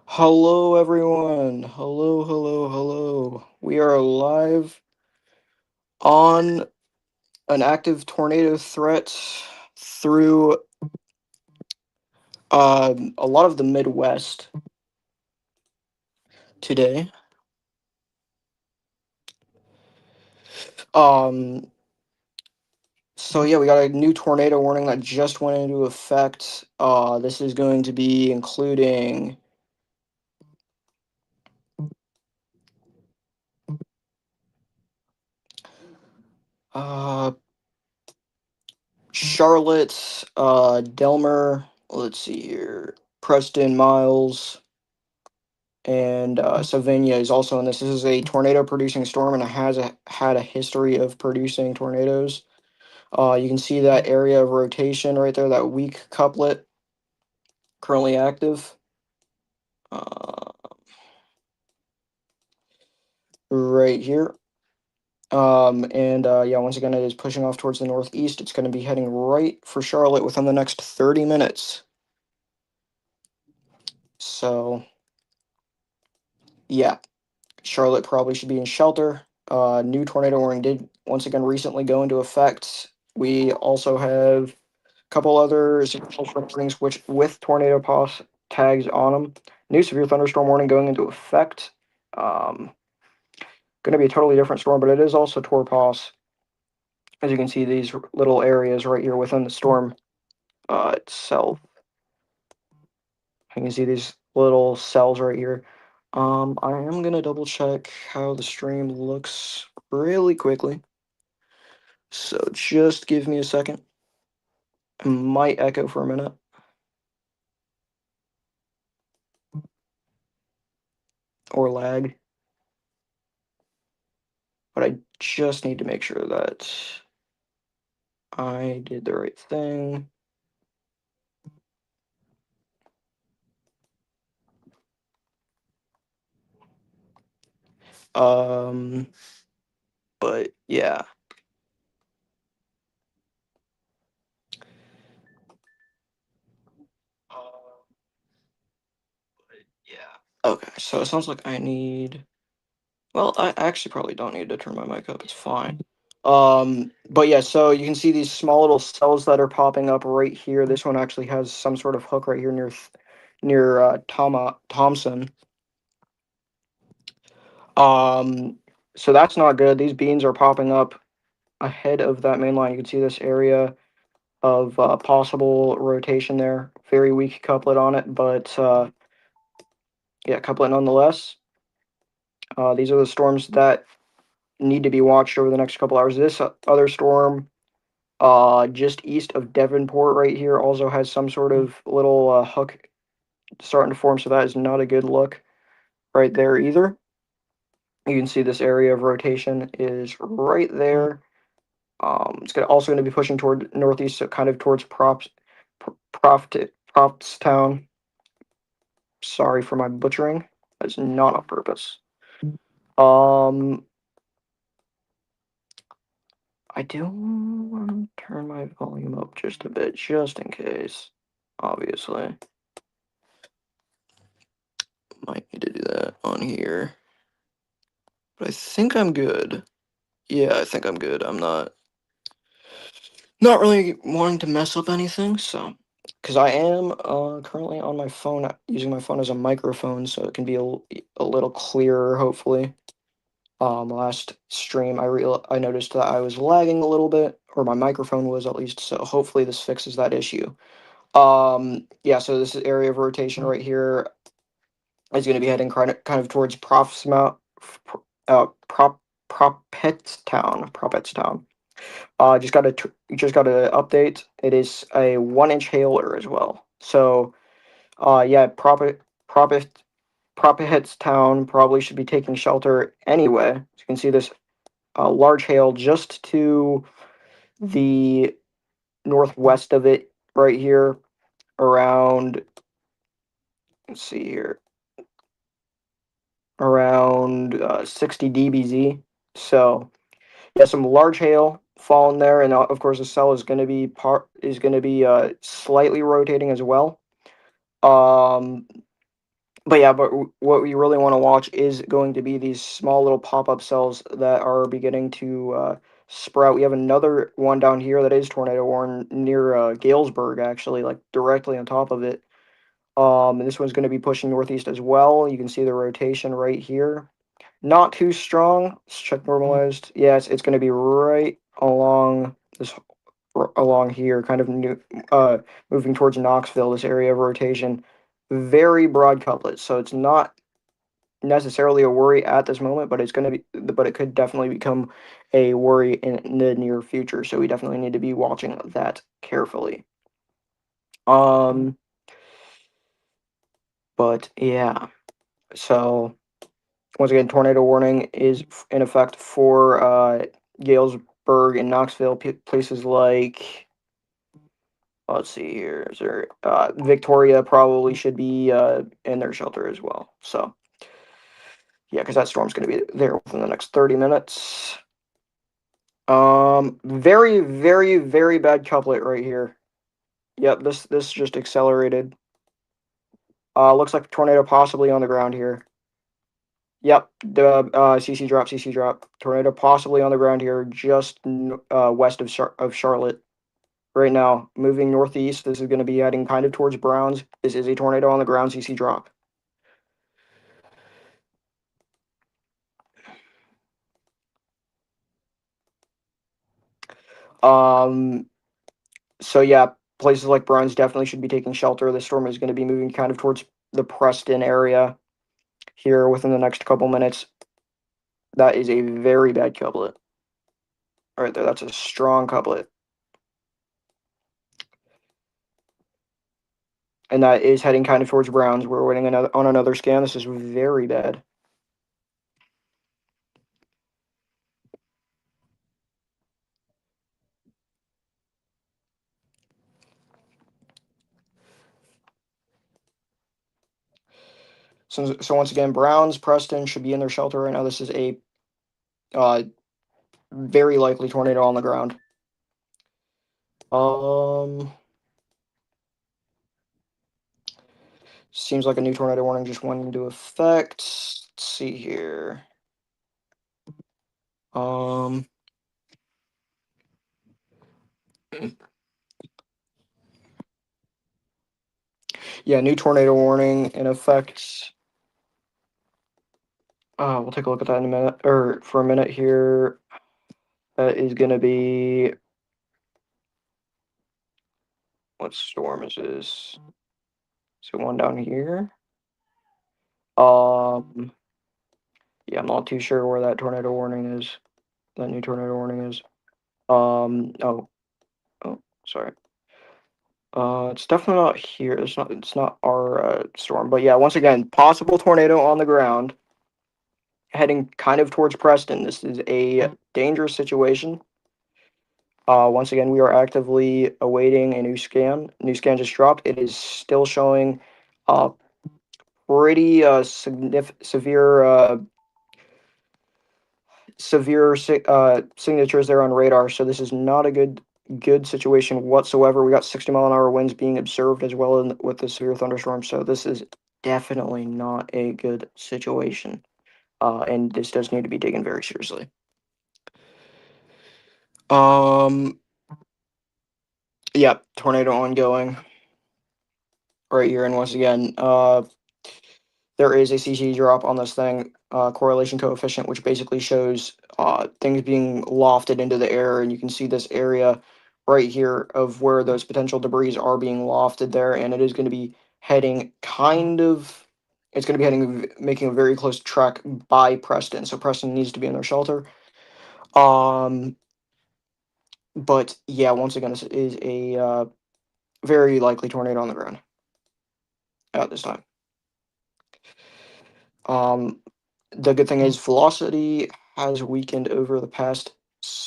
Hello, everyone. Hello, hello, hello. We are live on an active tornado threat through a lot of the Midwest today. Um, so yeah, we got a new tornado warning that just went into effect. This is going to be including uh Charlotte, Delmer. Let's see here, Preston, Miles. And Sylvania is also in this. This is a tornado producing storm, and it has had a history of producing tornadoes. You can see that area of rotation right there, that weak couplet currently active. Uh, right here. And yeah, once again, it is pushing off towards the northeast. It's going to be heading right for Charlotte within the next 30 minutes. So, yeah, Charlotte probably should be in shelter. New tornado warning did once again recently go into effect. We also have couple other significant warnings which with tornado pos tags on them. New severe thunderstorm warning going into effect. Going to be a totally different storm, but it is also torpos. As you can see, these little areas right here within the storm itself. You can see these little cells right here. I am gonna double check how the stream looks really quickly. So just give me a second. It might echo for a minute. Or lag. But I just need to make sure that I did the right thing. Um, but yeah. But yeah. Okay, so it sounds like I need. Well, I actually probably don't need to turn my mic up. It's fine. But yeah, so you can see these small little cells that are popping up right here. This one actually has some sort of hook right here near Thompson. Um, so that's not good. These beans are popping up ahead of that main line. You can see this area of possible rotation there. Very weak couplet on it, but yeah, couplet nonetheless. These are the storms that need to be watched over the next couple hours. This other storm, just east of Devonport, right here, also has some sort of little hook starting to form, so that is not a good look right there either. You can see this area of rotation is right there. It's also going to be pushing toward northeast, so kind of towards Propstown. Sorry for my butchering. That's not on purpose. Um, I do want to turn my volume up just a bit, just in case. Obviously, might need to do that on here, but I think I'm good. Yeah, I think I'm good. I'm not really wanting to mess up anything, so because I am currently on my phone using my phone as a microphone, so it can be a little clearer, hopefully. Last stream, I noticed that I was lagging a little bit, or my microphone was at least. So hopefully this fixes that issue. Yeah. So this area of rotation right here is going to be heading kind of towards Prophetstown. Just got an update. It is a 1 inch hailer as well. So yeah, Prophet Prophetstown probably should be taking shelter anyway. As you can see this large hail just to the northwest of it, right here, around, let's see here, around 60 dBz. So yeah, some large hail falling there, and of course the cell is going to be slightly rotating as well. Um, But yeah, what we really want to watch is going to be these small little pop-up cells that are beginning to sprout. We have another one down here that is tornado warned near Galesburg, actually, like directly on top of it. And this one's going to be pushing northeast as well. You can see the rotation right here. Not too strong. Let's check normalized. Yeah, it's going to be right along this along here, kind of moving towards Knoxville. This area of rotation, very broad couplet. So it's not necessarily a worry at this moment, but but it could definitely become a worry in the near future. So we definitely need to be watching that carefully. Um, but yeah, so once again, tornado warning is in effect for Galesburg and Knoxville, places like. Let's see here. Is there Victoria probably should be in their shelter as well. So yeah, because that storm's going to be there within the next 30 minutes. Very, very, very bad couplet right here. Yep, this just accelerated. Looks like tornado possibly on the ground here. Yep, the CC drop, CC drop. Tornado possibly on the ground here, just west of Charlotte. Right now, moving northeast. This is going to be heading kind of towards Browns. This is a tornado on the ground, CC drop. Um, so yeah, places like Browns definitely should be taking shelter. The storm is going to be moving kind of towards the Preston area here within the next couple minutes. That is a very bad couplet. Right there, that's a strong couplet. And that is heading kind of towards Browns. We're waiting on another scan. This is very bad. So once again, Browns, Preston should be in their shelter right now. This is a very likely tornado on the ground. Seems like a new tornado warning just went into effect. Let's see here. Um, yeah, new tornado warning in effect. We'll take a look at that in a minute, or for a minute here. That is going to be, what storm is this? Is it one down here? Um, yeah, I'm not too sure where that tornado warning is. That new tornado warning is. Oh, sorry. It's definitely not here. It's not our storm, but yeah, once again, possible tornado on the ground, heading kind of towards Preston. This is a dangerous situation. Once again, we are actively awaiting a new scan. New scan just dropped. It is still showing uh pretty severe signatures there on radar. So this is not a good situation whatsoever. We got 60-mile-an-hour winds being observed as well with the severe thunderstorm. So this is definitely not a good situation. And this does need to be taken very seriously. Um, yeah, tornado ongoing right here, and once again, there is a CC drop on this thing, correlation coefficient, which basically shows things being lofted into the air, and you can see this area right here of where those potential debris are being lofted there, and it is going to be heading it's going to be making a very close track by Preston, so Preston needs to be in their shelter. But yeah, once again, this is a very likely tornado on the ground at this time. The good thing is velocity has weakened over the past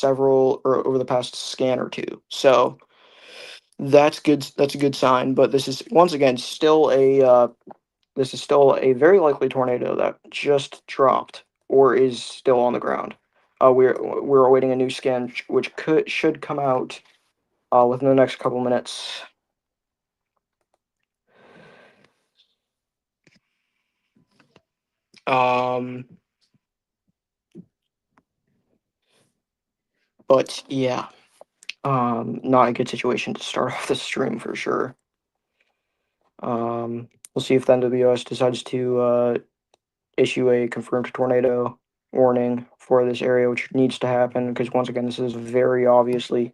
over the past scan or two. So that's good. That's a good sign. But this is once again still a very likely tornado that just dropped or is still on the ground. We're awaiting a new scan which should come out within the next couple minutes. But yeah, not a good situation to start off the stream for sure. We'll see if the NWS decides to issue a confirmed tornado warning for this area, which needs to happen because once again, this is very obviously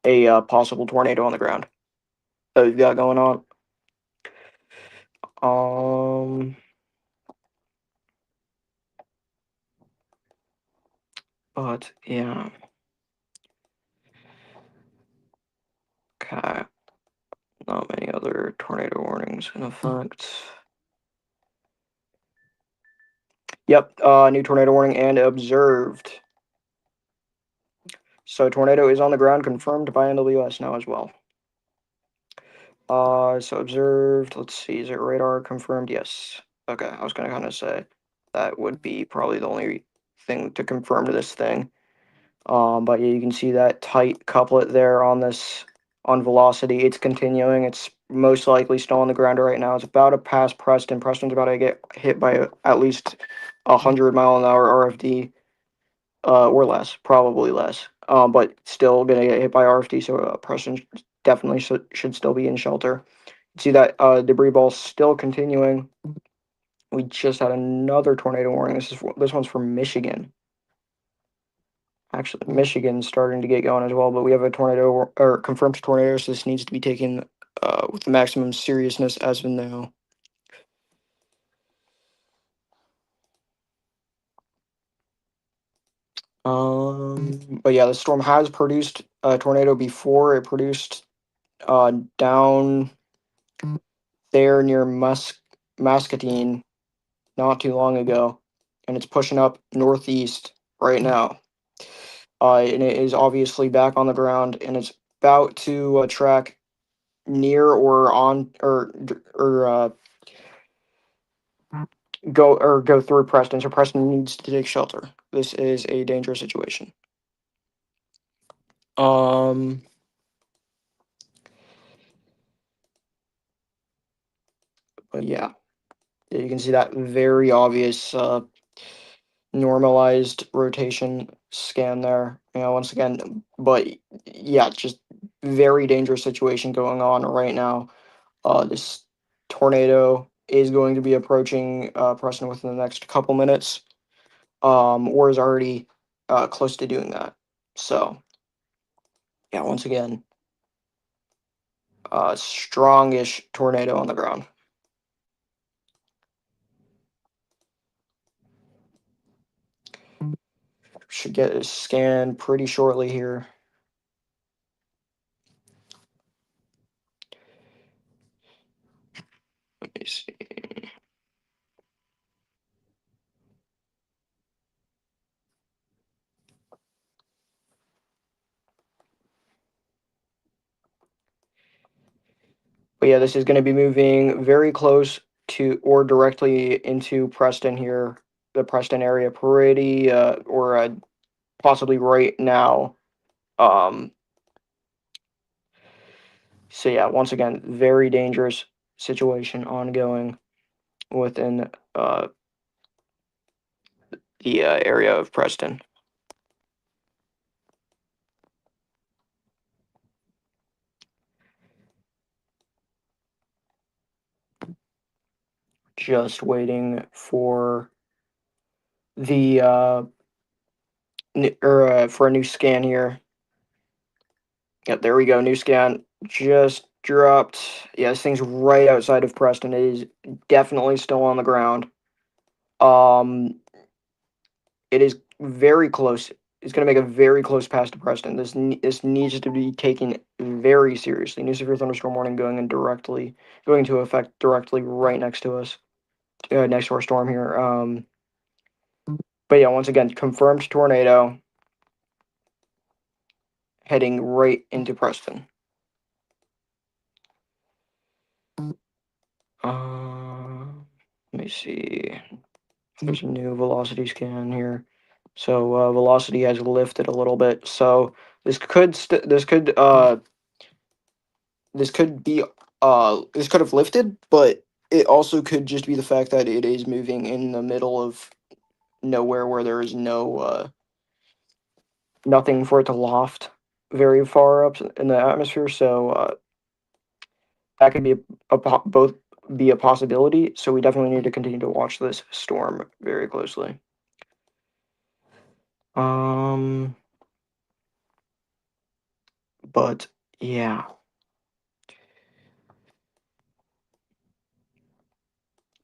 a possible tornado on the ground that we've got going on. But yeah. Okay. Not many other tornado warnings in effect. Yep, new tornado warning and observed. So tornado is on the ground, confirmed by NWS now as well. So observed. Let's see, is it radar confirmed? Yes. Okay, I was gonna kind of say that would be probably the only thing to confirm to this thing. But yeah, you can see that tight couplet there on this on velocity. It's continuing. It's most likely still on the ground right now. It's about to pass Preston. Preston's about to get hit by at least 100-mile-an-hour RFD, or less, probably less. But still gonna get hit by RFD. So Preston definitely should still be in shelter. See that debris ball still continuing. We just had another tornado warning. This one's from Michigan. Actually, Michigan's starting to get going as well, but we have a tornado or confirmed tornado, so this needs to be taken with the maximum seriousness as of now. But yeah, the storm has produced a tornado before. It produced down there near Muscatine not too long ago, and it's pushing up northeast right now. And it is obviously back on the ground, and it's about to track near or on or go through Preston. So Preston needs to take shelter. This is a dangerous situation. But yeah, you can see that very obvious normalized rotation scan there. You know, once again, but yeah, just very dangerous situation going on right now. This tornado is going to be approaching Preston within the next couple minutes, or is already close to doing that. So yeah, once again, strongish tornado on the ground. Should get a scan pretty shortly here. Let me see. But yeah, this is going to be moving very close to or directly into Preston here, the Preston area, pretty or possibly right now. So yeah, once again, very dangerous situation ongoing within the area of Preston. Just waiting for the for a new scan here. Yep, there we go. New scan just dropped. Yeah, this thing's right outside of Preston. It is definitely still on the ground. It is very close. It's going to make a very close pass to Preston. This needs to be taken very seriously. New severe thunderstorm warning going into effect directly right next to us, next to our storm here. But yeah, once again, confirmed tornado heading right into Preston. Let me see. There's a new velocity scan here. So velocity has lifted a little bit. So this could this could have lifted, but it also could just be the fact that it is moving in the middle of nowhere where there is nothing for it to loft very far up in the atmosphere. So that could be both be a possibility. So we definitely need to continue to watch this storm very closely. But yeah.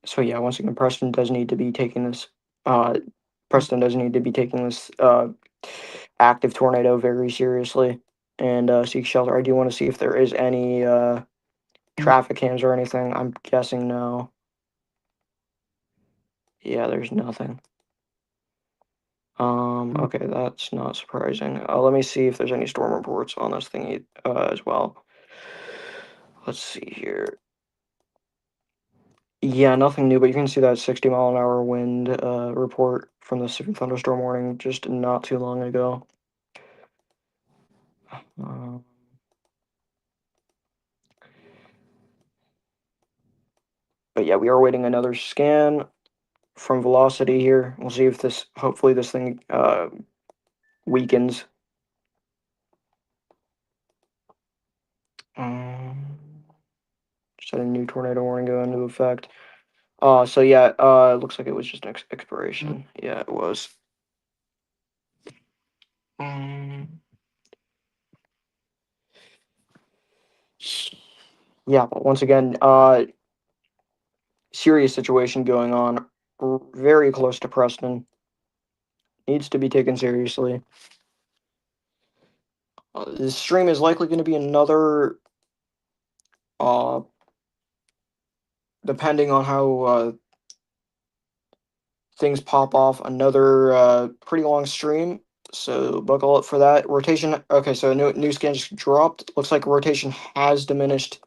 So yeah, once again, Preston does need to be taking this. Preston does need to be taking this active tornado very seriously and seek shelter. I do want to see if there is any traffic cams or anything. I'm guessing no. Yeah, there's nothing. Okay, that's not surprising. Let me see if there's any storm reports on this thing as well. Let's see here. Yeah, nothing new, but you can see that 60-mile-an-hour wind report from the severe thunderstorm warning just not too long ago. Uh, but yeah, we are waiting another scan from velocity here. We'll see if hopefully this thing weakens. Just had a new tornado warning go into effect. So yeah, it looks like it was just an expiration. Yeah, it was. Yeah, but once again, serious situation going on, very close to Preston. Needs to be taken seriously. This stream is likely going to be another, uh, depending on how things pop off, another pretty long stream. So buckle up for that. Rotation. Okay, so new scan just dropped. Looks like rotation has diminished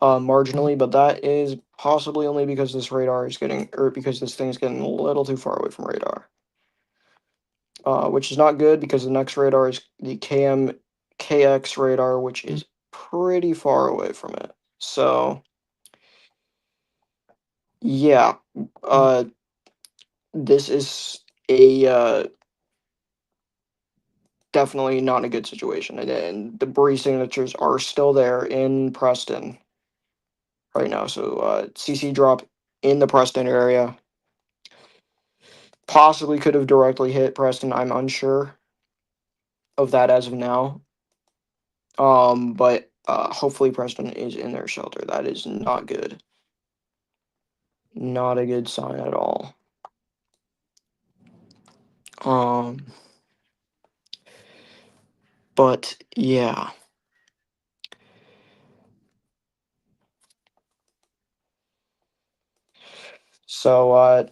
marginally, but that is possibly only because this radar is getting, or because this thing is getting a little too far away from radar. Which is not good because the next radar is the KX radar, which is pretty far away from it. So yeah, this is a definitely not a good situation, and debris signatures are still there in Preston right now. So CC drop in the Preston area possibly could have directly hit Preston. I'm unsure of that as of now. But hopefully Preston is in their shelter. That is not good. Not a good sign at all. Um, but yeah. So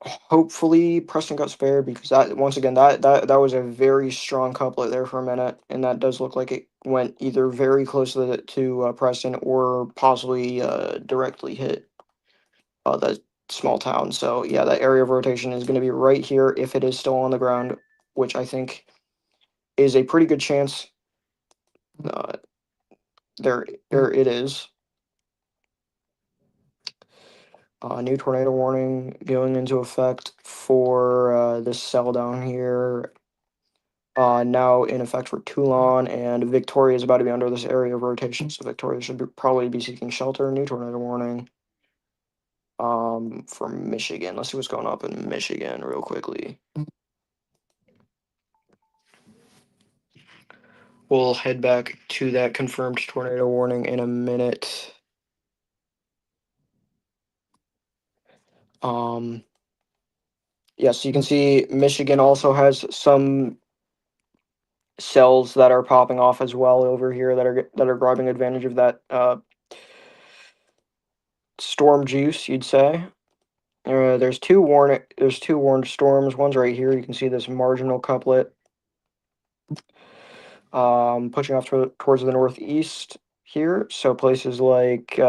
hopefully Preston got spared because that once again that was a very strong couplet there for a minute, and that does look like it went either very close to Preston or possibly directly hit that small town. So yeah, that area of rotation is going to be right here if it is still on the ground, which I think is a pretty good chance. Uh, there it is. New tornado warning going into effect for this cell down here. Now in effect for Toulon, and Victoria is about to be under this area of rotation, so Victoria should probably be seeking shelter. New tornado warning. From Michigan. Let's see what's going up in Michigan real quickly. We'll head back to that confirmed tornado warning in a minute. Yes, you can see Michigan also has some cells that are popping off as well over here that are grabbing advantage of that storm juice, you'd say. There's two warned storms. One's right here. You can see this marginal couplet pushing off towards the northeast here. So places like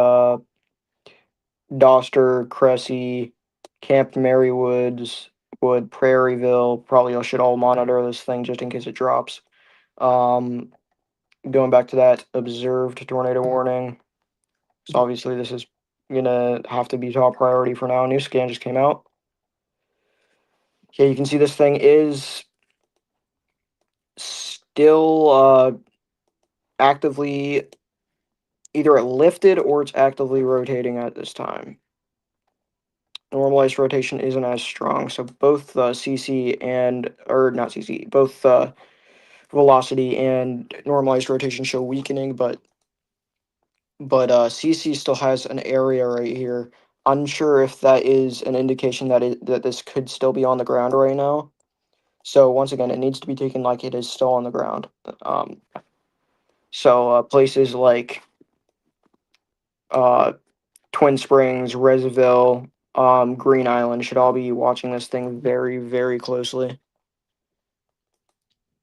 Doster, Cressy, Camp Marywood, Prairieville. Probably I should all monitor this thing just in case it drops. Going back to that observed tornado warning. So obviously this is gonna have to be top priority for now. New scan just came out. Yeah, you can see this thing is still actively either it lifted or it's actively rotating at this time. Normalized rotation isn't as strong, so both CC and or not CC, both velocity and normalized rotation show weakening, but CC still has an area right here. Unsure if that is an indication that that this could still be on the ground right now. So once again, it needs to be taken like it is still on the ground. Um, Places like uh, Twin Springs, Resville, Green Island should all be watching this thing very, very closely.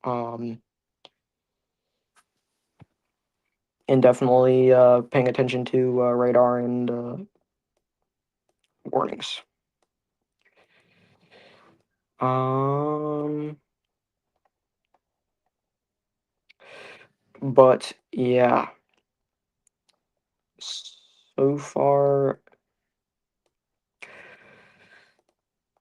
Um, and definitely paying attention to radar and warnings. Um, but yeah, so far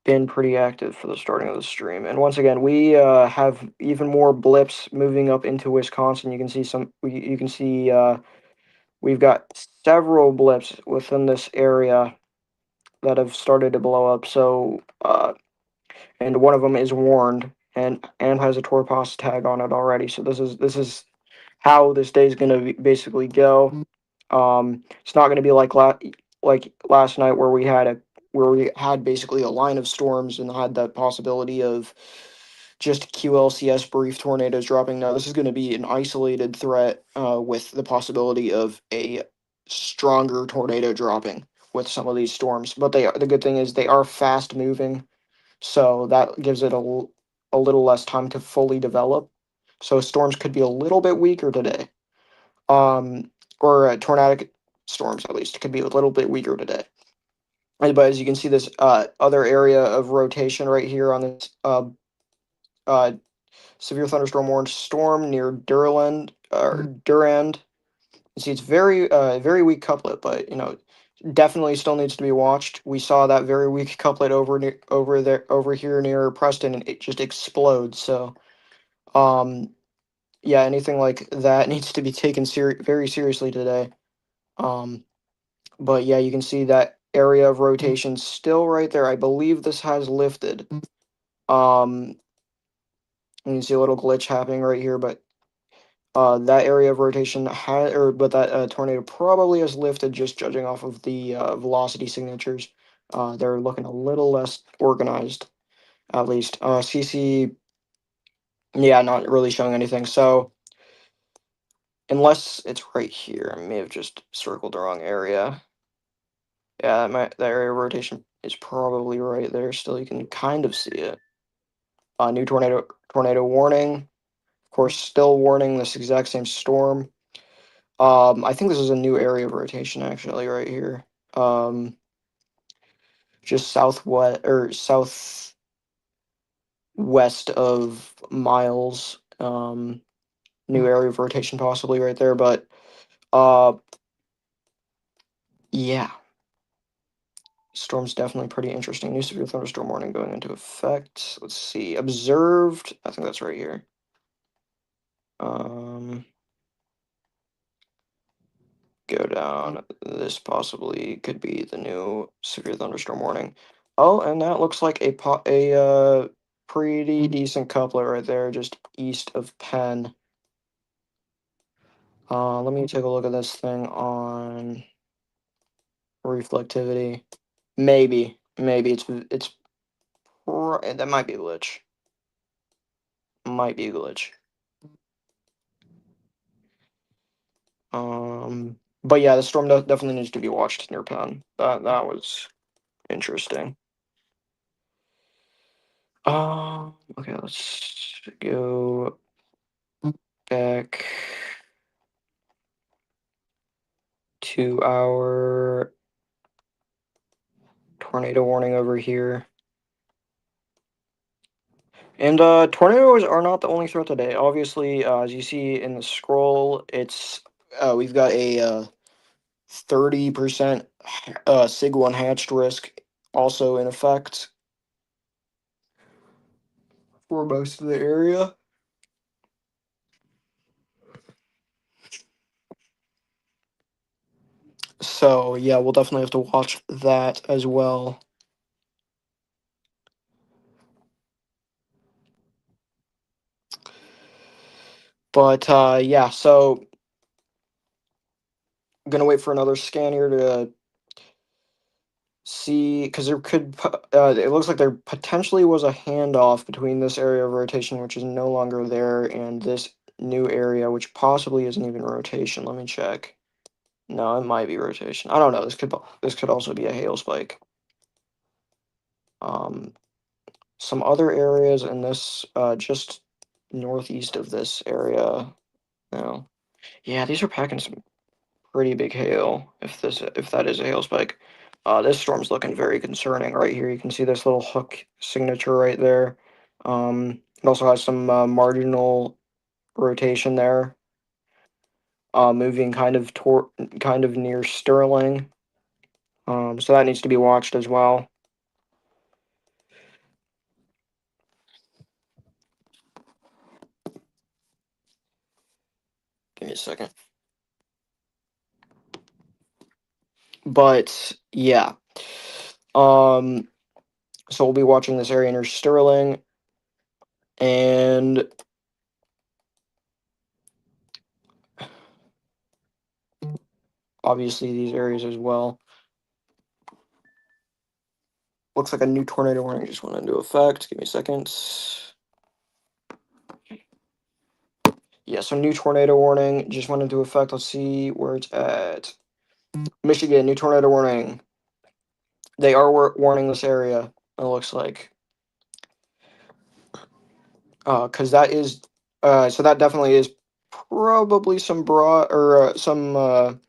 been pretty active for the starting of the stream. And once again, we have even more blips moving up into Wisconsin. You can see you can see we've got several blips within this area that have started to blow up. So, and one of them is warned and has a Torpos tag on it already. So this is how this day is going to basically go. It's not going to be like last night where we had basically a line of storms and had that possibility of just QLCS brief tornadoes dropping. Now this is going to be an isolated threat with the possibility of a stronger tornado dropping with some of these storms. But the good thing is they are fast moving, so that gives it a little less time to fully develop. So storms could be a little bit weaker today. Or tornadic storms at least could be a little bit weaker today. But as you can see, this other area of rotation right here on this uh, severe thunderstorm warned storm near Durand or Durand. You see, it's very weak couplet, but definitely still needs to be watched. We saw that very weak couplet over here near Preston, and it just explodes. So, um, yeah, anything like that needs to be taken very seriously today. Um, but yeah, you can see that area of rotation still right there. I believe this has lifted. Um, you can see a little glitch happening right here, but that area of rotation had, or but that tornado probably has lifted just judging off of the velocity signatures. They're looking a little less organized, at least. CC, yeah, not really showing anything. So unless it's right here, I may have just circled the wrong area. Yeah, that area of rotation is probably right there. Still, you can kind of see it. New tornado warning. Of course, still warning this exact same storm. I think this is a new area of rotation actually, right here. Um, just southwest or southwest of Miles. New area of rotation possibly right there, but uh, yeah, storm's definitely pretty interesting. New severe thunderstorm warning going into effect. Let's see, observed. I think that's right here. Um, go down. This possibly could be the new severe thunderstorm warning. Oh, and that looks like a pretty decent couplet right there, just east of Penn. Let me take a look at this thing on reflectivity. Maybe that might be a glitch. Might be a glitch. But yeah, the storm definitely needs to be watched near Penn. That was interesting. Okay, let's go back to our tornado warning over here. And tornadoes are not the only threat today. Obviously, as you see in the scroll, it's we've got a 30% SIG 1 hatched risk also in effect for most of the area. So yeah, we'll definitely have to watch that as well. But yeah, so I'm gonna wait for another scan here to see, because it looks like there potentially was a handoff between this area of rotation, which is no longer there, and this new area, which possibly isn't even rotation. Let me check. No, it might be rotation. I don't know. This could also be a hail spike. Um, some other areas in this just northeast of this area. No, yeah, these are packing some pretty big hail. If that is a hail spike, this storm's looking very concerning right here. You can see this little hook signature right there. It also has some marginal rotation there, moving kind of near Sterling. So that needs to be watched as well. Give me a second. But yeah. So we'll be watching this area near Sterling, and obviously these areas as well. Looks like a new tornado warning just went into effect. Give me a second. Yeah, so new tornado warning just went into effect. Let's see where it's at. Michigan, new tornado warning. They are warning this area, it looks like. Because that is, so that definitely is probably some broad, or some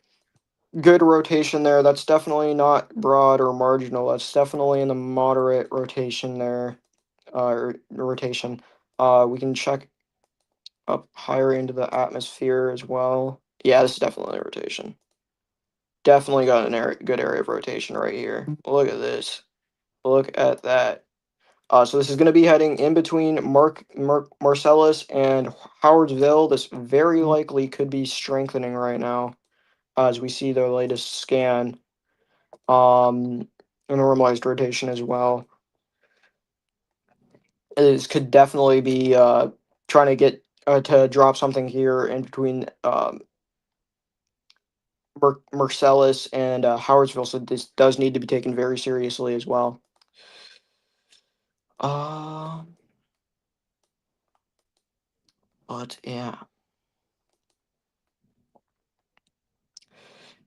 good rotation there. That's definitely not broad or marginal. That's definitely in the moderate rotation there. Rotation. We can check up higher into the atmosphere as well. Yeah, this is definitely rotation. Definitely got a good area of rotation right here. Look at this. Look at that. So this is going to be heading in between Marcellus and Howardsville. This very likely could be strengthening right now, as we see the latest scan. A normalized rotation as well. This could definitely be trying to get to drop something here in between Marcellus and Howardsville, so this does need to be taken very seriously as well. But yeah,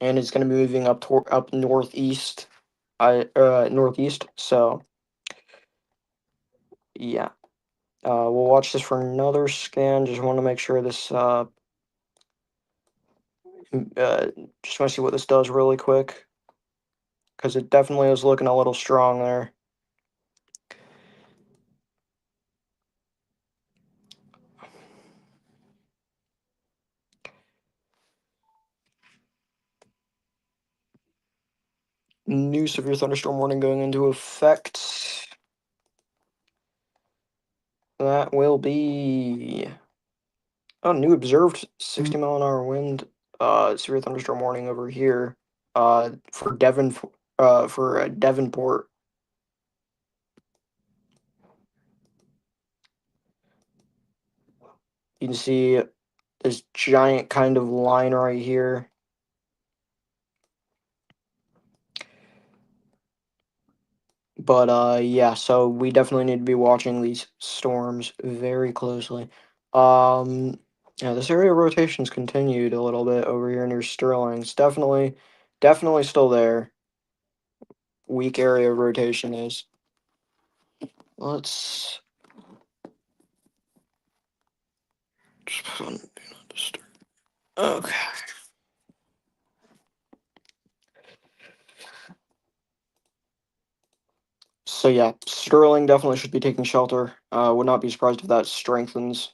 and it's going to be moving up northeast, northeast. So yeah, we'll watch this for another scan. Just want to make sure this. Just want to see what this does really quick, because it definitely is looking a little strong there. New severe thunderstorm warning going into effect. That will be a new observed 60-mile-an-hour wind. Severe thunderstorm warning over here. For Devonport. You can see this giant kind of line right here. But yeah, so we definitely need to be watching these storms very closely. Yeah, this area of rotation's continued a little bit over here near Sterling. It's definitely still there. Weak area of rotation is. Let's just put on Do Not Disturb. Okay. So yeah, Sterling definitely should be taking shelter. Would not be surprised if that strengthens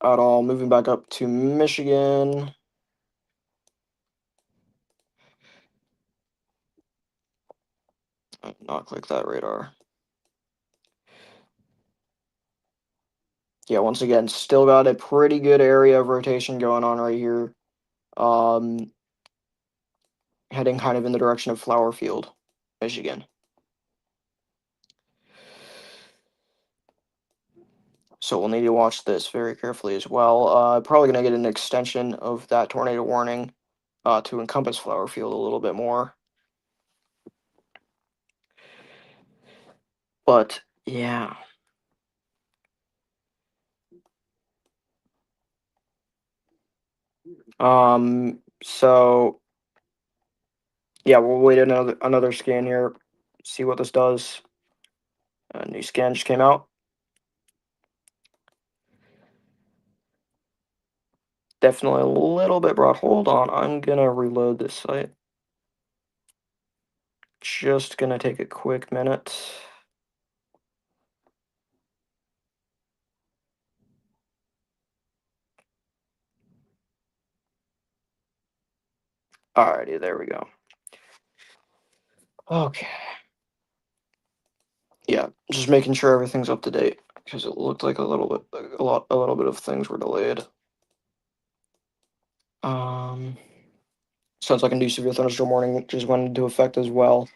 at all. Moving back up to Michigan. not click that radar. Yeah, once again, still got a pretty good area of rotation going on right here. Heading kind of in the direction of Flower Field, Michigan. So we'll need to watch this very carefully as well. Probably going to get an extension of that tornado warning to encompass Flower Field a little bit more. But yeah. So yeah, we'll wait another scan here, see what this does. A new scan just came out. Definitely a little bit broad. Hold on, I'm gonna reload this site. Just gonna take a quick minute. Alrighty, there we go. Okay. Yeah, just making sure everything's up to date because it looked like a little bit of things were delayed. Sounds like a new severe thunderstorm warning just went into effect as well.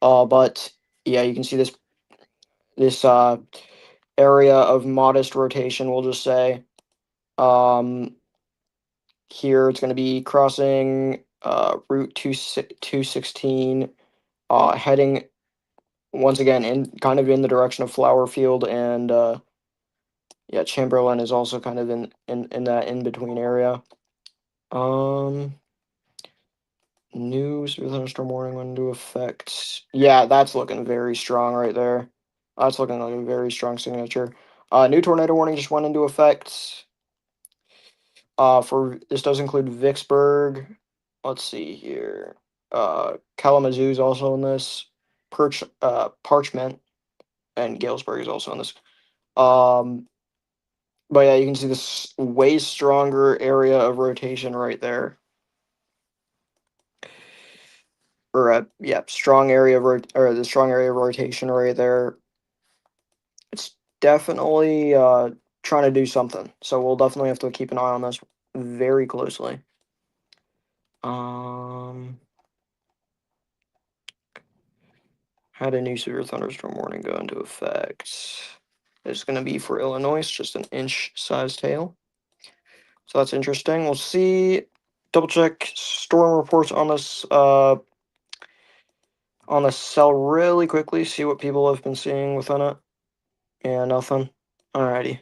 But yeah, you can see this area of modest rotation. We'll just say here it's going to be crossing Route 216, heading once again in kind of in the direction of Flower Field, and yeah, Chamberlain is also kind of in that in between area. New severe thunderstorm warning went into effect. Yeah, that's looking very strong right there. That's looking like a very strong signature. New tornado warning just went into effect. For this does include Vicksburg. Let's see here. Kalamazoo is also in this. Parchment and Galesburg is also in this. Um, but yeah, you can see this way stronger area of rotation right there. Or yeah, strong area of or the strong area of rotation right there. It's definitely trying to do something. So we'll definitely have to keep an eye on this very closely. Had a new severe thunderstorm warning go into effect. It's going to be for Illinois, it's just an inch-sized hail. So that's interesting. We'll see. Double check storm reports on this cell really quickly. See what people have been seeing within it. Yeah, nothing. Alrighty.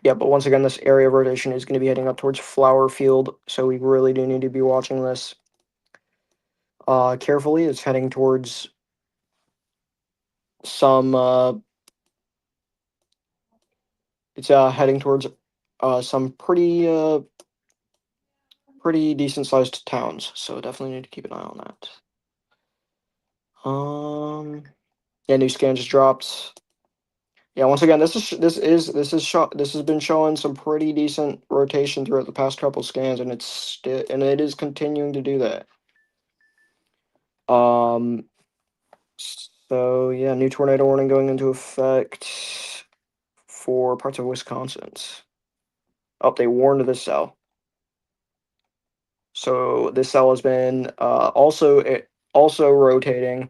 Yeah, but once again, this area of rotation is going to be heading up towards Flower Field, so we really do need to be watching this carefully. It's heading towards some. It's heading towards some pretty decent sized towns, so definitely need to keep an eye on that. Yeah, new scan just dropped. Yeah, once again, this has been showing some pretty decent rotation throughout the past couple scans, and it is continuing to do that. So yeah, new tornado warning going into effect for parts of Wisconsin. Oh, they warned this cell. So this cell has been also rotating,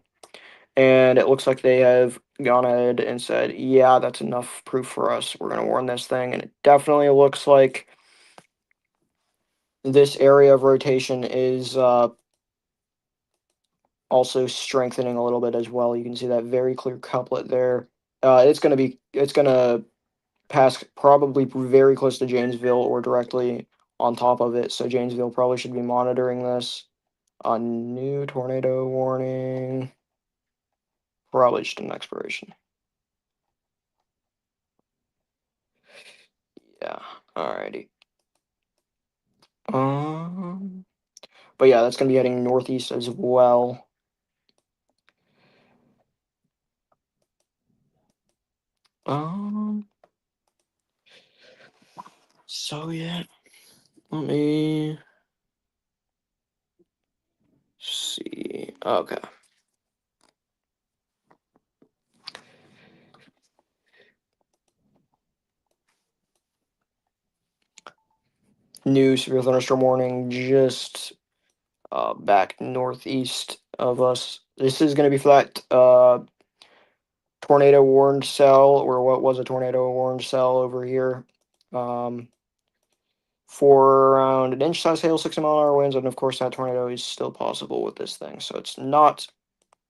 and it looks like they have gone ahead and said, yeah, that's enough proof for us. We're gonna warn this thing, and it definitely looks like this area of rotation is also strengthening a little bit as well. You can see that very clear couplet there. It's gonna pass probably very close to Janesville or directly on top of it. So Janesville probably should be monitoring this. A new tornado warning. Probably just an expiration. Yeah. Alrighty. But yeah, that's gonna be heading northeast as well. So yeah. Let me see. Okay. New severe thunderstorm warning just back northeast of us. This is going to be for that tornado warned cell, or what was a tornado warned cell over here. For around an inch size hail, 60-mile-an-hour winds, and of course that tornado is still possible with this thing. So it's not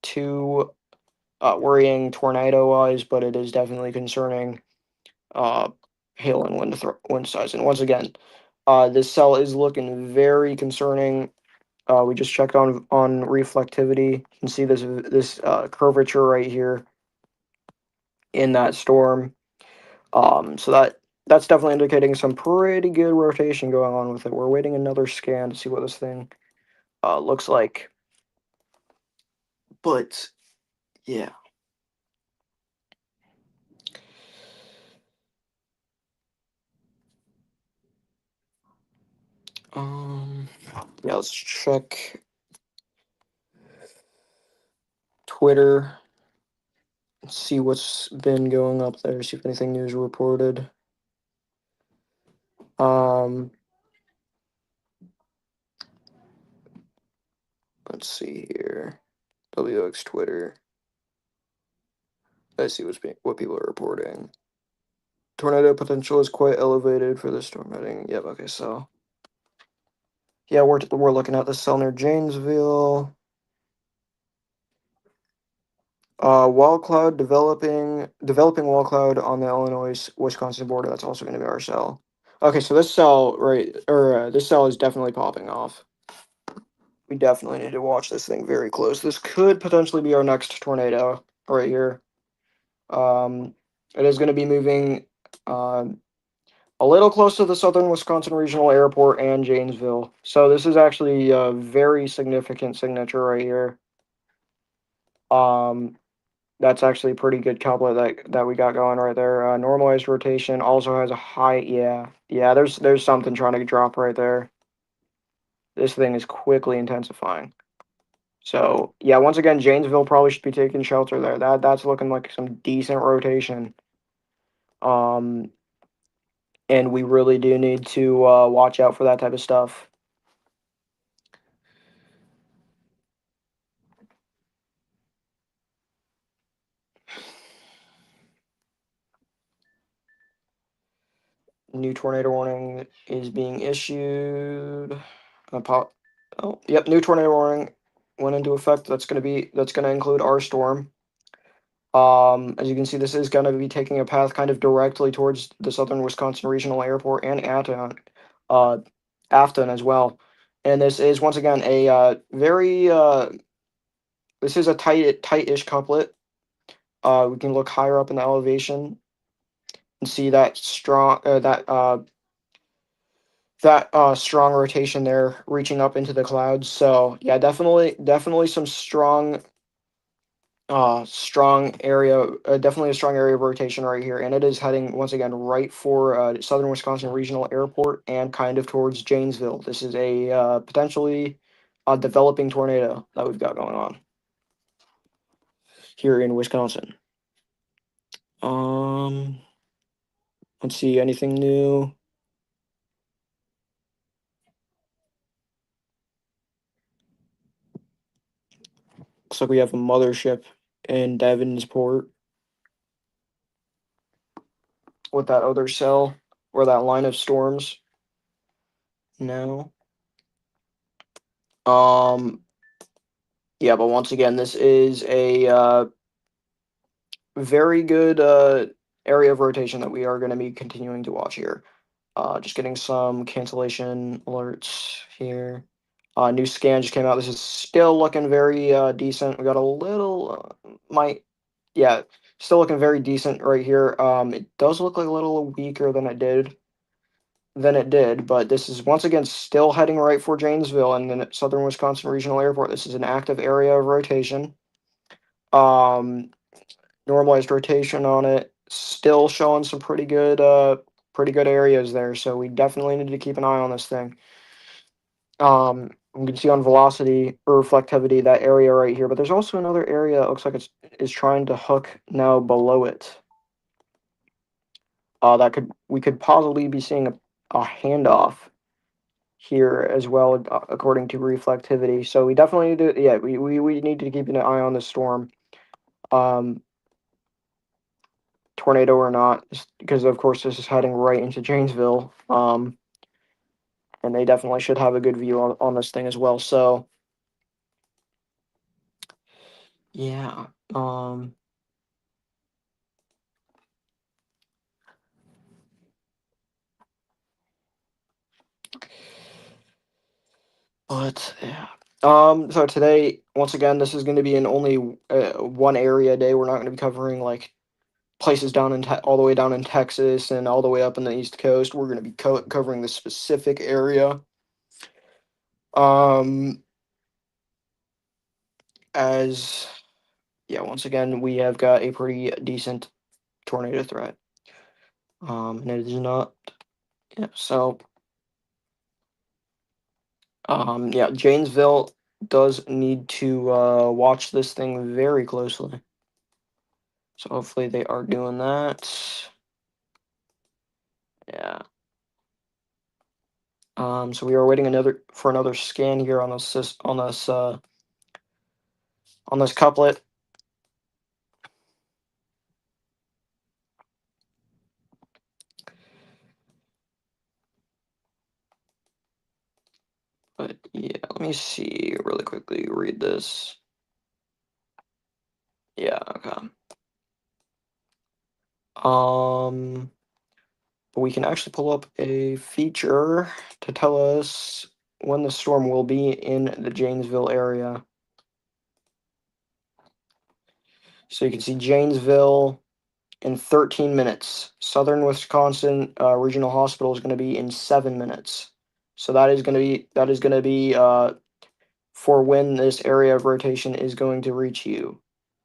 too worrying tornado-wise, but it is definitely concerning uh, hail and wind size. And once again, this cell is looking very concerning. We just checked on reflectivity. You can see this curvature right here in that storm. So that's definitely indicating some pretty good rotation going on with it. We're waiting another scan to see what this thing looks like. But yeah. Yeah, let's check Twitter, see what's been going up there, see if anything new is reported. Let's see here. WX Twitter. Let's see what people are reporting. Tornado potential is quite elevated for the storm heading. Yep. Okay. So yeah, we're looking at the cell near Janesville. Wall cloud developing wall cloud on the Illinois Wisconsin border. That's also going to be our cell. Okay, so this cell this cell is definitely popping off. We definitely need to watch this thing very close. This could potentially be our next tornado right here. It is going to be moving a little close to the Southern Wisconsin Regional Airport and Janesville. So this is actually a very significant signature right here. That's actually a pretty good couplet that we got going right there. Normalized rotation also has a high. Yeah. There's something trying to drop right there. This thing is quickly intensifying. So yeah, once again, Janesville probably should be taking shelter there. That's looking like some decent rotation. Um, and we really do need to watch out for that type of stuff. New tornado warning is being issued. Yep, new tornado warning went into effect. That's gonna include our storm. As you can see, this is gonna be taking a path kind of directly towards the Southern Wisconsin Regional Airport and Afton as well. And this is once again a very this is a tight-ish couplet. We can look higher up in the elevation and see that strong rotation there reaching up into the clouds. So yeah, definitely some strong area, definitely a strong area of rotation right here, and it is heading once again right for Southern Wisconsin Regional Airport and kind of towards Janesville. This is a potentially developing tornado that we've got going on here in Wisconsin. Let's see, anything new? Looks like we have a mothership in Devonsport with that other cell or that line of storms. No. Yeah, but once again, this is a very good area of rotation that we are going to be continuing to watch here. Just getting some cancellation alerts here. New scan just came out. This is still looking very decent. We got a little yeah, still looking very decent right here. It does look like a little weaker than it did, but this is once again still heading right for Janesville and then Southern Wisconsin Regional Airport. This is an active area of rotation. Normalized rotation on it, still showing some pretty good pretty good areas there, so we definitely need to keep an eye on this thing. You can see on velocity or reflectivity that area right here, but there's also another area that looks like it's is trying to hook now below it. That we could possibly be seeing a handoff here as well, according to reflectivity. So we definitely need to, yeah, we need to keep an eye on the storm, um, tornado or not, because of course this is heading right into Janesville, and they definitely should have a good view on this thing as well. So yeah, but yeah. So today, once again, this is going to be in only one area a day. We're not going to be covering like places down in all the way down in Texas and all the way up in the East Coast. We're going to be covering this specific area. Um, as yeah, once again, we have got a pretty decent tornado threat. And it is not. Yeah. So, yeah, Janesville does need to watch this thing very closely. So hopefully they are doing that. Yeah. So we are waiting for another scan here on this couplet. But yeah, let me see really quickly. Read this. Yeah. Okay. We can actually pull up a feature to tell us when the storm will be in the Janesville area. So you can see Janesville in 13 minutes. Southern Wisconsin Regional Hospital is going to be in 7 minutes. So that is going to be for when this area of rotation is going to reach you,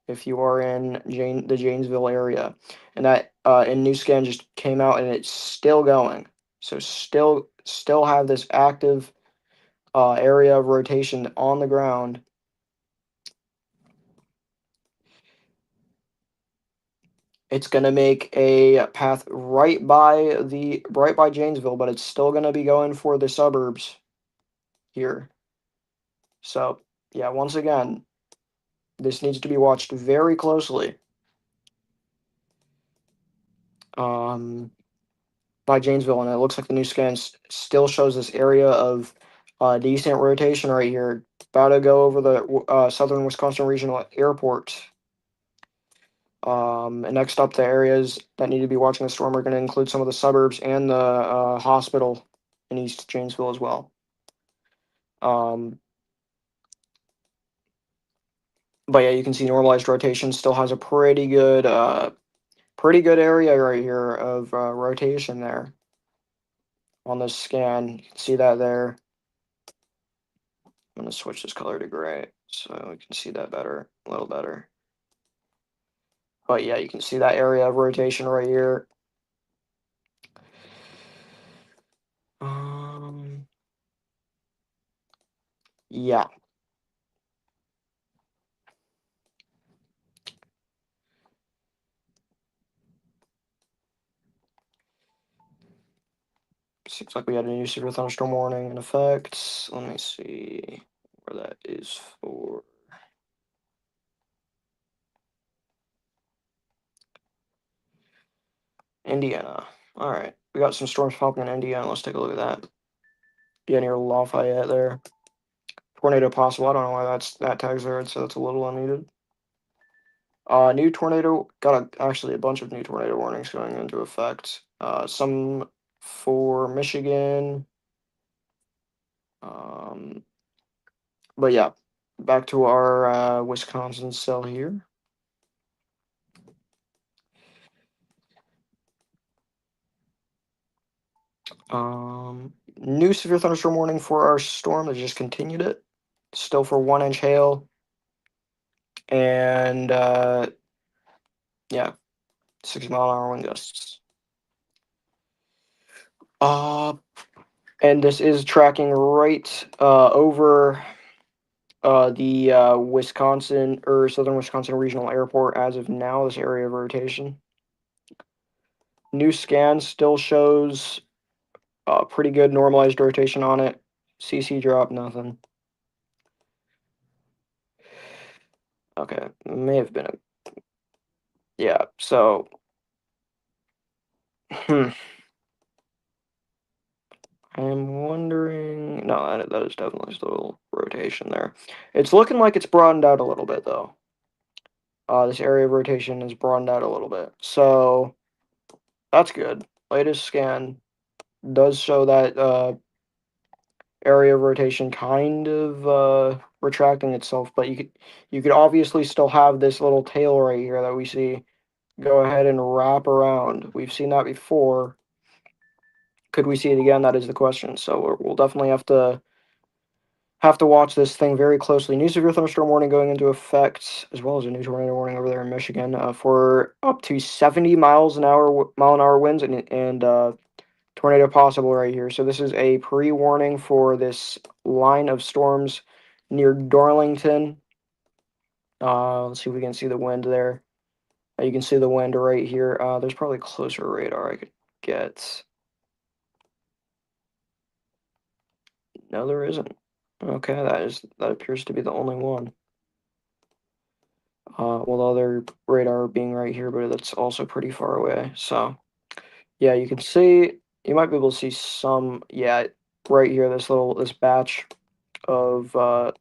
if you are in the Janesville area. And that in new scan just came out and it's still going. So still have this active area of rotation on the ground. It's gonna make a path right by Janesville, but it's still gonna be going for the suburbs here. So yeah, once again, this needs to be watched very closely. By Janesville, and it looks like the new scan still shows this area of decent rotation right here. About to go over the Southern Wisconsin Regional Airport. And next up, the areas that need to be watching the storm are going to include some of the suburbs and the hospital in East Janesville as well. Um, but yeah, you can see normalized rotation still has a pretty good area right here of rotation there on this scan. You can see that there. I'm going to switch this color to gray so we can see that better, a little better. But yeah, you can see that area of rotation right here. Yeah. Seems like we had a new severe thunderstorm warning in effect. Let me see where that is for. Indiana. All right. We got some storms popping in Indiana. Let's take a look at that. Yeah, near Lafayette there. Tornado possible. I don't know why that tag's there, so that's a little unneeded. New tornado got actually a bunch of new tornado warnings going into effect. Some for Michigan. Um, but yeah, back to our Wisconsin cell here. New severe thunderstorm warning for our storm. They just continued it. Still for 1 inch hail. And yeah, 60-mile-an-hour wind gusts. And this is tracking right over the Wisconsin or Southern Wisconsin Regional Airport as of now, this area of rotation. New scan still shows pretty good normalized rotation on it. CC drop, nothing. Okay, may have been a... Yeah, so... I'm wondering... No, that is definitely still rotation there. It's looking like it's broadened out a little bit, though. This area of rotation is broadened out a little bit. So, that's good. Latest scan does show that area of rotation kind of retracting itself, but you could obviously still have this little tail right here that we see go ahead and wrap around. We've seen that before. Could we see it again? That is the question. So we'll definitely have to watch this thing very closely. New severe thunderstorm warning going into effect, as well as a new tornado warning over there in Michigan for up to 70 mile an hour winds and tornado possible right here. So this is a pre-warning for this line of storms near Darlington. Let's see if we can see the wind there. You can see the wind right here. There's probably closer radar I could get. No, there isn't. Okay, that appears to be the only one. Well, the other radar being right here, but that's also pretty far away. So, yeah, you can see, you might be able to see some, yeah, right here, this batch of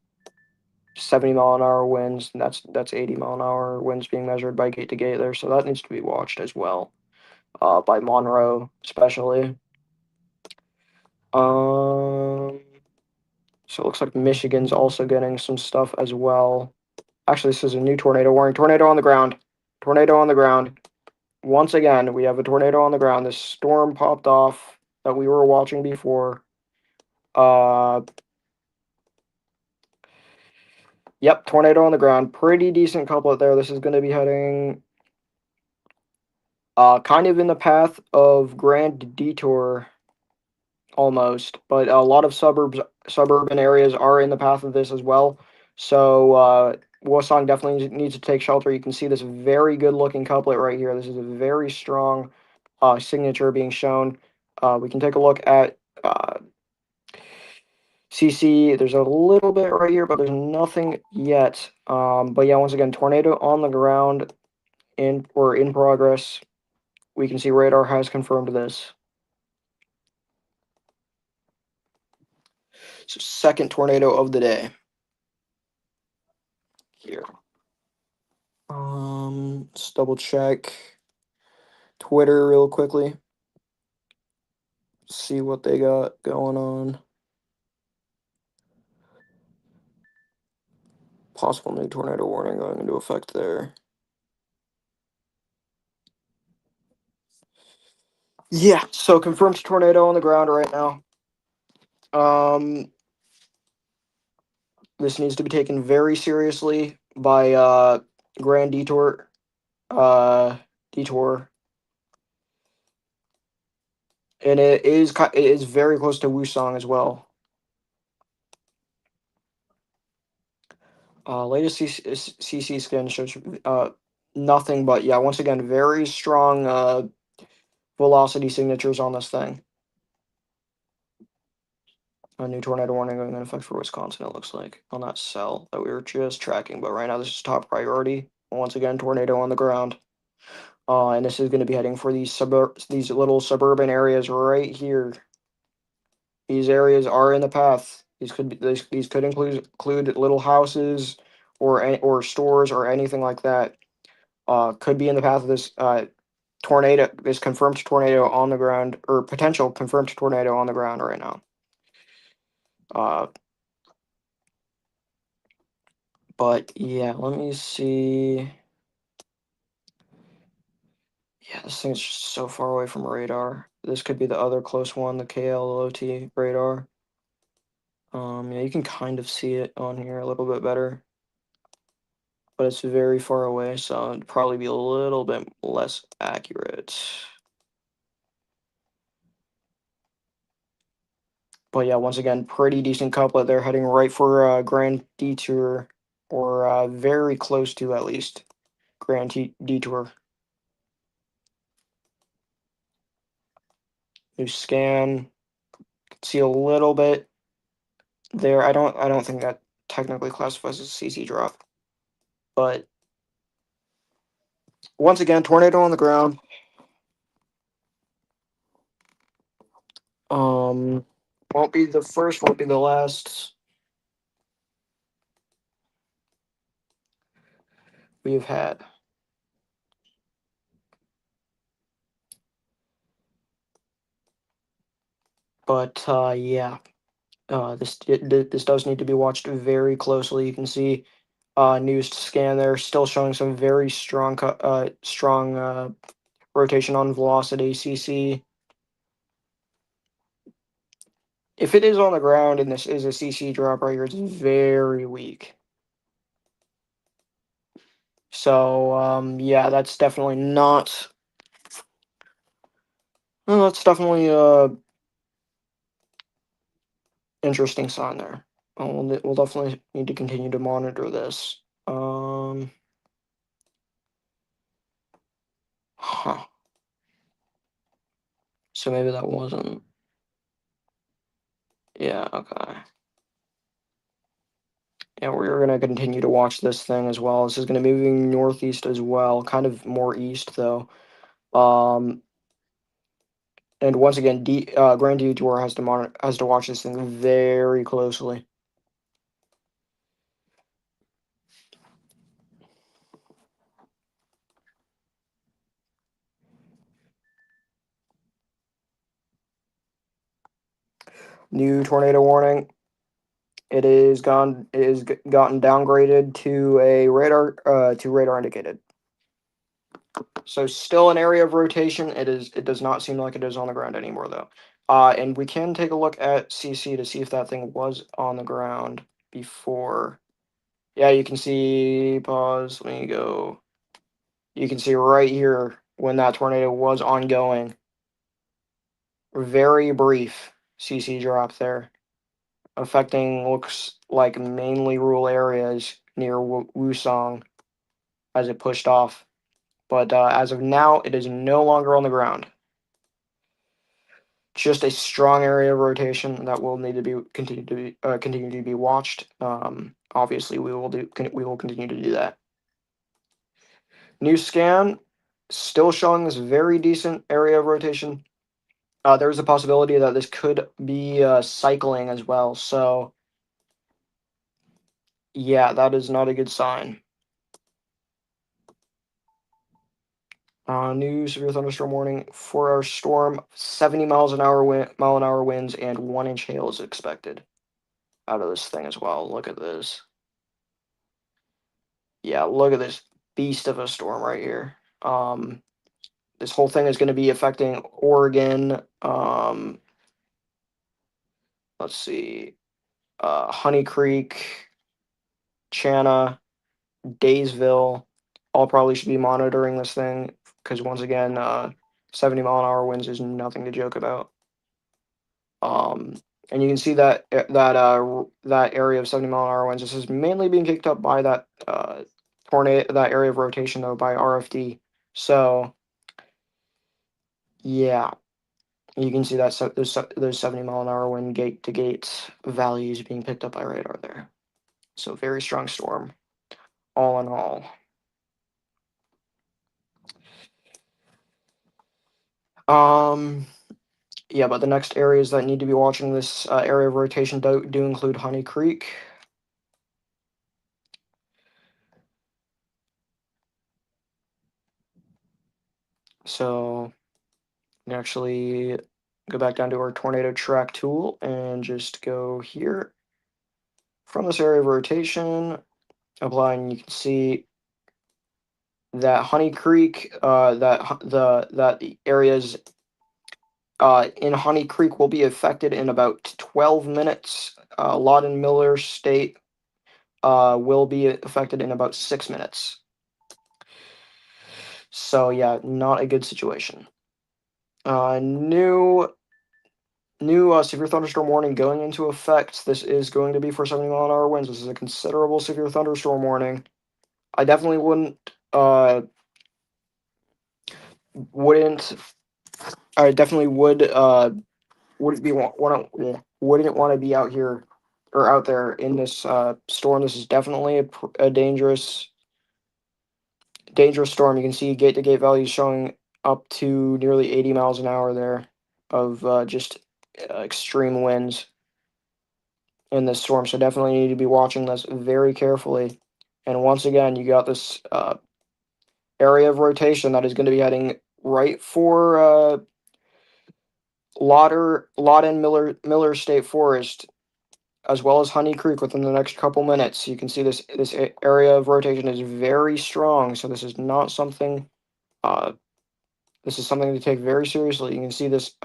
70 mile an hour winds, and that's 80 mile an hour winds being measured by gate to gate there. So that needs to be watched as well, by Monroe especially. Um, so it looks like Michigan's also getting some stuff as well. Actually, this is a new tornado warning. Tornado on the ground. Tornado on the ground. Once again, we have a tornado on the ground. This storm popped off that we were watching before. Uh, yep, tornado on the ground. Pretty decent couplet there. This is going to be heading kind of in the path of Grand Detour almost, but a lot of suburban areas are in the path of this as well. So Wasong definitely needs to take shelter. You can see this very good looking couplet right here. This is a very strong signature being shown. We can take a look at CC. There's a little bit right here, but there's nothing yet. But yeah, once again, tornado on the ground in progress. We can see radar has confirmed this. So second tornado of the day. Here. Let's double check Twitter real quickly. See what they got going on. Possible new tornado warning going into effect there. Yeah, so confirmed tornado on the ground right now. This needs to be taken very seriously by Grand Detour. Detour. And it is very close to Wusong as well. Latest CC scan shows nothing but, yeah, once again, very strong velocity signatures on this thing. A new tornado warning going into effect for Wisconsin, it looks like, on that cell that we were just tracking. But right now, this is top priority. Once again, tornado on the ground. And this is going to be heading for these little suburban areas right here. These areas are in the path. These could include little houses or stores or anything like that. Could be in the path of this tornado, this confirmed tornado on the ground, or potential confirmed tornado on the ground right now. But yeah, let me see. Yeah, this thing's just so far away from radar. This could be the other close one, the KLOT radar. Yeah, you can kind of see it on here a little bit better, but it's very far away, so it'd probably be a little bit less accurate. But yeah, once again, pretty decent couplet. They're heading right for Grand Detour, or very close to at least Detour. New scan. See a little bit there. I don't think that technically classifies as a CC drop, but once again, tornado on the ground. Um, won't be the first, won't be the last we've had. But yeah, this does need to be watched very closely. You can see news scan there, still showing some very strong rotation on velocity. CC. If it is on the ground and this is a CC drop right here, it's very weak. So yeah, that's definitely not. Well, that's definitely a interesting sign there. We'll definitely need to continue to monitor this. Huh. So maybe that wasn't. Yeah. Okay. Yeah, we're gonna continue to watch this thing as well. This is gonna be moving northeast as well, kind of more east though. Um, and once again, Grand Detour has to watch this thing very closely. New tornado warning. It is gone. It is gotten downgraded to a radar indicated. So still an area of rotation. It does not seem like it is on the ground anymore though. And we can take a look at CC to see if that thing was on the ground before. Yeah, you can see, pause, let me go. You can see right here when that tornado was ongoing. Very brief CC drop there, affecting looks like mainly rural areas near Wusong as it pushed off. But as of now, it is no longer on the ground. Just a strong area of rotation that will need to be continue to be watched. Obviously, we will continue to do that. New scan, still showing this very decent area of rotation. There's a possibility that this could be cycling as well. So yeah, that is not a good sign. New severe thunderstorm warning for our storm. 70 mile an hour winds and 1 inch hail is expected out of this thing as well. Look at this. Yeah, look at this beast of a storm right here. This whole thing is going to be affecting Oregon. Let's see, Honey Creek, Chana, Daysville. All probably should be monitoring this thing because once again, 70 mile an hour winds is nothing to joke about. Um, and you can see that area of 70 mile an hour winds. This is mainly being kicked up by that tornado, that area of rotation though by RFD. So yeah, you can see that those 70 mile an hour wind gate to gate values being picked up by radar there. So very strong storm, all in all. Yeah, but the next areas that need to be watching this area of rotation do include Honey Creek. So actually go back down to our tornado track tool and just go here from this area of rotation, apply, and you can see that Honey Creek, that the areas in Honey Creek will be affected in about 12 minutes. Loudon Miller State will be affected in about 6 minutes. So yeah, not a good situation. New new severe thunderstorm warning going into effect. This is going to be for 70-mile-an-hour winds. This is a considerable severe thunderstorm warning. I definitely wouldn't I definitely wouldn't be wouldn't want to be out here or out there in this storm. This is definitely a dangerous storm. You can see gate to gate values showing up to nearly 80 miles an hour there of just extreme winds in this storm. So definitely need to be watching this very carefully. And once again, you got this area of rotation that is going to be heading right for Loudon Miller State Forest, as well as Honey Creek within the next couple minutes. You can see this area of rotation is very strong, so this is not something. This is something to take very seriously. You can see this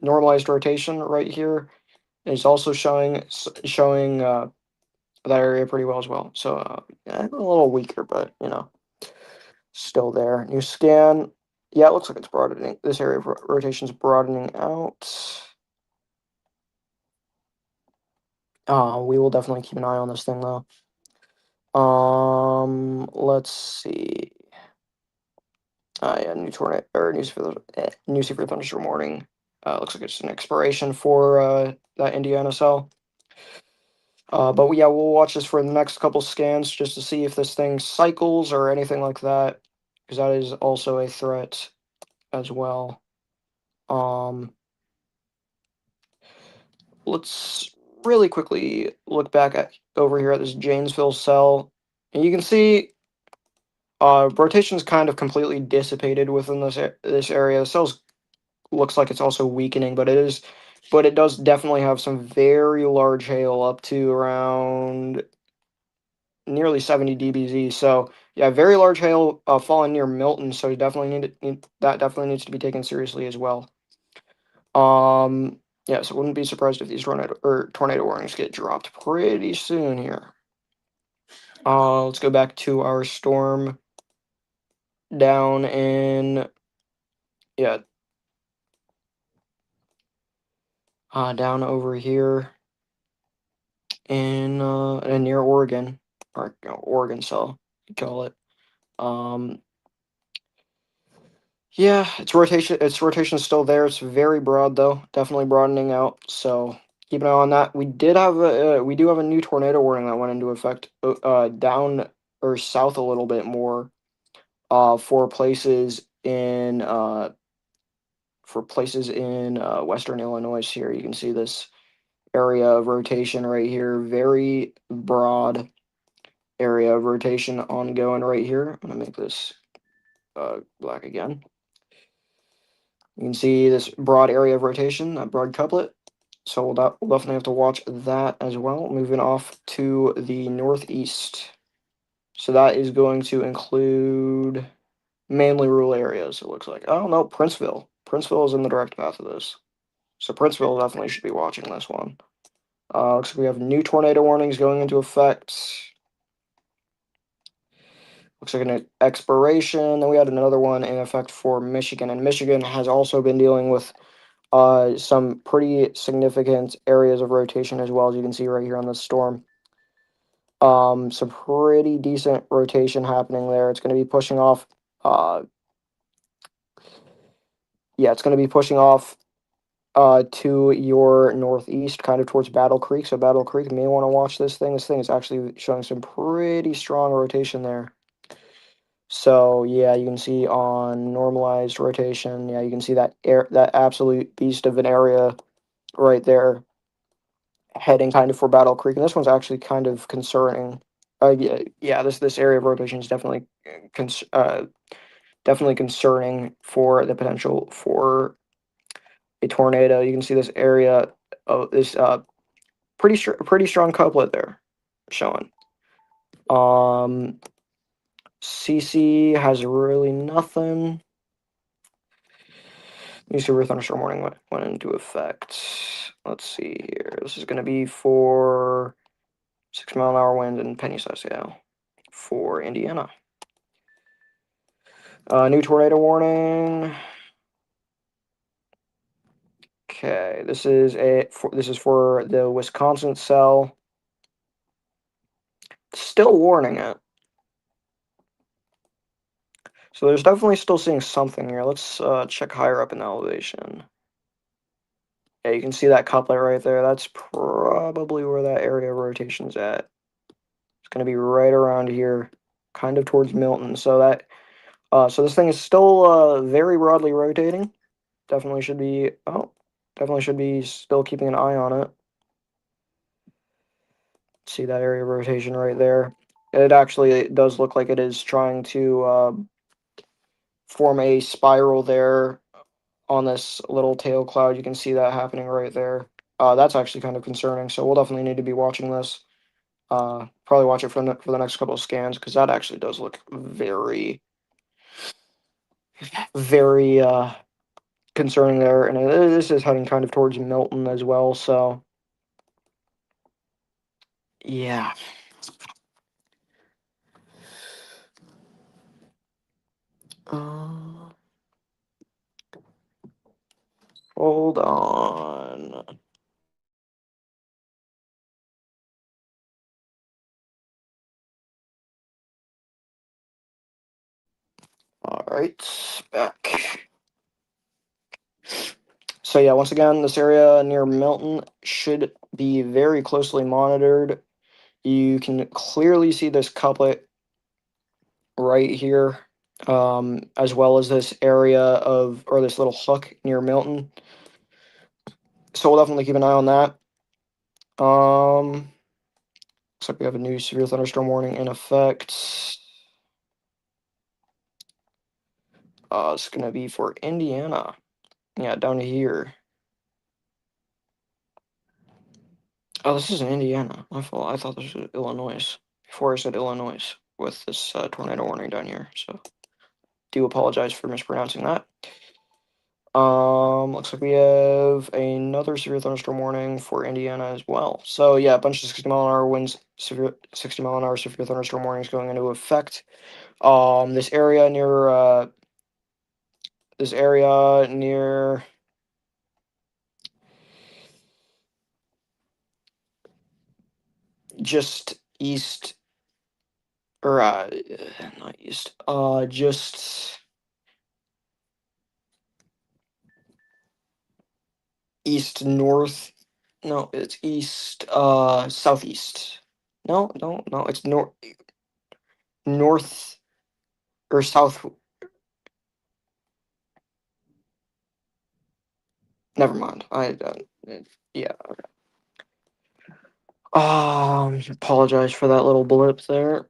normalized rotation right here is also showing that area pretty well as well. So yeah, a little weaker, but still there. New scan. Yeah, it looks like it's broadening. This area of rotation is broadening out. We will definitely keep an eye on this thing though. Let's see. Yeah, new tornado or new severe thunderstorm warning. Looks like it's an expiration for that Indiana cell. But yeah, we'll watch this for the next couple scans just to see if this thing cycles or anything like that, because that is also a threat as well. Let's really quickly look back at over here at this Janesville cell, and you can see rotation's kind of completely dissipated within this area. The cell's looks like it's also weakening, but it does definitely have some very large hail up to around nearly 70 dBz. So yeah, very large hail falling near Milton. So you definitely that definitely needs to be taken seriously as well. Yeah, so wouldn't be surprised if these tornado warnings get dropped pretty soon here. Let's go back to our storm down in yeah, down over here in near Oregon, or Oregon cell, you call it. Um, yeah, its rotation is still there. It's very broad though, definitely broadening out. So keep an eye on that. We do have a new tornado warning that went into effect down or south a little bit more for places in western Illinois. Here you can see this area of rotation right here, very broad area of rotation ongoing right here. I'm gonna make this black again. You can see this broad area of rotation, that broad couplet. So we'll definitely have to watch that as well. Moving off to the northeast. So that is going to include mainly rural areas, it looks like. Oh no, Princeville. Princeville is in the direct path of this. So Princeville definitely should be watching this one. Looks like we have new tornado warnings going into effect. Looks like an expiration. Then we had another one in effect for Michigan, and Michigan has also been dealing with some pretty significant areas of rotation as well, as you can see right here on this storm. Some pretty decent rotation happening there. It's going to be pushing off. Yeah, it's going to be pushing off to your northeast, kind of towards Battle Creek. So Battle Creek may want to watch this thing. This thing is actually showing some pretty strong rotation there. So yeah, you can see on normalized rotation, yeah, you can see that absolute beast of an area right there heading kind of for Battle Creek. And this one's actually kind of concerning. Yeah, this area of rotation is definitely concerning for the potential for a tornado. You can see this area of this pretty strong couplet there showing. CC has really nothing. New severe thunderstorm warning went into effect. Let's see here. This is going to be for 6-mile-an-hour wind and penny size hail for Indiana. New tornado warning. Okay, this is for the Wisconsin cell. Still warning it. So there's definitely still seeing something here. Let's check higher up in the elevation. Yeah, you can see that couplet right there. That's probably where that area of rotation's at. It's going to be right around here, kind of towards Milton. So this thing is still very broadly rotating. Definitely should be. Oh, definitely should be still keeping an eye on it. See that area of rotation right there. It does look like it is trying to form a spiral there on this little tail cloud. You can see that happening right there. That's actually kind of concerning. So we'll definitely need to be watching this. Probably watch it for the next couple of scans because that actually does look very, very concerning there. And this is heading kind of towards Milton as well. So yeah. Uh, hold on. All right, back. So yeah, once again, this area near Milton should be very closely monitored. You can clearly see this couplet right here, as well as this area or this little hook near Milton. So we'll definitely keep an eye on that. Looks like we have a new severe thunderstorm warning in effect. It's gonna be for Indiana. Yeah, down here. Oh, this is in Indiana. My fault. I thought this was Illinois before I said Illinois with this tornado warning down here. So do apologize for mispronouncing that. Looks like we have another severe thunderstorm warning for Indiana as well. So yeah, a bunch of 60-mile-an-hour winds, 60-mile-an-hour severe thunderstorm warnings going into effect. This area near just east or not east, just east north. No, it's east southeast. No, it's north or south. Never mind. Yeah. Apologize for that little blip there.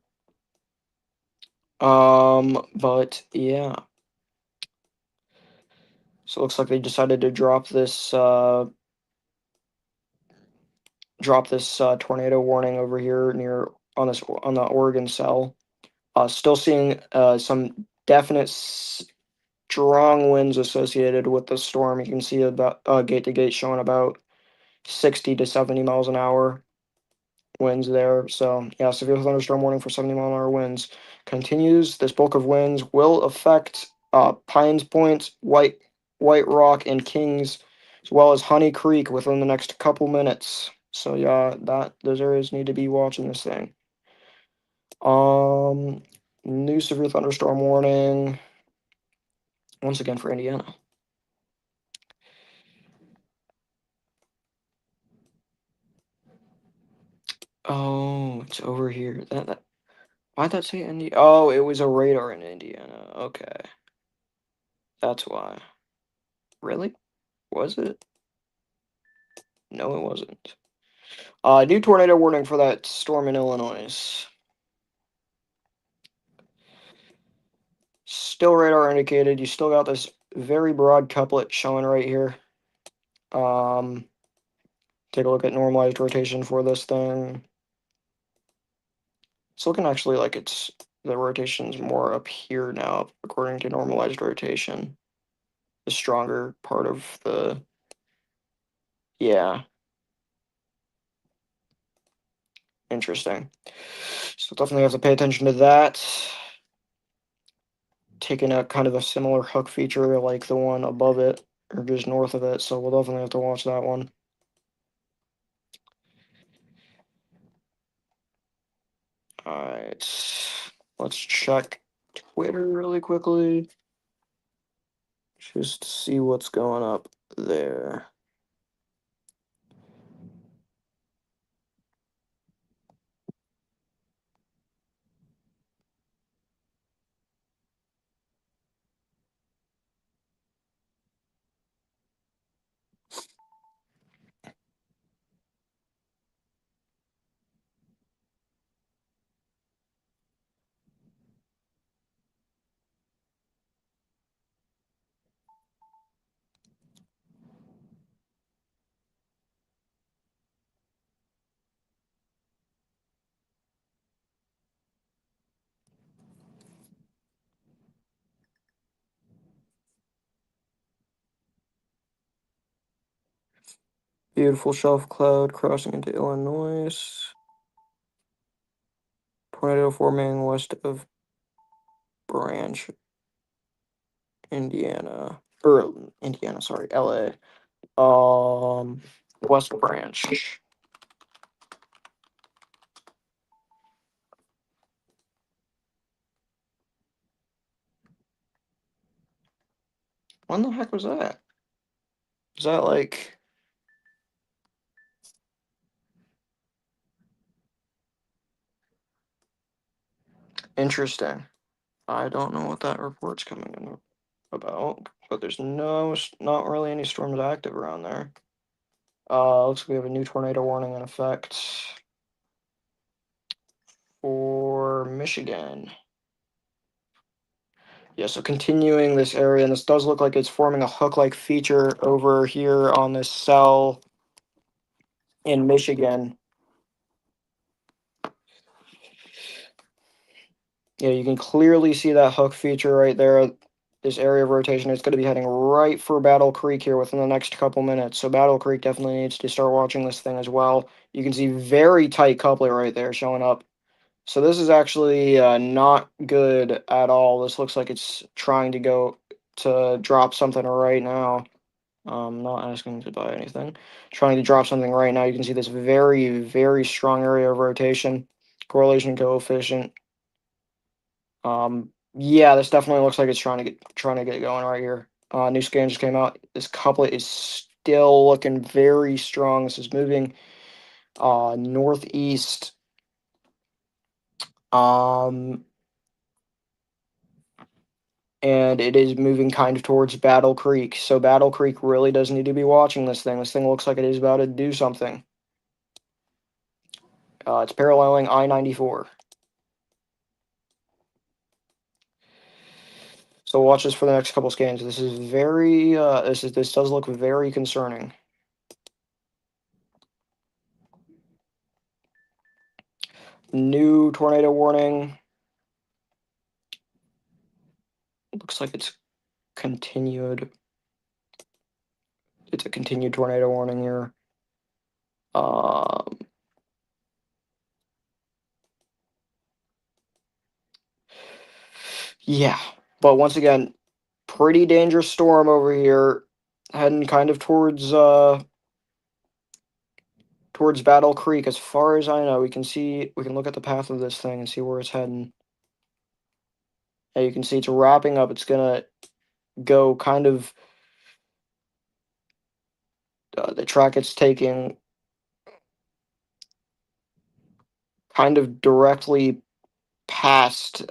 But yeah. So it looks like they decided to drop this tornado warning over here near on the Oregon cell. Still seeing some definite strong winds associated with the storm. You can see about gate to gate showing about 60 to 70 miles an hour winds there. So yeah, severe thunderstorm warning for 70-mile-an-hour winds continues. This bulk of winds will affect Pines Point, White Rock, and Kings, as well as Honey Creek within the next couple minutes. So yeah, those areas need to be watching this thing. Um, New severe thunderstorm warning once again for Indiana. Oh, it's over here. Why'd that say Indiana? Oh, it was a radar in Indiana. Okay, that's why. Really? Was it? No, it wasn't. New tornado warning for that storm in Illinois. Still radar indicated. You still got this very broad couplet showing right here. Um, Take a look at normalized rotation for this thing. It's looking actually like the rotation's more up here now, according to normalized rotation. The stronger part of yeah, interesting. So definitely have to pay attention to that. Taking a kind of a similar hook feature like the one above it. or just north of it, so we'll definitely have to watch that one. Alright, let's check Twitter really quickly, just to see what's going up there. Beautiful shelf cloud crossing into Illinois. Tornado forming west of Branch, Indiana. Or Indiana, sorry, LA. West Branch. When the heck was that? Is that like interesting? I don't know what that report's coming in about, but there's not really any storms active around there. Looks like we have a new tornado warning in effect for Michigan. Yeah, so continuing this area, and this does look like it's forming a hook-like feature over here on this cell in Michigan. Yeah, you can clearly see that hook feature right there. This area of rotation is going to be heading right for Battle Creek here within the next couple minutes. So Battle Creek definitely needs to start watching this thing as well. You can see very tight coupler right there showing up. So this is actually not good at all. This looks like it's trying to go to drop something right now. Not asking to buy anything. Trying to drop something right now. You can see this very, very strong area of rotation. Correlation coefficient. Yeah, this definitely looks like it's trying to get going right here. New scan just came out. This couplet is still looking very strong. This is moving northeast. Um, and it is moving kind of towards Battle Creek. So Battle Creek really does need to be watching this thing. This thing looks like it is about to do something. It's paralleling I-94. So watch this for the next couple scans. This is very this does look very concerning. New tornado warning. Looks like it's continued. It's a continued tornado warning here. Um, yeah, but once again, pretty dangerous storm over here, heading kind of towards Battle Creek. As far as I know, we can look at the path of this thing and see where it's heading. And you can see it's wrapping up. It's gonna go kind of the track it's taking kind of directly past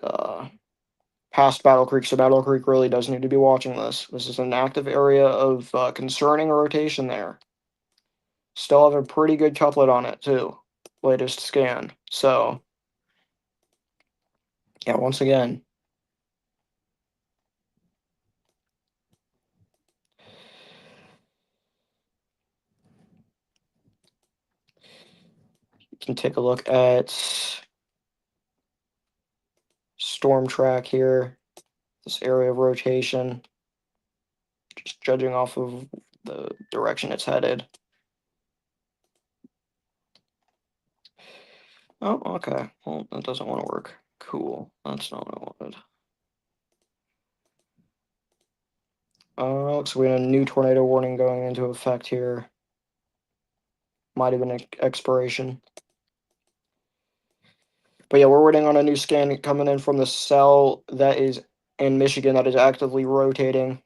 Battle Creek. So Battle Creek really does need to be watching this. This is an active area of concerning rotation there. Still have a pretty good couplet on it too. Latest scan. So yeah, once again, you can take a look at storm track here. This area of rotation, just judging off of the direction it's headed. Oh, okay. Well, that doesn't want to work. Cool. That's not what I wanted. Looks like we had a new tornado warning going into effect here. Might have been an expiration. But yeah, we're waiting on a new scan coming in from the cell that is in Michigan that is actively rotating.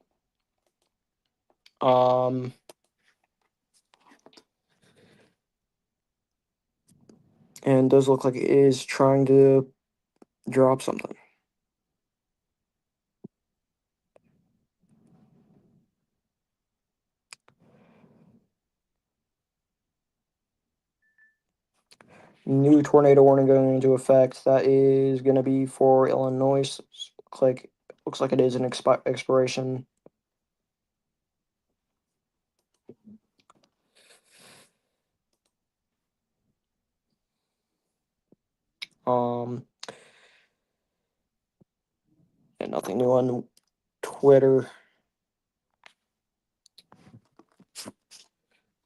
And does look like it is trying to drop something. New tornado warning going into effect. That is going to be for Illinois. Looks like it is an expiration. Um, and nothing new on Twitter.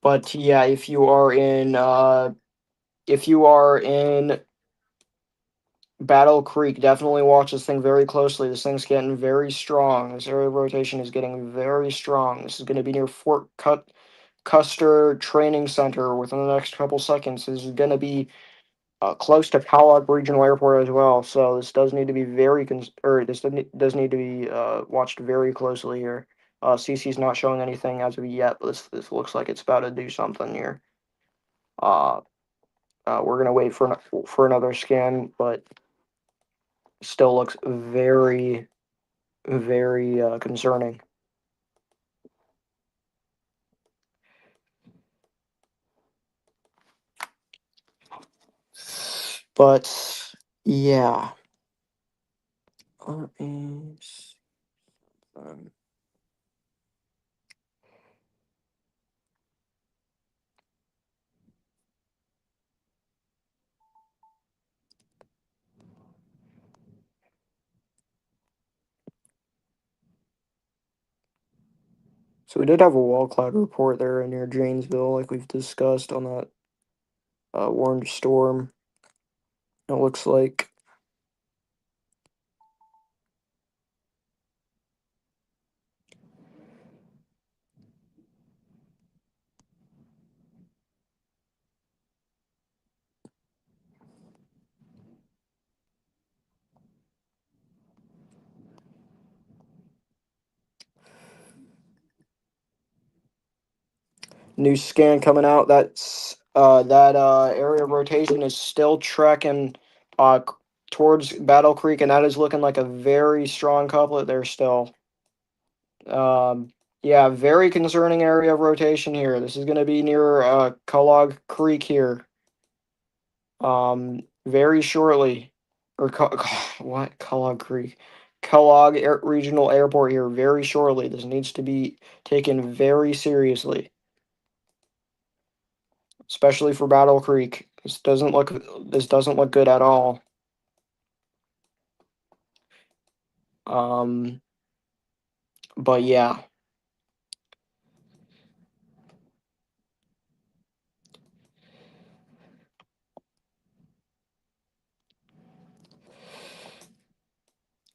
But yeah, if you are in Battle Creek, definitely watch this thing very closely. This thing's getting very strong. This area of rotation is getting very strong. This is going to be near Custer Training Center within the next couple seconds. This is going to be close to Kellogg Regional Airport as well. So this does need to be does need to be watched very closely here. CC's not showing anything as of yet, but this looks like it's about to do something here. Uh, we're gonna wait for another scan, but still looks very, very concerning. But yeah, let me see. So we did have a wall cloud report there near Janesville, like we've discussed on that warned storm. It looks like new scan coming out. That area of rotation is still trekking towards Battle Creek, and that is looking like a very strong couplet there still. Yeah, very concerning area of rotation here. This is going to be near Kellogg Creek here. Very shortly, or what Kellogg Creek, Regional Airport here. Very shortly. This needs to be taken very seriously, especially for Battle Creek. This doesn't look good at all. Um, but yeah.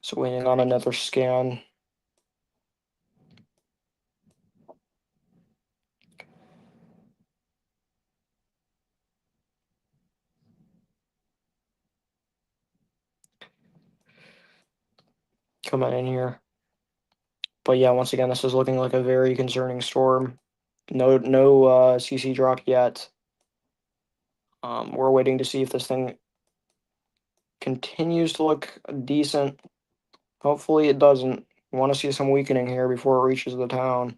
So waiting on another scan. Coming in here. But yeah, once again, this is looking like a very concerning storm. No CC drop yet. We're waiting to see if this thing continues to look decent. Hopefully it doesn't. Want to see some weakening here before it reaches the town.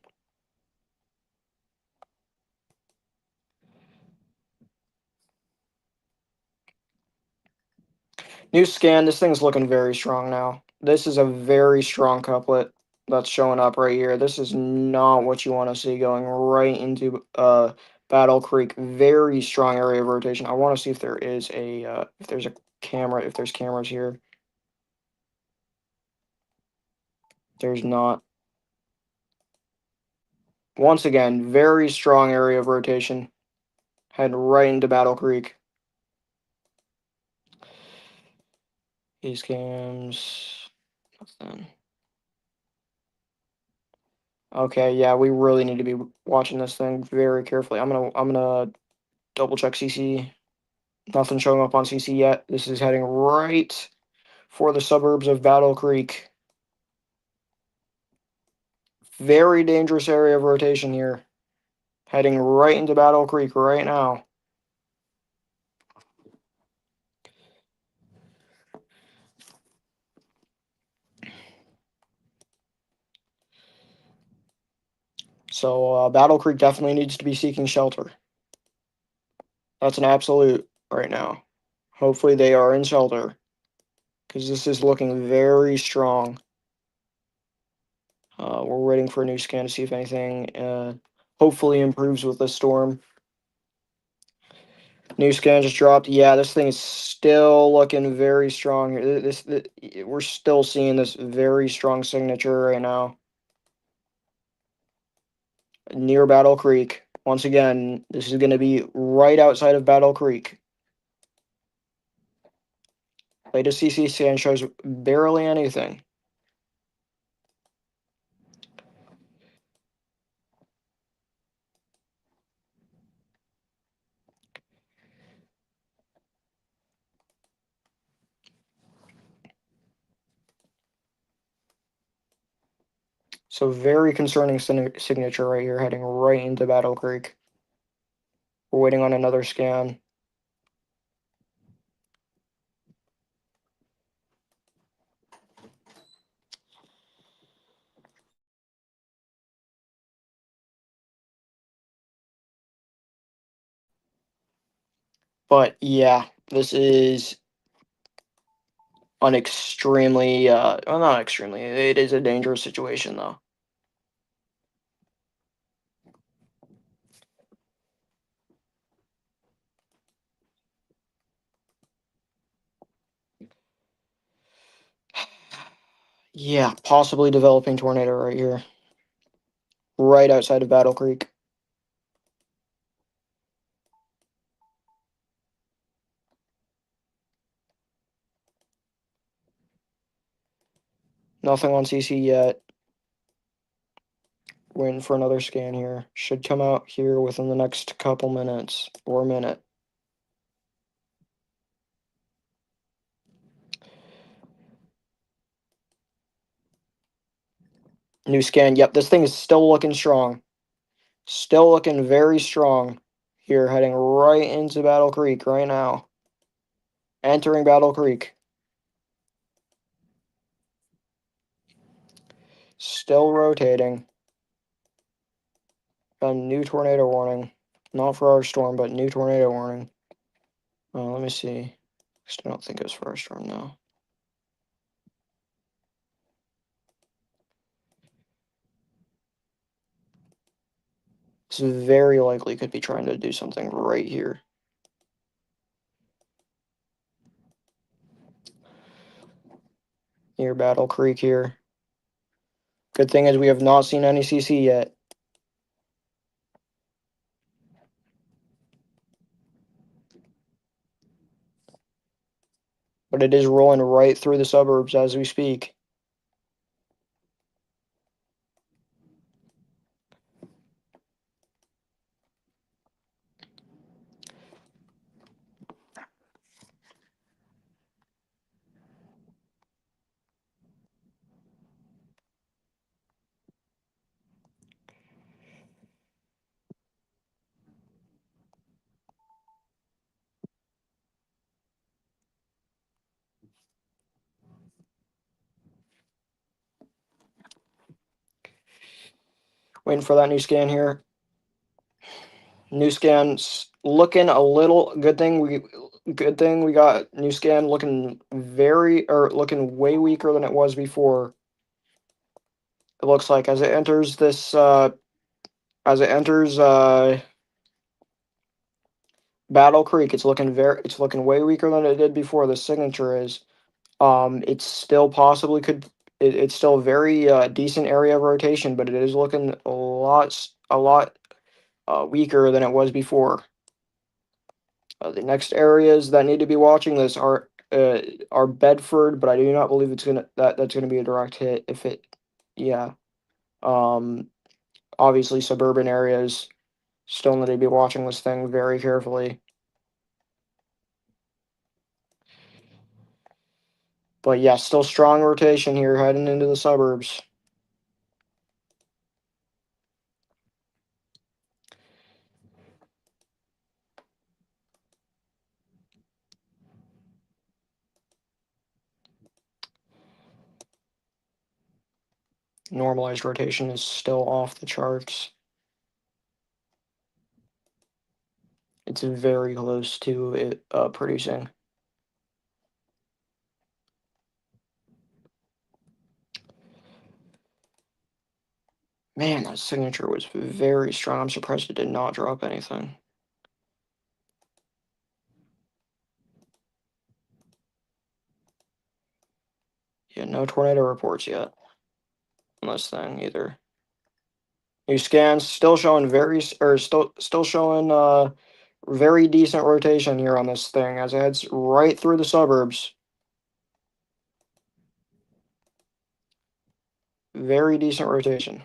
New scan, this thing's looking very strong now. This is a very strong couplet that's showing up right here. This is not what you want to see going right into Battle Creek. Very strong area of rotation. I want to see if there is if there's a camera, if there's cameras here. There's not. Once again, very strong area of rotation. Head right into Battle Creek. These cams. Nothing. Okay, yeah, we really need to be watching this thing very carefully. I'm gonna double check CC. Nothing showing up on CC yet. This is heading right for the suburbs of Battle Creek. Very dangerous area of rotation here. Heading right into Battle Creek right now. So Battle Creek definitely needs to be seeking shelter. That's an absolute right now. Hopefully they are in shelter because this is looking very strong. We're waiting for a new scan to see if anything hopefully improves with the storm. New scan just dropped. Yeah, this thing is still looking very strong here. We're still seeing this very strong signature right now near Battle Creek. Once again, this is going to be right outside of Battle Creek. Latest CC scan shows barely anything. So very concerning signature right here, heading right into Battle Creek. We're waiting on another scan. But yeah, this is an extremely, well, not extremely, it is a dangerous situation though. Yeah, possibly developing tornado right here, right outside of Battle Creek. Nothing on CC yet. Waiting for another scan here. Should come out here within the next couple minutes or a minute. New scan. Yep, this thing is still looking strong. Still looking very strong. Here, heading right into Battle Creek right now. Entering Battle Creek. Still rotating. A new tornado warning. Not for our storm, but new tornado warning. Let me see. I don't think it was for our storm now. This very likely could be trying to do something right here. Near Battle Creek here. Good thing is we have not seen any CC yet. But it is rolling right through the suburbs as we speak. Waiting for that new scan here. New scan's looking a little good thing we got new scan looking looking way weaker than it was before. It looks like as it enters this as it enters Battle Creek, it's looking way weaker than it did before. The signature is. It's still possibly it's still a very decent area of rotation, but it is looking a lot weaker than it was before. The next areas that need to be watching this are Bedford, but I do not believe that's gonna be a direct hit. If it, yeah, obviously suburban areas still need to be watching this thing very carefully. But yeah, still strong rotation here heading into the suburbs. Normalized rotation is still off the charts. It's very close to it producing. Man, that signature was very strong. I'm surprised it did not drop anything. Yeah, no tornado reports yet on this thing either. New scans still showing still showing very decent rotation here on this thing as it heads right through the suburbs. Very decent rotation.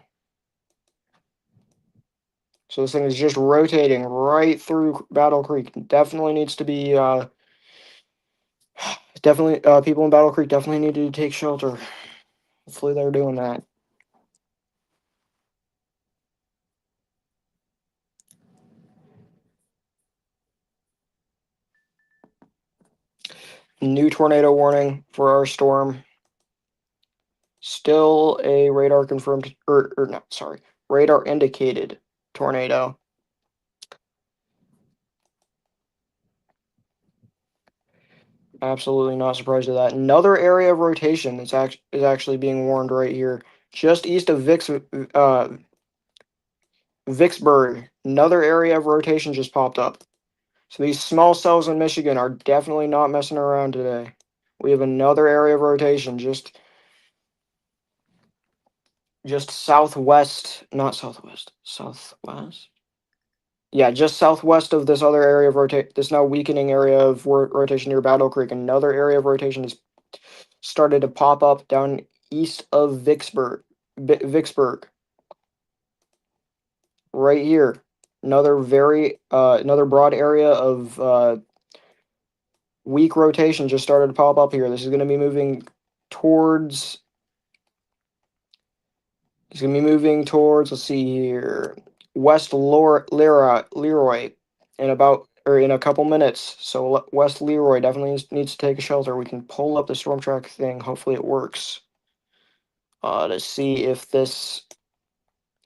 So this thing is just rotating right through Battle Creek. Definitely needs to be definitely people in Battle Creek definitely need to take shelter. Hopefully they're doing that. New tornado warning for our storm. Still a radar confirmed or no, sorry, radar indicated tornado. Absolutely not surprised at that. Another area of rotation is actually being warned right here, just east of Vicksburg. Another area of rotation just popped up. So these small cells in Michigan are definitely not messing around today. We have another area of rotation just southwest, not southwest, southwest. Yeah, just southwest of this other area of this now weakening area of rotation near Battle Creek. Another area of rotation has started to pop up down east of Vicksburg, right here. Another broad area of weak rotation just started to pop up here. This is going to be moving towards. It's going to be moving towards. Let's see here, West Leroy, in a couple minutes. So West Leroy definitely needs to take a shelter. We can pull up the storm track thing. Hopefully it works. To see if this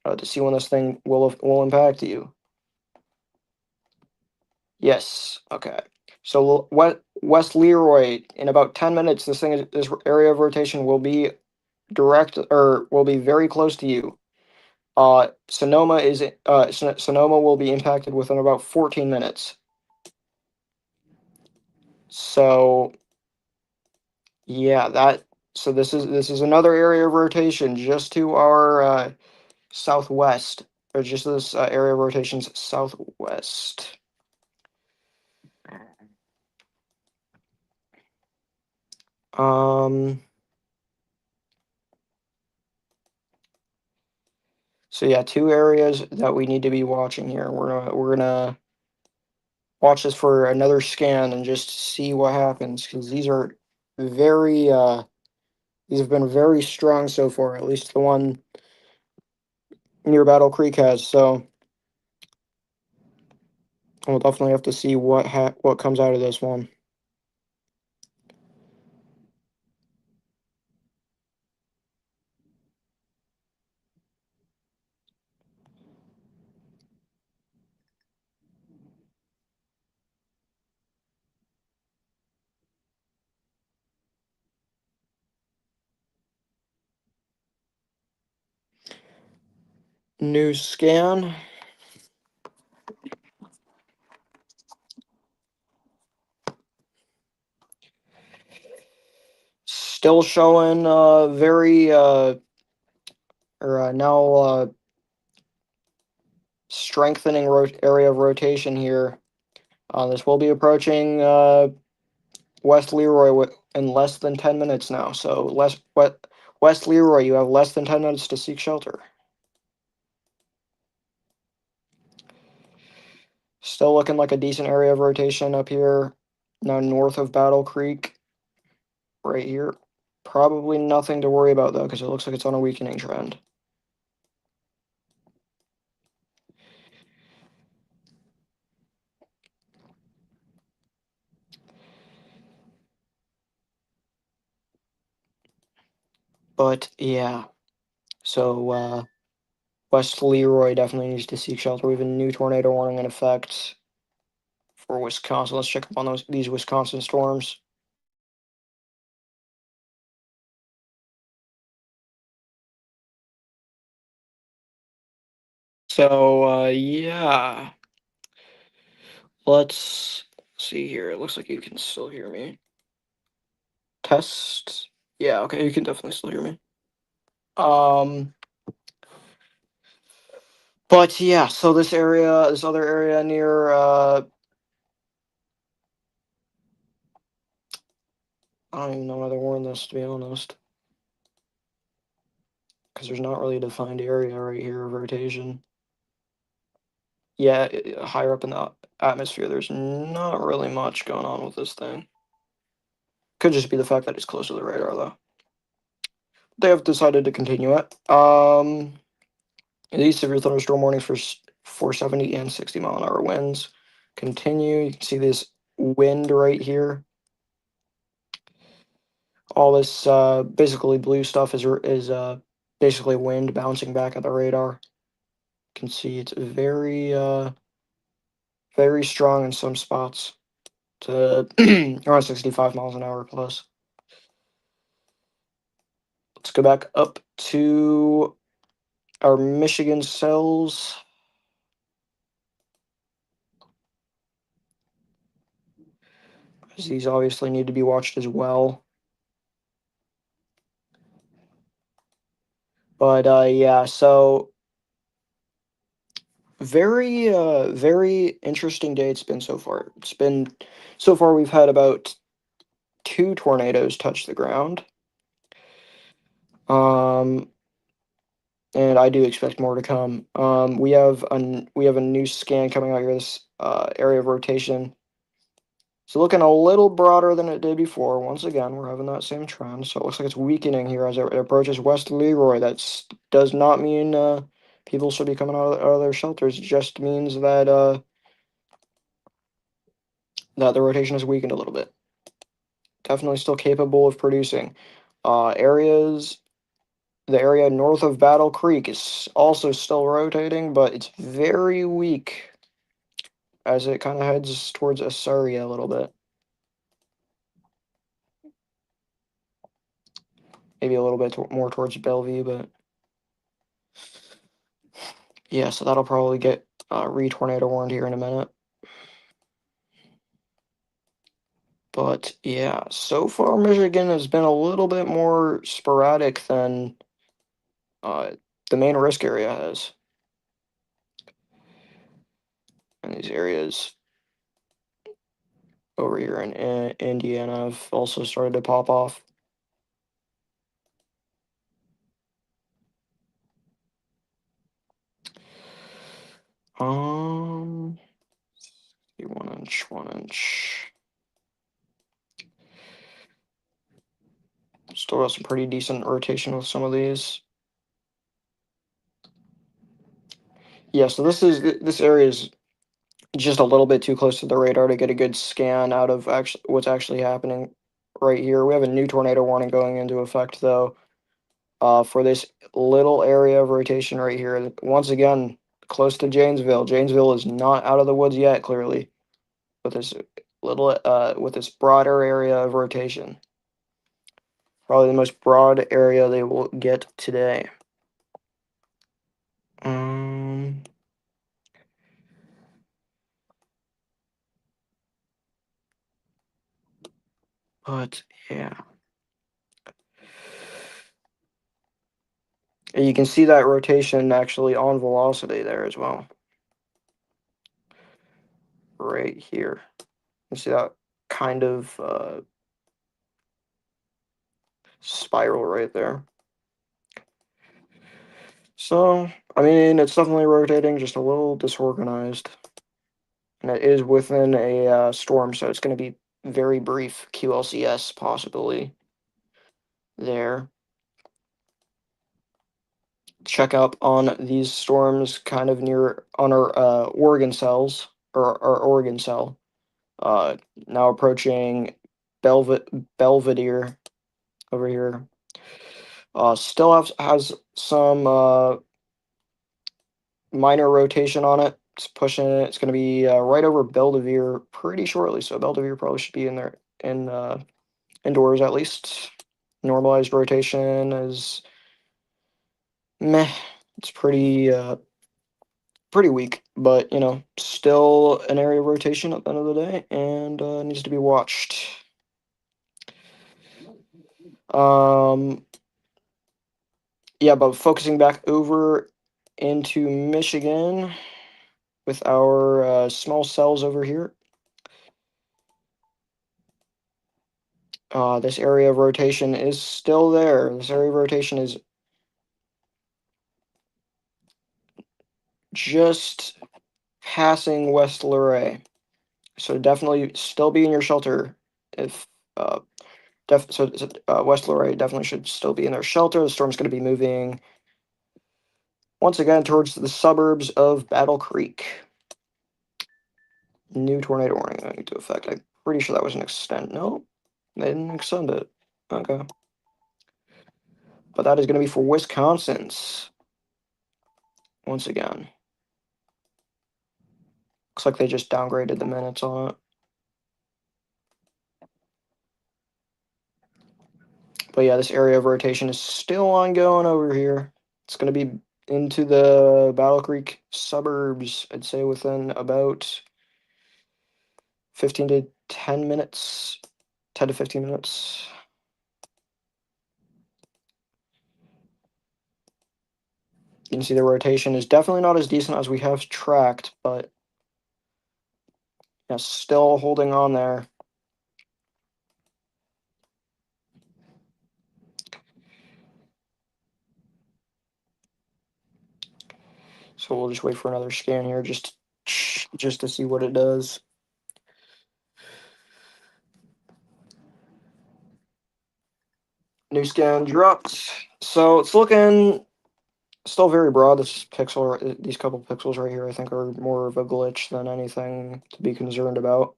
to see when this thing will impact you. Yes. Okay. So West Leroy, in about 10 minutes, this area of rotation will be will be very close to you. Sonoma will be impacted within about 14 minutes. So yeah, this is another area of rotation just to our southwest, or just this area of rotation's southwest. Um. So yeah, two areas that we need to be watching here. We're gonna watch this for another scan and just see what happens, because these are very these have been very strong so far. At least the one near Battle Creek has. So we'll definitely have to see what comes out of this one. New scan. Still showing very or now strengthening area of rotation here. This will be approaching West Leroy in less than 10 minutes now. So West Leroy, you have less than 10 minutes to seek shelter. Still looking like a decent area of rotation up here. Now north of Battle Creek, right here. Probably nothing to worry about though, because it looks like it's on a weakening trend. But yeah, so West Leroy definitely needs to seek shelter. We have a new tornado warning in effect for Wisconsin. Let's check up on these Wisconsin storms. So yeah, let's see here. It looks like you can still hear me. Test. Yeah, okay, you can definitely still hear me. Um, but yeah, so this other area near I don't even know why they're warning this, to be honest, because there's not really a defined area right here of rotation. Yeah, higher up in the atmosphere, there's not really much going on with this thing. Could just be the fact that it's close to the radar, though. They have decided to continue it. These severe thunderstorm warnings for 470 and 60-mile-an-hour winds continue. You can see this wind right here. All this basically blue stuff is basically wind bouncing back at the radar. You can see it's very strong in some spots to around 65 miles an hour plus. Let's go back up to our Michigan cells. These obviously need to be watched as well. But yeah, so very interesting day it's been so far. It's been so far we've had about 2 tornadoes touch the ground. Um, and I do expect more to come. We have a new scan coming out here. This area of rotation. It's looking a little broader than it did before. Once again, we're having that same trend. So it looks like it's weakening here as it approaches West Leroy. That does not mean people should be coming out of their shelters. It just means that the rotation has weakened a little bit. Definitely still capable of producing. Areas The area north of Battle Creek is also still rotating, but it's very weak as it kind of heads towards Assyria a little bit. Maybe a little bit more towards Bellevue, but yeah, so that'll probably get re-tornado warned here in a minute. But yeah, so far Michigan has been a little bit more sporadic than uh, the main risk area has. And these areas over here in Indiana have also started to pop off. Um, 1 inch, 1 inch. Still got some pretty decent rotation with some of these. Yeah, so this area is just a little bit too close to the radar to get a good scan out of actually what's actually happening right here. We have a new tornado warning going into effect though, for this little area of rotation right here. Once again, close to Janesville. Janesville is not out of the woods yet, clearly, with this with this broader area of rotation. Probably the most broad area they will get today. Um, but yeah. And you can see that rotation actually on velocity there as well. Right here. You see that kind of spiral right there. So, I mean, it's definitely rotating, just a little disorganized. and it is within a storm, so it's going to be very brief QLCS possibly there. Check up on these storms kind of near on our Oregon cells or our Oregon cell. Now approaching Belvedere over here. Still has some minor rotation on it. It's pushing it. It's going to be right over Belvedere pretty shortly. So Belvedere probably should be in there in indoors at least. Normalized rotation is meh. It's pretty weak, but you know, still an area of rotation at the end of the day, and needs to be watched. Um, yeah, but focusing back over into Michigan with our small cells over here. This area of rotation is still there. This area of rotation is just passing West Luray. So definitely still be in your shelter if West Luray definitely should still be in their shelter. The storm's going to be moving once again towards the suburbs of Battle Creek. New tornado warning going into effect. I'm pretty sure that was an extend. No, they didn't extend it. Okay. But that is going to be for Wisconsin's once again. Looks like they just downgraded the minutes on it. But yeah, this area of rotation is still ongoing over here. It's going to be into the Battle Creek suburbs, I'd say within about 15 to 10 minutes, 10 to 15 minutes. You can see the rotation is definitely not as decent as we have tracked, but yeah, still holding on there. So we'll just wait for another scan here just to see what it does. New scan dropped. So it's looking still very broad. These couple pixels right here, I think, are more of a glitch than anything to be concerned about.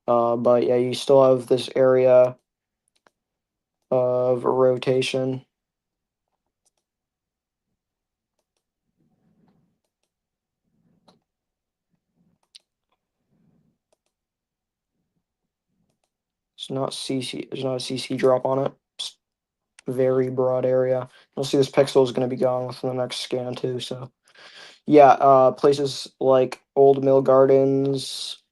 But yeah, you still have this area of rotation. It's not CC. There's not a CC drop on it. It's very broad area. You'll see this pixel is going to be gone within the next scan too. So yeah, places like Old Mill Gardens,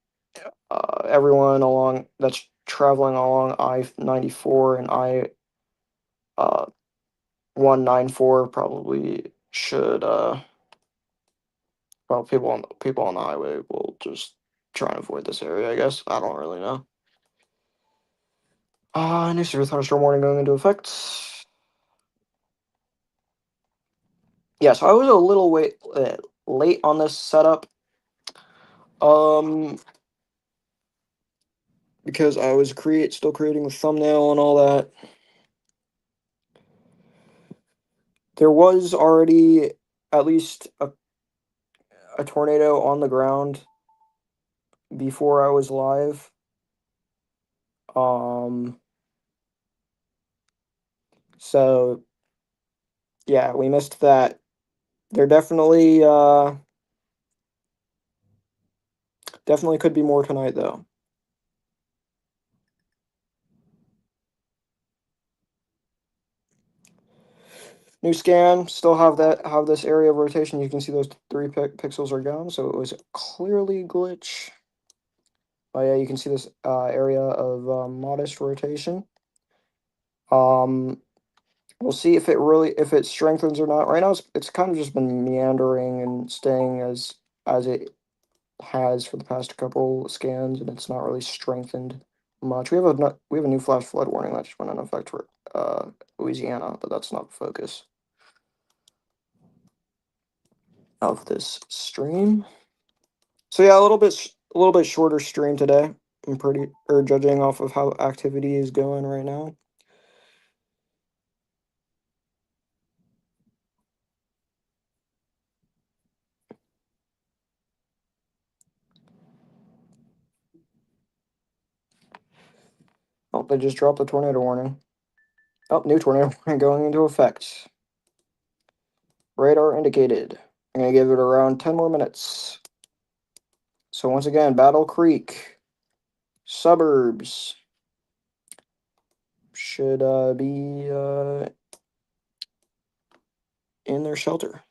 everyone along that's traveling along I-94 and I-194 probably should. Well, people on the highway will just try and avoid this area. I guess I don't really know. New severe thunderstorm warning going into effect. Yeah, so I was a little late on this setup. Because I was still creating the thumbnail and all that. There was already at least a tornado on the ground before I was live. So yeah, we missed that. There definitely could be more tonight though. New scan, still have this area of rotation. You can see those 3 pixels are gone, so it was clearly glitch. Oh yeah, you can see this area of modest rotation. We'll see if it strengthens or not. Right now, it's kind of just been meandering and staying as it has for the past couple scans, and it's not really strengthened much. We have a new flash flood warning that just went into effect for Louisiana, but that's not the focus of this stream. So yeah, a little bit shorter stream today. I'm pretty, or judging off of how activity is going right now. Oh, they just dropped the tornado warning. Oh, new tornado warning going into effect. Radar indicated. I'm gonna give it around 10 more minutes. So once again, Battle Creek suburbs should be in their shelter.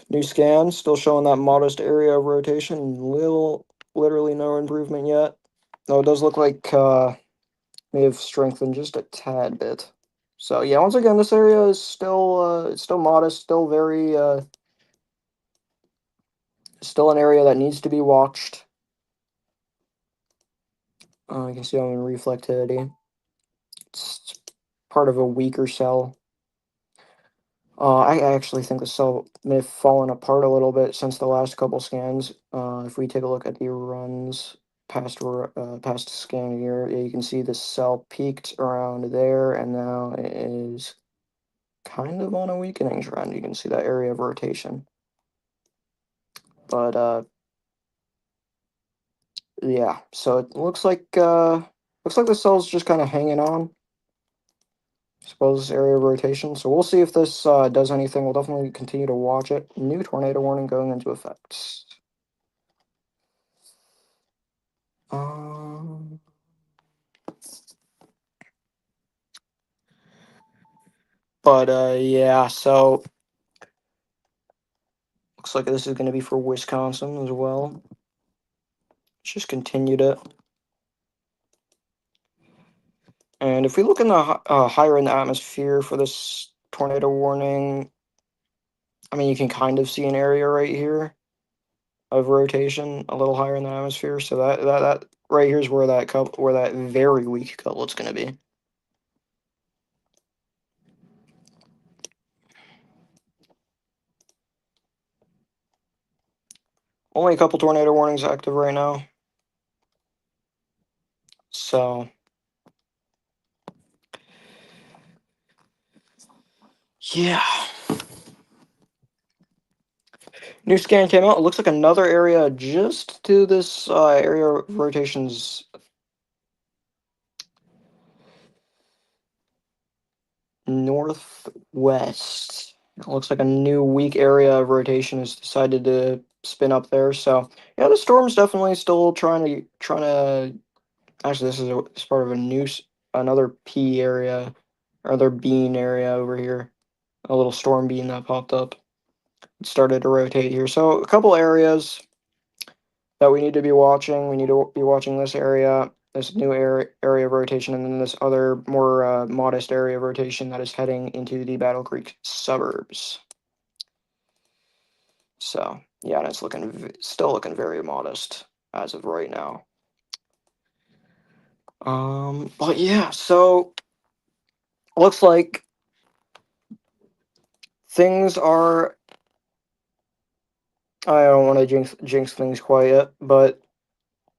New scan still showing that modest area of rotation. Literally no improvement yet. Though it does look like may have strengthened just a tad bit. So yeah, once again, this area is still it's still modest, still very still an area that needs to be watched. You can see I'm in reflectivity. It's part of a weaker cell. I actually think the cell may have fallen apart a little bit since the last couple scans. If we take a look at the runs past scan here, yeah, you can see the cell peaked around there, and now it is kind of on a weakening trend. You can see that area of rotation. But yeah, so it looks like the cell's just kind of hanging on. I suppose this area of rotation. So we'll see if this does anything. We'll definitely continue to watch it. New tornado warning going into effect. Um, but yeah, so looks like this is going to be for Wisconsin as well. Just continued it. And if we look in the higher in the atmosphere for this tornado warning, I mean, you can kind of see an area right here of rotation a little higher in the atmosphere. So that right here is where where that very weak couplet's going to be. Only a couple tornado warnings active right now. So yeah. New scan came out. It looks like another area just to this area of rotation's northwest. It looks like a new weak area of rotation has decided to spin up there. So yeah, the storm's definitely still trying to. Actually, this is part of another P area, or other bean area over here. A little storm bean that popped up. It started to rotate here. So a couple areas that we need to be watching. We need to be watching this area, this new area of rotation, and then this other more modest area of rotation that is heading into the Battle Creek suburbs. So yeah, and it's still looking very modest as of right now. But yeah, so looks like things are. I don't want to jinx things quite yet, but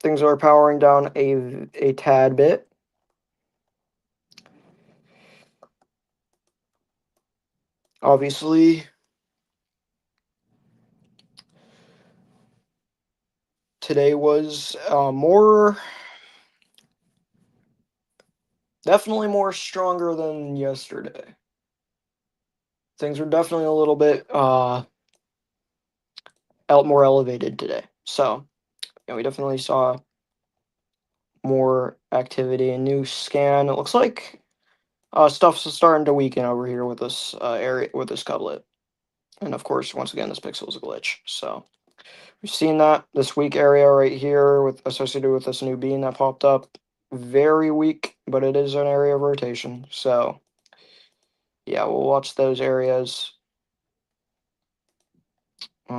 things are powering down a tad bit. Obviously, today was definitely more stronger than yesterday. Things were definitely a little bit more elevated today. So yeah, we definitely saw more activity. A new scan. It looks like stuff's starting to weaken over here with this area with this couplet. And of course, once again, this pixel is a glitch. So we've seen that this weak area right here with associated with this new bean that popped up. Very weak, but it is an area of rotation. So yeah, we'll watch those areas.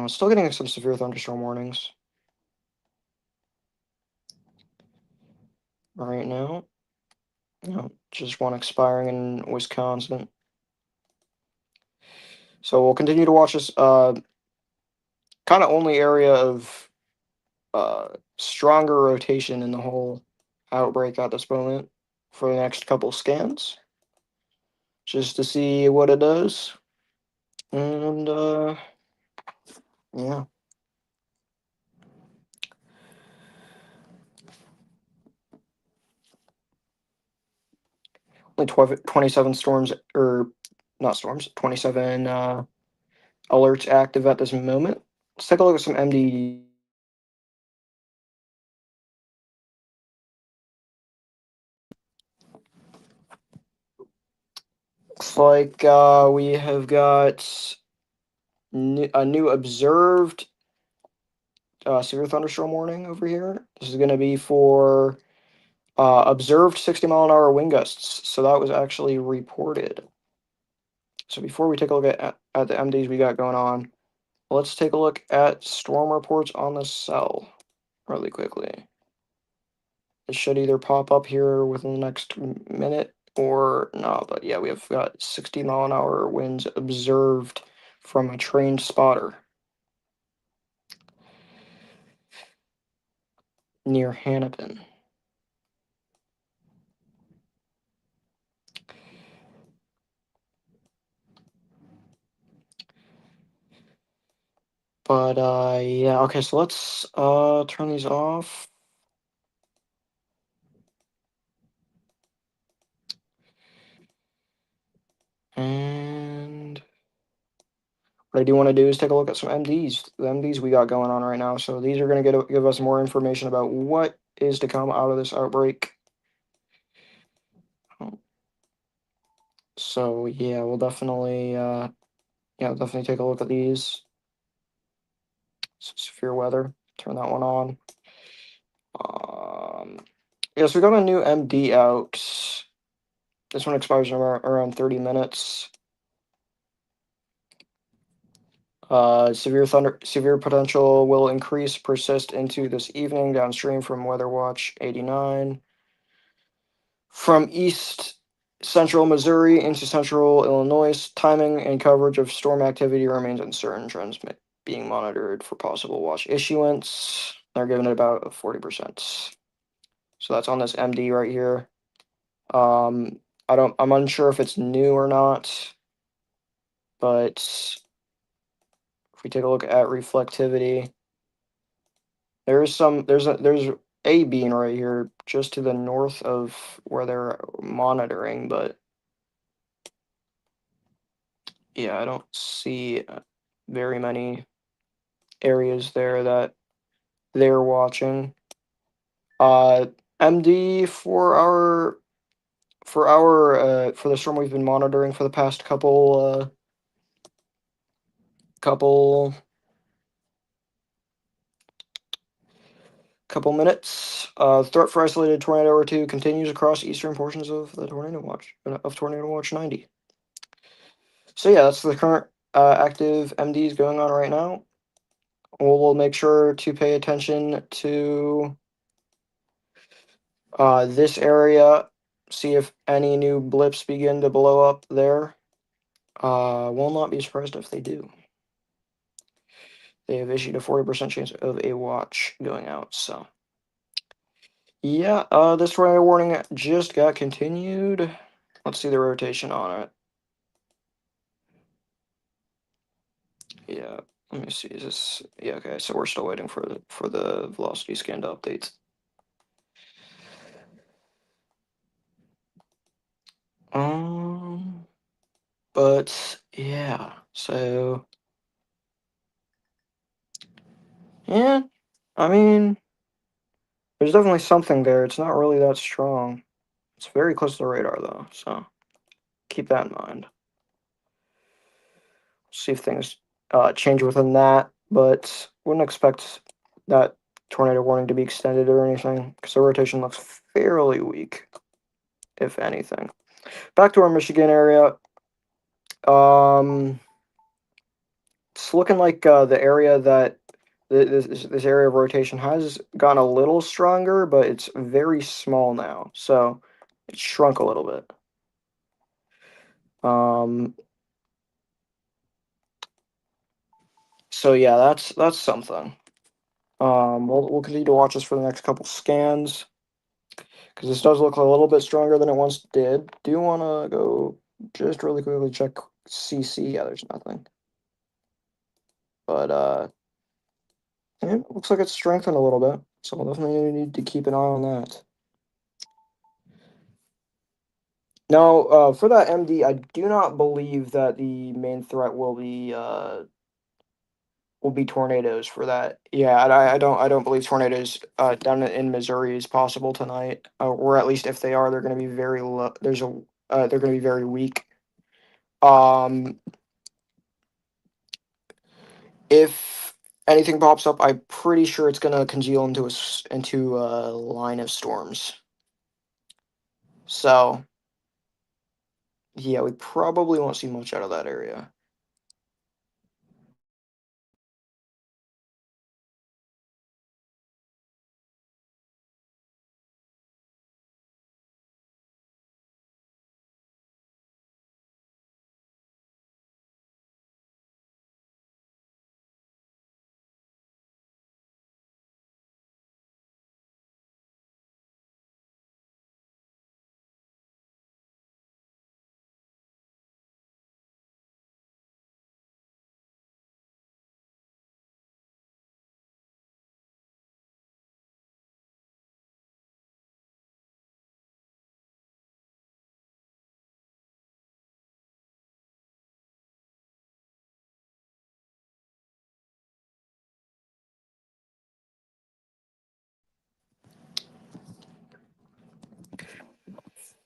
Still getting some severe thunderstorm warnings right now. Just one expiring in Wisconsin. So we'll continue to watch this kind of only area of stronger rotation in the whole outbreak at this moment for the next couple scans, just to see what it does. And yeah. Only 27 storms, or not storms, 27 alerts active at this moment. Let's take a look at some MD. Looks like we have got a new observed severe thunderstorm warning over here. This is going to be for observed 60-mile-an-hour wind gusts. So that was actually reported. So before we take a look at the MDs we got going on, let's take a look at storm reports on the cell really quickly. It should either pop up here within the next minute or not. But yeah, we have got 60-mile-an-hour winds observed from a trained spotter near Hannibin. But yeah, okay, so let's turn these off. And what I do want to do is take a look at some MDs. The MDs we got going on right now. So these are going to give us more information about what is to come out of this outbreak. So yeah, we'll definitely take a look at these. Severe weather. Turn that one on. Yeah, so we got a new MD out. This one expires in around 30 minutes. Severe potential will persist into this evening downstream from Weather Watch 89. From east central Missouri into central Illinois, timing and coverage of storm activity remains uncertain. Trends being monitored for possible watch issuance. They're giving it about 40%. So that's on this MD right here. I'm unsure if it's new or not, but if we take a look at reflectivity, there's a beam right here just to the north of where they're monitoring, but yeah, I don't see very many areas there that they're watching. MD for the storm we've been monitoring for the past couple minutes. Threat for isolated tornado or two continues across eastern portions of the Tornado Watch 90. So yeah, that's the current active MDs going on right now. We'll make sure to pay attention to this area, see if any new blips begin to blow up there. Will not be surprised if they do. They have issued a 40% chance of a watch going out, so. Yeah, this tornado warning just got continued. Let's see the rotation on it. Yeah, let me see. Is this? Yeah, okay. So we're still waiting for the velocity scan to update. But yeah. So yeah, I mean, there's definitely something there. It's not really that strong. It's very close to the radar though, so keep that in mind. See if things change within that, but wouldn't expect that tornado warning to be extended or anything because the rotation looks fairly weak, if anything. Back to our Michigan area. It's looking like the area that this area of rotation has gotten a little stronger, but it's very small now, so it's shrunk a little bit. So yeah, that's something. We'll continue to watch this for the next couple scans because this does look a little bit stronger than it once did. Do you want to go just really quickly check CC? Yeah, there's nothing. But yeah, it looks like it's strengthened a little bit, so we'll definitely need to keep an eye on that. Now, for that MD, I do not believe that the main threat will be tornadoes for that. Yeah, I don't believe tornadoes down in Missouri is possible tonight, or at least if they are, they're going to be very low. They're going to be very weak. Um, if anything pops up, I'm pretty sure it's going to congeal into a line of storms. So yeah, we probably won't see much out of that area.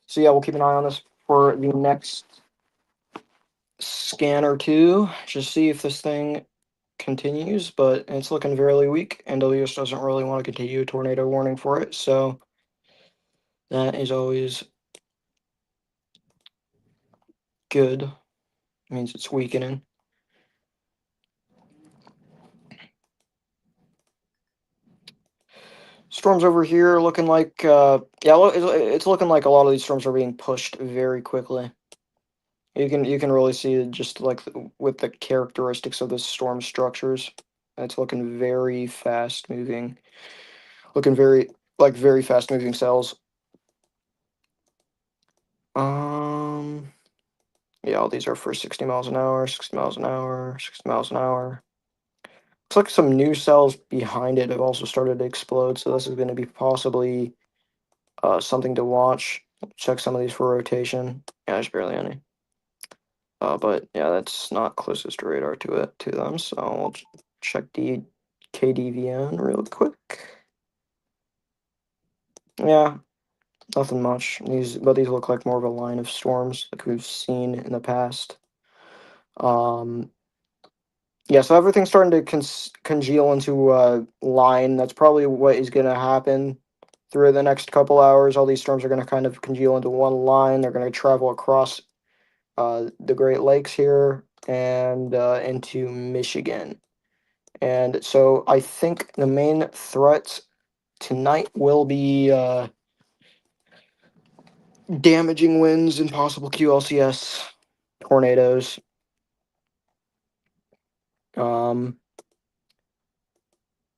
So yeah, we'll keep an eye on this for the next scan or two, just see if this thing continues, but it's looking very weak. NWS doesn't really want to continue a tornado warning for it, so that is always good. It means it's weakening. Storms over here looking like yeah, it's looking like a lot of these storms are being pushed very quickly. You can really see just like with the characteristics of the storm structures. It's looking very fast moving. Looking very fast moving cells. Um yeah, all these are for 60 miles an hour, 60 miles an hour, 60 miles an hour. Looks like some new cells behind it have also started to explode, so this is going to be possibly something to watch. Check some of these for rotation. Yeah, there's barely any. But yeah, that's not closest radar to them, so I'll check the KDVN real quick. Yeah, nothing much. These look like more of a line of storms like we've seen in the past. Um, yeah, so everything's starting to congeal into a line. That's probably what is going to happen through the next couple hours. All these storms are going to kind of congeal into one line. They're going to travel across the Great Lakes here and into Michigan. And so I think the main threat tonight will be damaging winds and possible QLCS tornadoes. Um,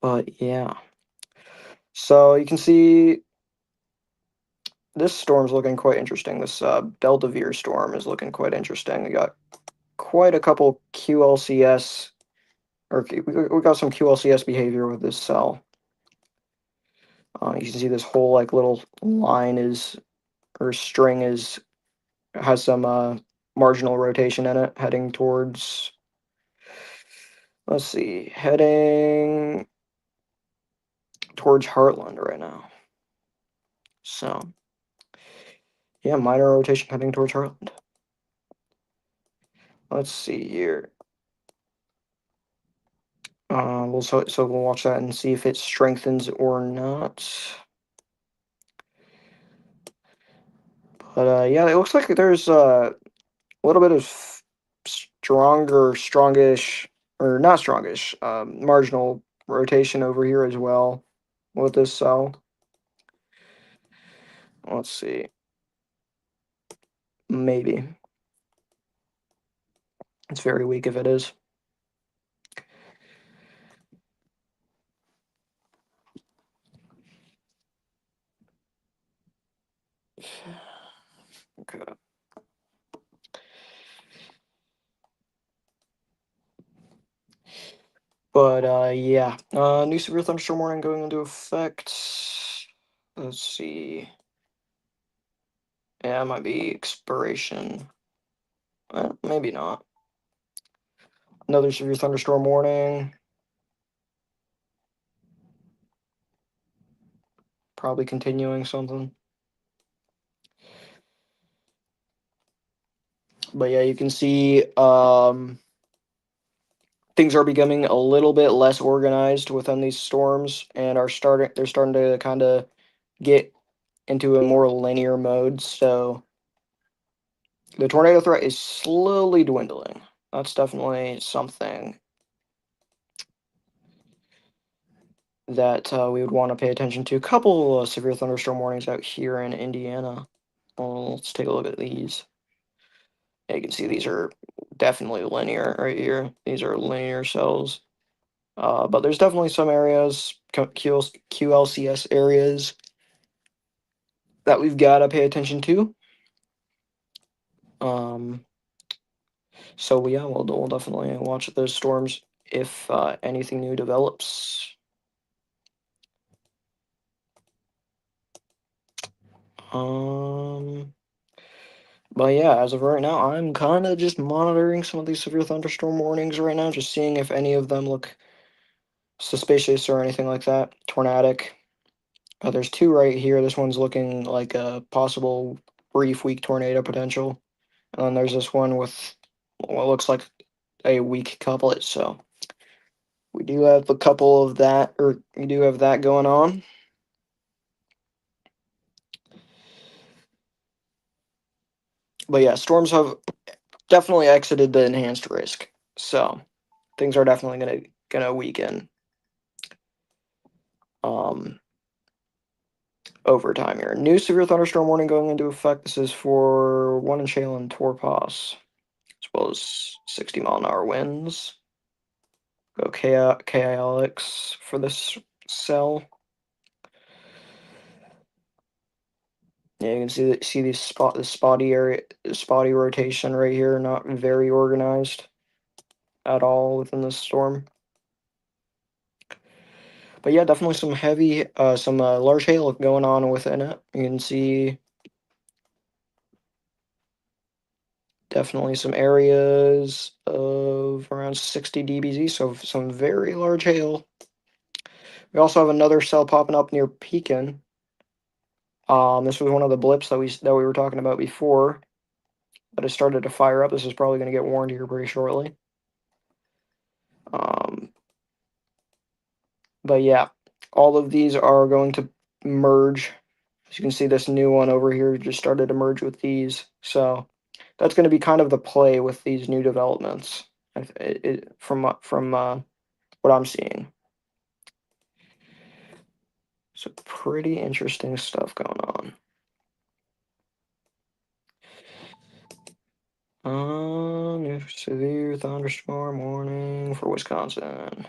but yeah. So you can see this storm's looking quite interesting. This Belvidere storm is looking quite interesting. We got quite a couple QLCS, or we got some QLCS behavior with this cell. You can see this whole like little line is or string has some marginal rotation in it, heading towards. Let's see, heading towards Heartland right now. So yeah, minor rotation heading towards Heartland. Let's see here. So we'll watch that and see if it strengthens or not. But yeah, it looks like there's a little bit of strongish, or not strongish, marginal rotation over here as well with this cell. Let's see. Maybe. It's very weak if it is. Okay. But yeah, new severe thunderstorm warning going into effect. Let's see. Yeah, it might be expiration. Maybe not. Another severe thunderstorm warning. Probably continuing something. But yeah, you can see things are becoming a little bit less organized within these storms and they're starting to kind of get into a more linear mode. So the tornado threat is slowly dwindling. That's definitely something that we would want to pay attention to. A couple severe thunderstorm warnings out here in Indiana. Well, let's take a look at these. Yeah, you can see these are definitely linear right here. These are linear cells. But there's definitely some areas, QLCS areas, that we've got to pay attention to. Um, so yeah, we'll definitely watch those storms if anything new develops. Um, but yeah, as of right now, I'm kind of just monitoring some of these severe thunderstorm warnings right now, just seeing if any of them look suspicious or anything like that. Tornadic. There's two right here. This one's looking like a possible brief weak tornado potential. And then there's this one with what looks like a weak couplet. So we do have a couple of that, or we do have that going on. But yeah, storms have definitely exited the enhanced risk. So things are definitely gonna weaken um over time here. New severe thunderstorm warning going into effect. This is for One-Inch-Hail and Torpas, as well as 60-mile-an-hour winds. Go KILX for this cell. Yeah, you can see this spotty rotation right here, not very organized at all within this storm. But yeah, definitely some heavy, some large hail going on within it. You can see definitely some areas of around 60 dBz, so some very large hail. We also have another cell popping up near Pekin. This was one of the blips that we were talking about before, but it started to fire up. This is probably going to get warned here pretty shortly. But yeah, all of these are going to merge. As you can see, this new one over here just started to merge with these. So that's going to be kind of the play with these new developments from what I'm seeing. So pretty interesting stuff going on. New severe thunderstorm warning for Wisconsin.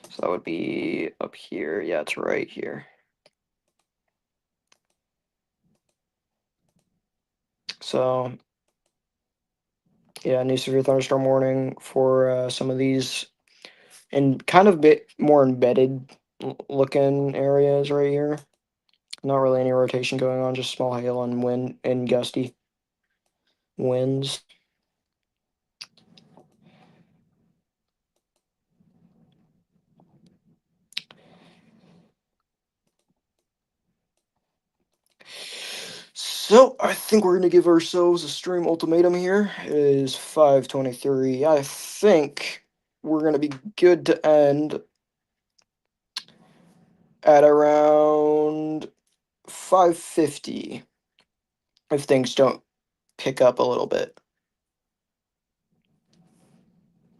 So that would be up here. Yeah, it's right here. So yeah, new severe thunderstorm warning for some of these and kind of bit more embedded looking areas right here. Not really any rotation going on, just small hail and wind and gusty winds. So I think we're gonna give ourselves a stream ultimatum here. It is 5:23. I think we're gonna be good to end at around 5:50 if things don't pick up a little bit.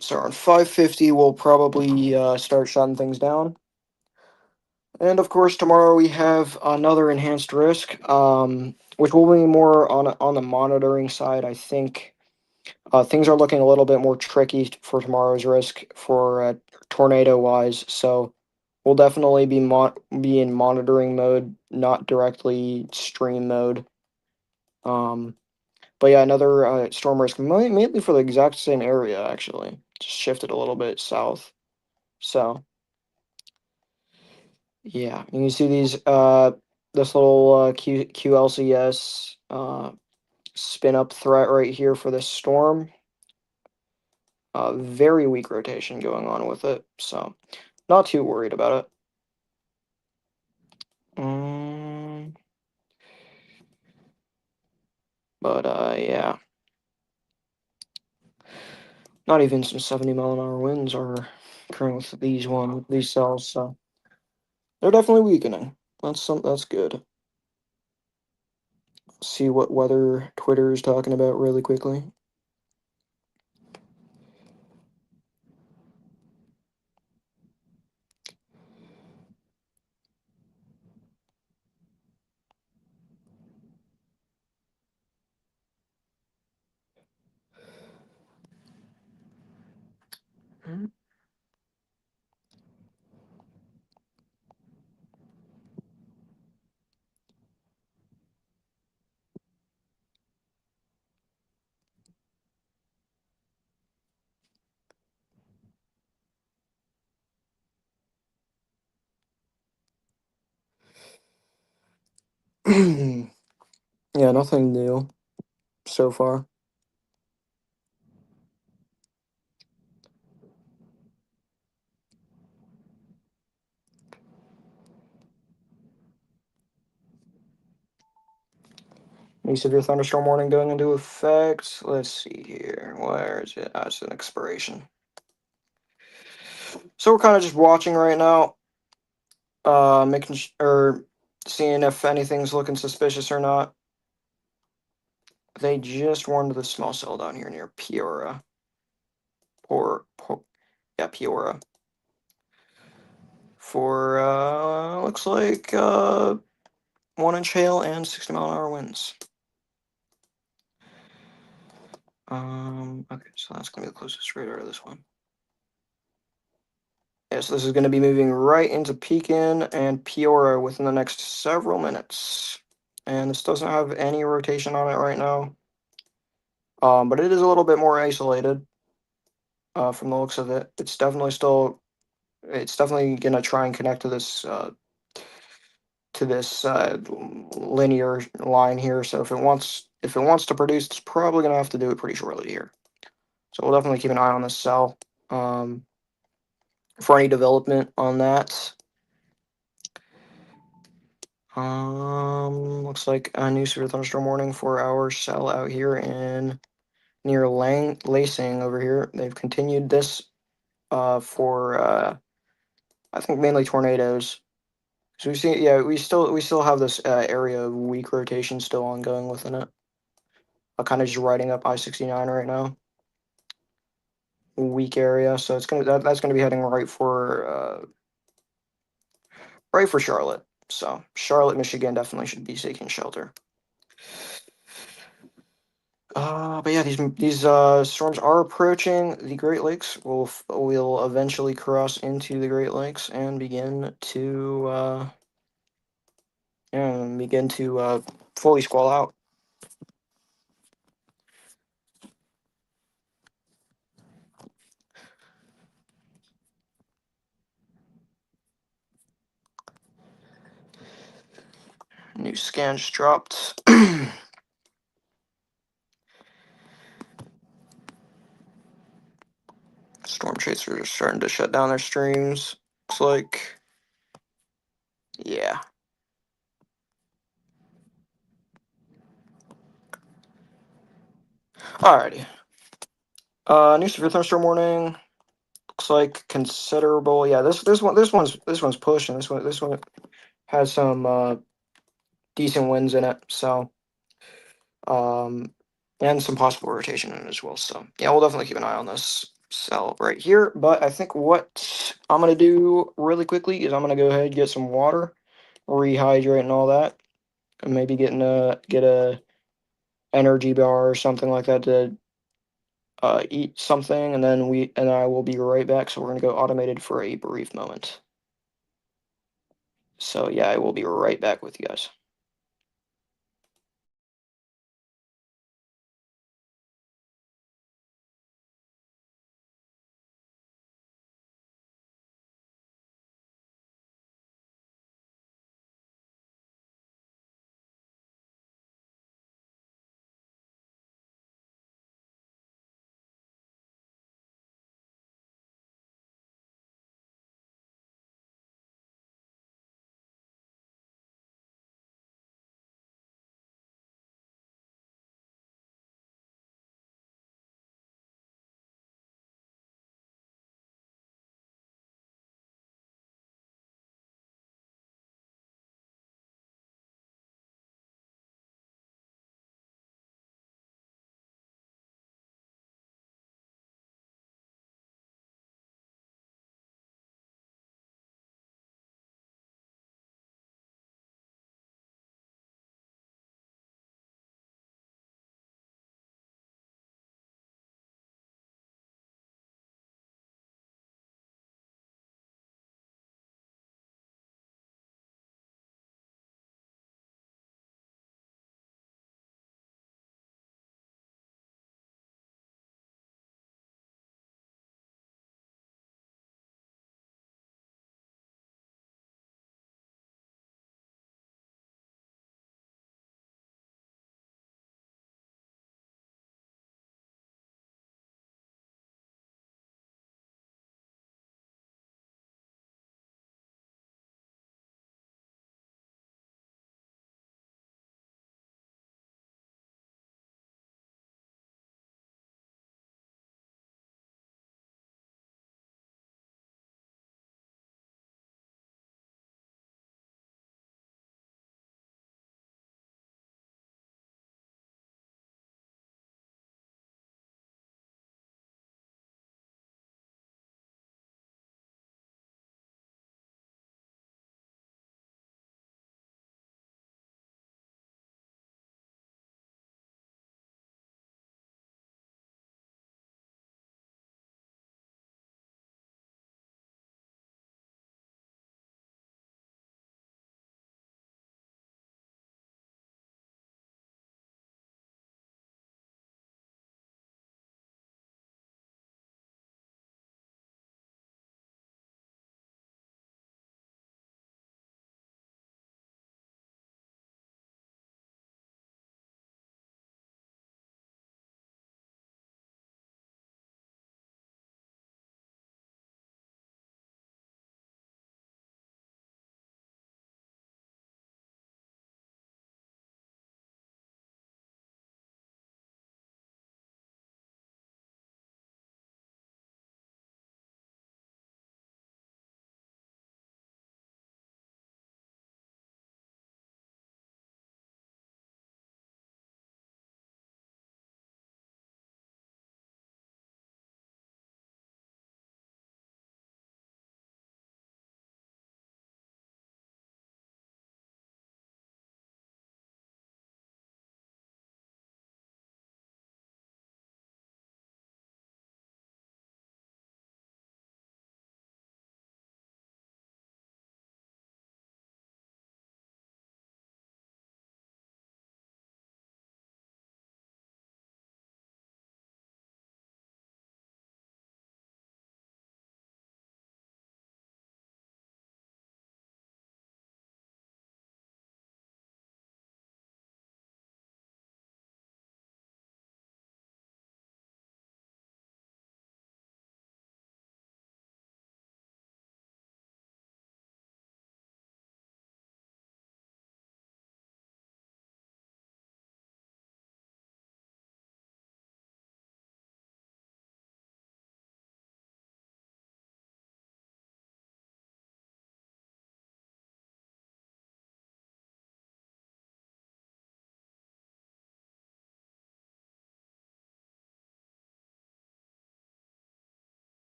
So around 5:50 we'll probably start shutting things down. And of course, tomorrow we have another enhanced risk, which will be more on the monitoring side. I think things are looking a little bit more tricky for tomorrow's risk for tornado wise. So We'll definitely be in monitoring mode, not directly stream mode. Um, but yeah, another storm risk, mainly for the exact same area actually, just shifted a little bit south. So yeah, you can see these this little QLCS spin up threat right here for this storm. Very weak rotation going on with it, so not too worried about it. But yeah, not even some 70-mile-an-hour winds are occurring with these cells, so they're definitely weakening. That's good. See what weather Twitter is talking about really quickly. Yeah, nothing new so far. Any severe thunderstorm warning going into effect? Let's see here. Where is it? That's an expiration. So we're kind of just watching right now, making or seeing if anything's looking suspicious or not. They just warned the small cell down here near Peoria. Yeah, Peoria. For looks like 1-inch hail and 60-mile-an-hour winds. Okay, so that's gonna be the closest radar to this one. Yes, this is gonna be moving right into Pekin and Peoria within the next several minutes. And this doesn't have any rotation on it right now. But it is a little bit more isolated, from the looks of it. It's definitely gonna try and connect to this linear line here. So if it wants to produce, it's probably gonna have to do it pretty shortly here. So we'll definitely keep an eye on this cell for any development on that. Looks like a new severe thunderstorm warning for our cell out here in near Lacing over here. They've continued this for I think mainly tornadoes. So we see, yeah, we still have this area of weak rotation still ongoing within it. I'm kind of just riding up I-69 right now. Weak area, so that's gonna be heading right for Charlotte. So Charlotte, Michigan definitely should be seeking shelter. But yeah, these storms are approaching the Great Lakes. We'll eventually cross into the Great Lakes and begin to fully squall out. New scan just dropped. Storm chasers are starting to shut down their streams. Looks like, yeah. Alrighty. New severe thunderstorm warning. Looks like considerable. Yeah, this one's pushing. This one has some decent winds in it. So um, and some possible rotation in it as well. So yeah, we'll definitely keep an eye on this cell right here. But I think what I'm gonna do really quickly is I'm gonna go ahead and get some water, rehydrate and all that, and maybe get a energy bar or something like that to eat something, and then I will be right back. So we're gonna go automated for a brief moment. So yeah, I will be right back with you guys.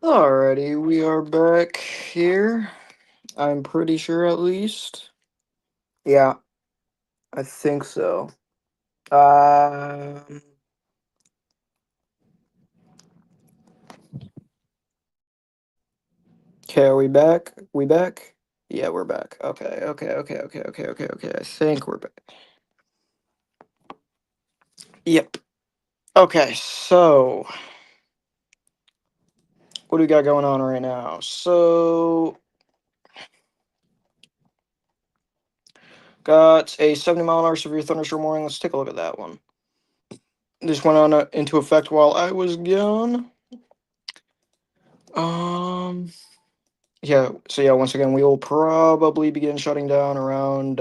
Alrighty, we are back here. I'm pretty sure, at least. Yeah, I think so. Um. Okay, are we back? We back? Yeah, we're back. Okay. I think we're back. Yep. Okay, so what do we got going on right now? So got a 70-mile-an-hour severe thunderstorm warning. Let's take a look at that one. This went on into effect while I was gone. Um. Yeah. So yeah, once again, we will probably begin shutting down around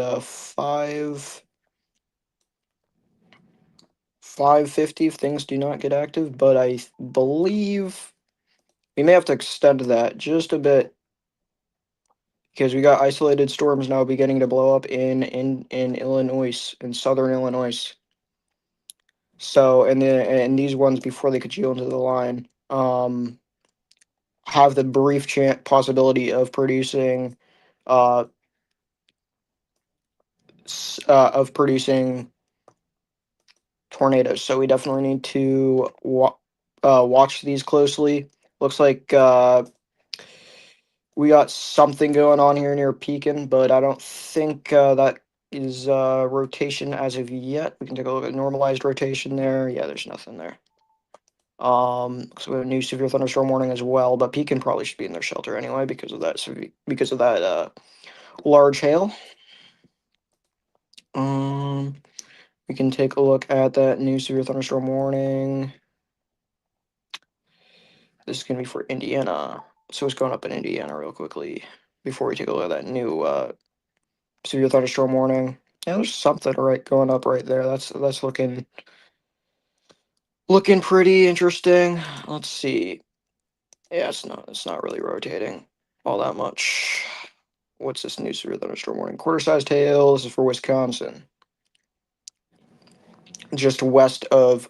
550 if things do not get active. But I believe we may have to extend that just a bit because we got isolated storms now beginning to blow up in Illinois, in southern Illinois. So and these ones before they could chill into the line, have the brief chance possibility of producing, uh, of producing tornadoes. So we definitely need to watch these closely. Looks like we got something going on here near Pekin, but I don't think that is rotation as of yet. We can take a look at normalized rotation there. Yeah, there's nothing there. So we have a new severe thunderstorm warning as well, but Pekin probably should be in their shelter anyway because of that large hail. Um, we can take a look at that new severe thunderstorm warning. This is gonna be for Indiana. So it's going up in Indiana real quickly before we take a look at that new severe thunderstorm warning. Yeah, there's something right going up right there. That's looking pretty interesting. Let's see. Yeah, it's not really rotating all that much. What's this new severe thunderstorm warning? Quarter sized hail. This is for Wisconsin, just west of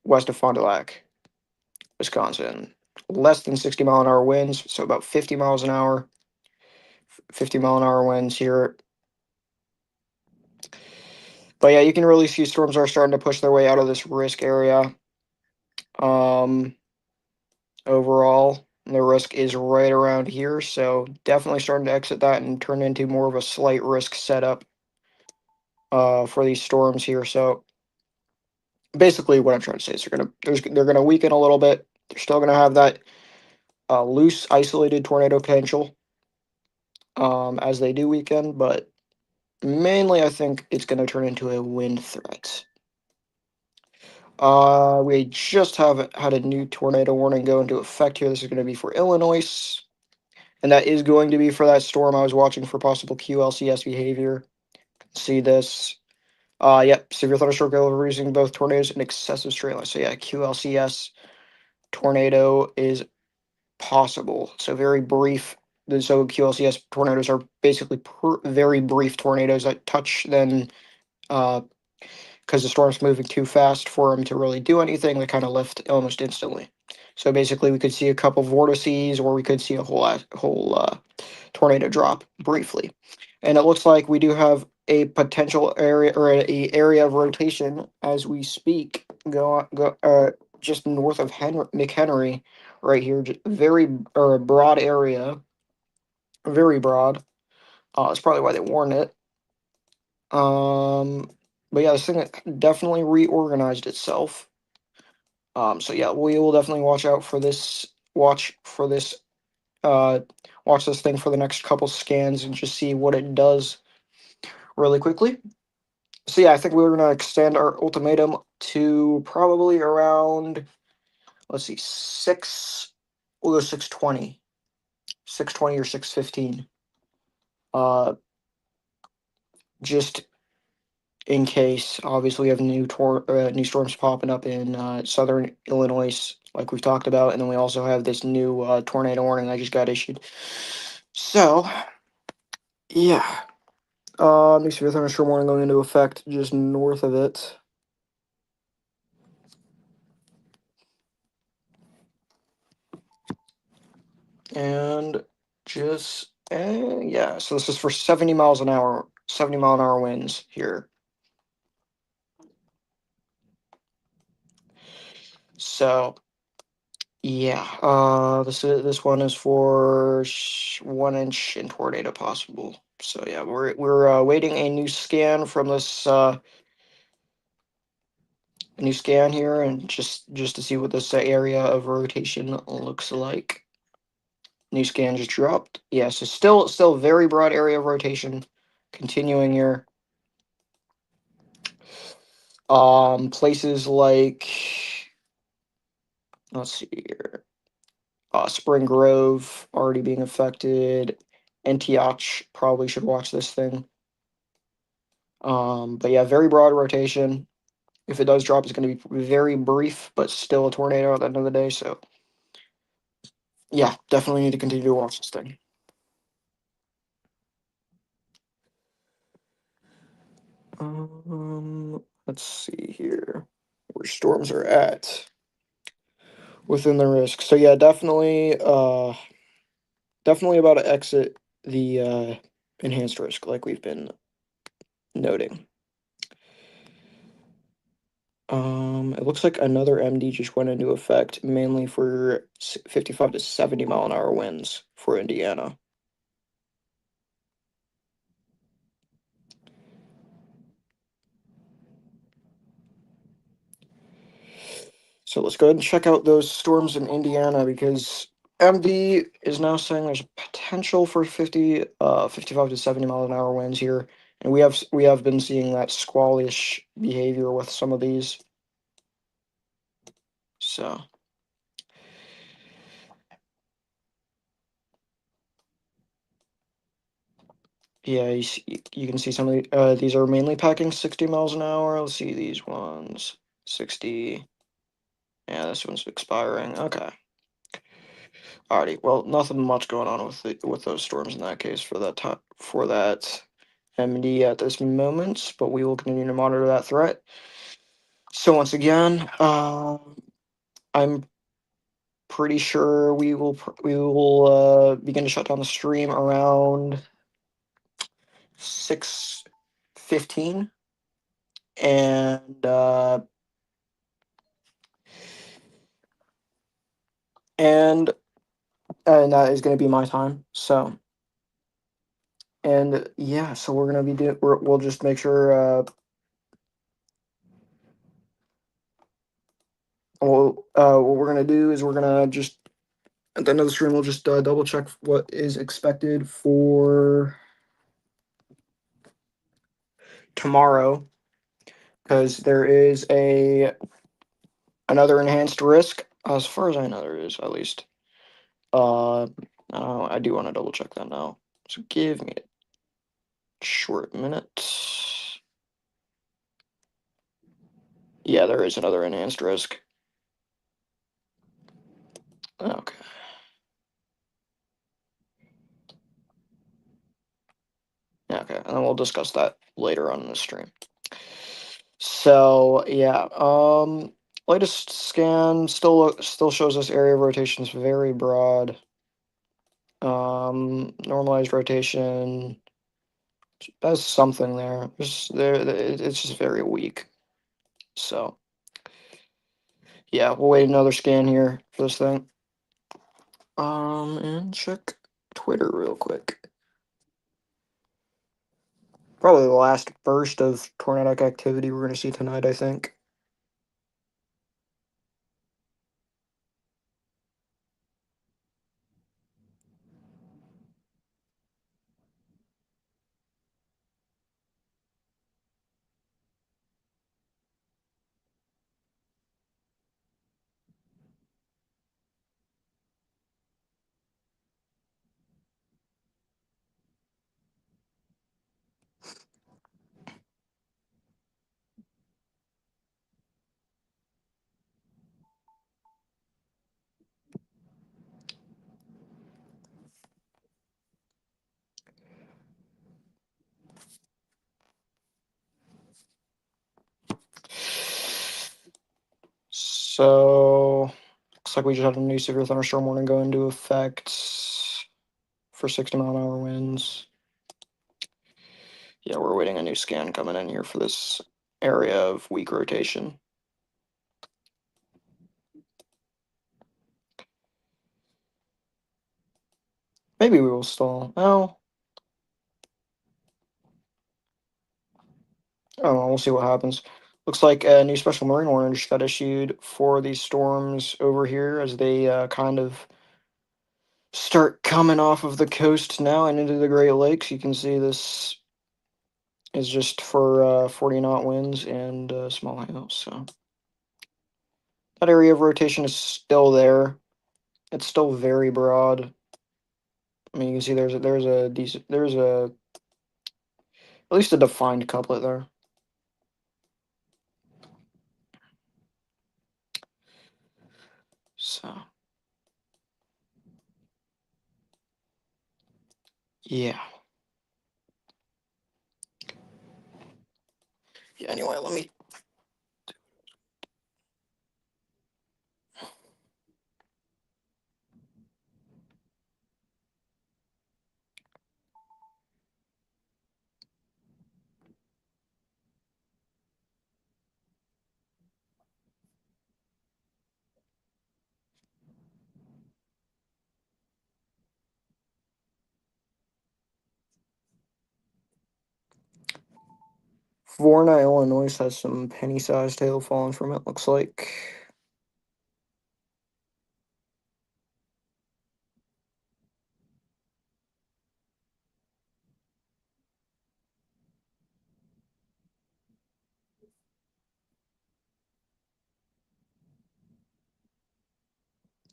west of Fond du Lac, Wisconsin. Less than 60-mile-an-hour winds, so about 50 miles an hour. 50-mile-an-hour winds here. But yeah, you can really see storms are starting to push their way out of this risk area. Um, Overall, the risk is right around here, so definitely starting to exit that and turn into more of a slight risk setup for these storms here. So basically, what I'm trying to say is they're gonna weaken a little bit. They're still gonna have that loose, isolated tornado potential as they do weaken, but mainly I think it's gonna turn into a wind threat. We just have had a new tornado warning go into effect here. This is going to be for Illinois, and that is going to be for that storm I was watching for possible QLCS behavior. See this? Yep, severe thunderstorm using both tornadoes and excessive straight lines. So yeah, QLCS tornado is possible. So very brief. So QLCS tornadoes are basically very brief tornadoes that touch then uh, because the storm's moving too fast for them to really do anything. They kind of lift almost instantly. So basically, we could see a couple vortices, or we could see a whole tornado drop briefly. And it looks like we do have a potential area or a area of rotation as we speak. Just north of McHenry, right here, just very or a broad area, very broad. That's probably why they warned it. Um, but yeah, this thing definitely reorganized itself. So yeah, we will definitely Watch for this. Uh, Watch this thing for the next couple scans and just see what it does really quickly. So yeah, I think we were gonna extend our ultimatum to probably around, let's see, six. We'll go 6:20, 6:20 or 6:15. Uh, just in case. Obviously, we have new storms popping up in southern Illinois, like we've talked about, and then we also have this new tornado warning that just got issued. So, yeah, new severe thunderstorm warning going into effect just north of it. And just yeah, so this is for 70 miles an hour, 70-mile-an-hour winds here. So yeah, this one is for 1 inch in tornado possible. So yeah, we're waiting a new scan from this new scan here, and just to see what this area of rotation looks like. New scan just dropped. Yeah, so still very broad area of rotation, continuing here. Places like, let's see here, Spring Grove already being affected. Antioch probably should watch this thing. But yeah, very broad rotation. If it does drop, it's going to be very brief, but still a tornado at the end of the day. So yeah, definitely need to continue to watch this thing. Let's see here where storms are at within the risk. So yeah, definitely about to exit the enhanced risk like we've been noting. It looks like another MD just went into effect, mainly for 55 to 70-mile-an-hour winds for Indiana. So let's go ahead and check out those storms in Indiana, because MD is now saying there's a potential for 55 to 70-mile-an-hour winds here, and we have been seeing that squallish behavior with some of these. So yeah, you can see some of these are mainly packing 60 miles an hour. Let's see these ones, 60. Yeah, this one's expiring. Okay. Alrighty. Well, nothing much going on with those storms in that case for that MD at this moment, but we will continue to monitor that threat. So once again, I'm pretty sure we will begin to shut down the stream around 6:15, and and and that is going to be my time. So and yeah, so we're gonna be we'll just make sure what we're gonna do is we're gonna just at the end of the stream we'll just double check what is expected for tomorrow, because there is another enhanced risk, as far as I know there is, at least. Uh, I do want to double check that now. So give me a short minute. Yeah, there is another enhanced risk. Okay. Yeah, okay, and then we'll discuss that later on in the stream. So yeah, latest scan still shows us area of rotation is very broad. Normalized rotation has something there. It's just very weak. So yeah, we'll wait another scan here for this thing. And check Twitter real quick. Probably the last burst of tornadic activity we're gonna see tonight, I think. So looks like we just had a new severe thunderstorm warning go into effect. for 60-mile-an-hour winds. Yeah, we're waiting a new scan coming in here for this area of weak rotation. Maybe we will stall. No. Oh, we'll see what happens. Looks like a new special marine warning just got issued for these storms over here as they kind of start coming off of the coast now and into the Great Lakes. You can see this is just for 40 knot winds and small hail. So that area of rotation is still there. It's still very broad. I mean, you can see there's a decent there's a at least a defined couplet there. So yeah. Yeah. Anyway, let me. Vorna, Illinois has some penny-sized hail falling from it. Looks like.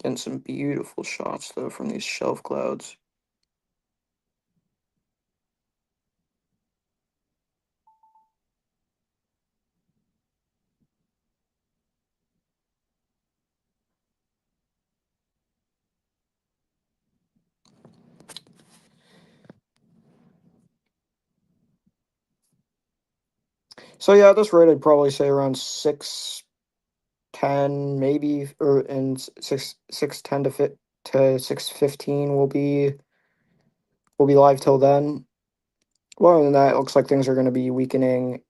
And some beautiful shots though from these shelf clouds. So yeah, at this rate, I'd probably say around 6:10, maybe, or in 6:10 to 6:15 will be live till then. Well, other than that, it looks like things are going to be weakening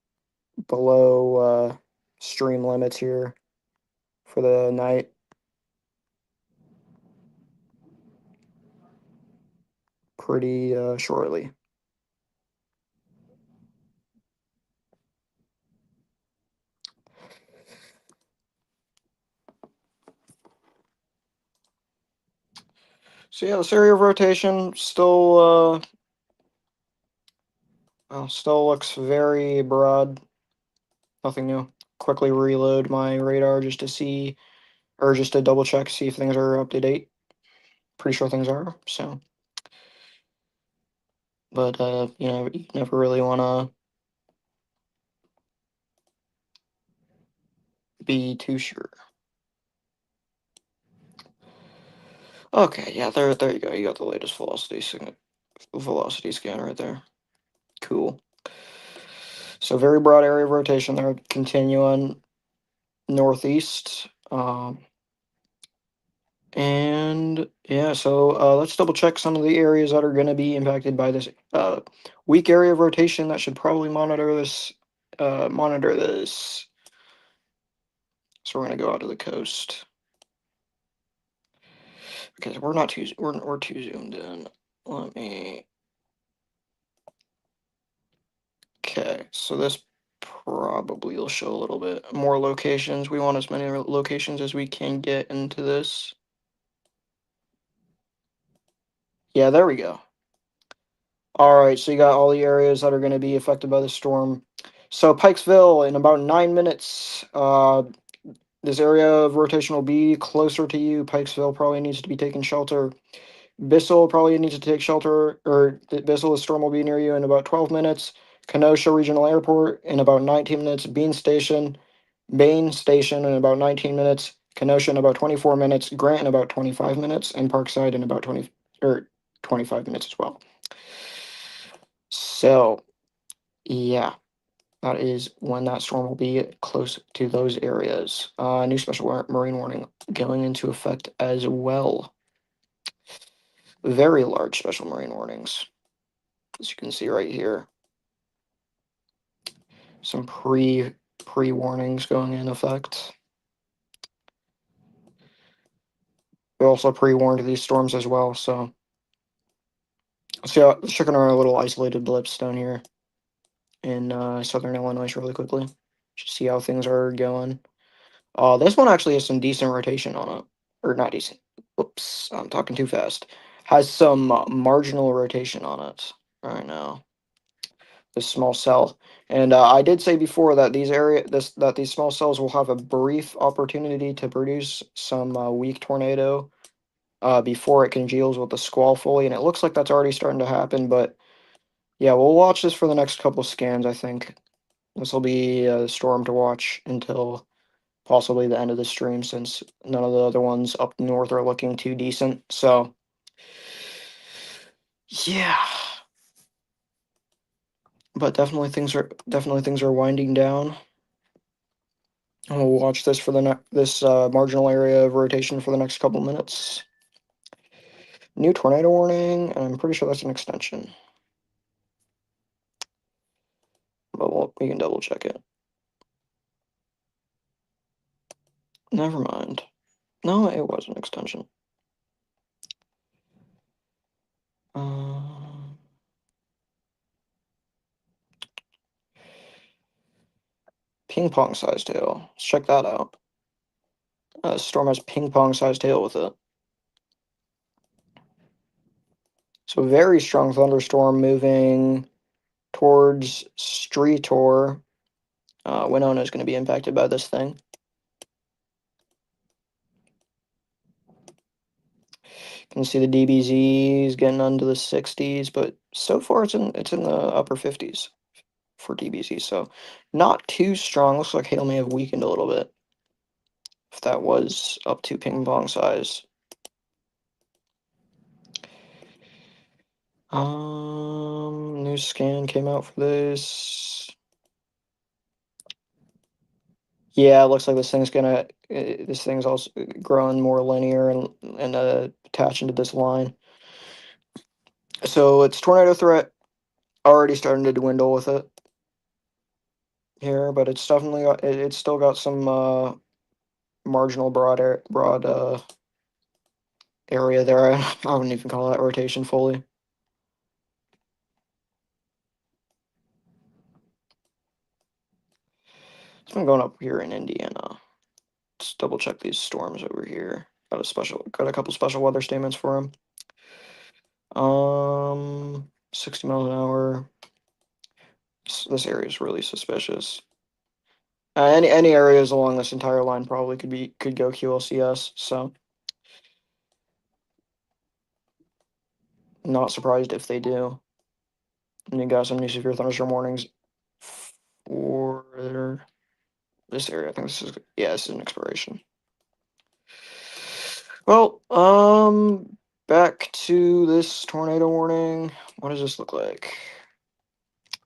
below stream limits here for the night. Pretty shortly. So yeah, this area of rotation still looks very broad. Nothing new. Quickly reload my radar just to see, or just to double check, see if things are up to date. Pretty sure things are. So, but you never really want to be too sure. Okay, yeah, there you go. You got the latest velocity scan right there. Cool. So very broad area of rotation there, continuing northeast. And yeah, so let's double check some of the areas that are going to be impacted by this weak area of rotation. That should probably monitor this. Monitor this. So we're going to go out to the coast. Okay, so we're too zoomed in. Let me. Okay, so this probably will show a little bit more locations. We want as many locations as we can get into this. Yeah, there we go. All right, so you got all the areas that are going to be affected by the storm. So Pikesville, in about 9 minutes, this area of rotation will be closer to you. Pikesville probably needs to be taking shelter. Bissell probably needs to take shelter, or Bissell, the storm will be near you in about 12 minutes. Kenosha Regional Airport in about 19 minutes. Bain Station in about 19 minutes. Kenosha in about 24 minutes. Grant in about 25 minutes. And Parkside in about 25 minutes as well. So, yeah, that is when that storm will be close to those areas. New special marine warning going into effect as well. very large special marine warnings, as you can see right here. Some pre-warnings going in effect. We also pre-warned these storms as well, so let's check on our little isolated blips down here in southern Illinois really quickly. Just see how things are going. This one actually has some decent rotation on it. Or not decent. Oops, I'm talking too fast. Has some marginal rotation on it right now. This small cell. And I did say before that these small cells will have a brief opportunity to produce some weak tornado before it congeals with the squall fully, and it looks like that's already starting to happen. But yeah, we'll watch this for the next couple scans. I think this will be a storm to watch until possibly the end of the stream, since none of the other ones up north are looking too decent. So yeah, but definitely things are winding down. And we'll watch this for this marginal area of rotation for the next couple minutes. New tornado warning, and I'm pretty sure that's an extension. But we can double check it. Never mind. No, it was an extension. Uh, Ping pong sized hail. Let's check that out. Storm has ping pong sized hail with it. So very strong thunderstorm moving towards Streetor. Winona is going to be impacted by this thing. You can see the DBZ is getting under the 60s, but so far it's in the upper 50s for DBZ. So not too strong. Looks like hail may have weakened a little bit if that was up to ping pong size. New scan came out for this. Yeah, it looks like this thing's also growing more linear and attaching to this line. So its tornado threat already starting to dwindle with it here, but it's definitely it's still got some marginal broad area there. I wouldn't even call that rotation fully. So I'm going up here in Indiana. Let's double check these storms over here. Got a couple special weather statements for them. 60 miles an hour. This area is really suspicious. Any areas along this entire line probably could go QLCS. So not surprised if they do. And you got some new severe thunderstorm warnings for this area. I think this is an expiration. Well, back to this tornado warning. What does this look like?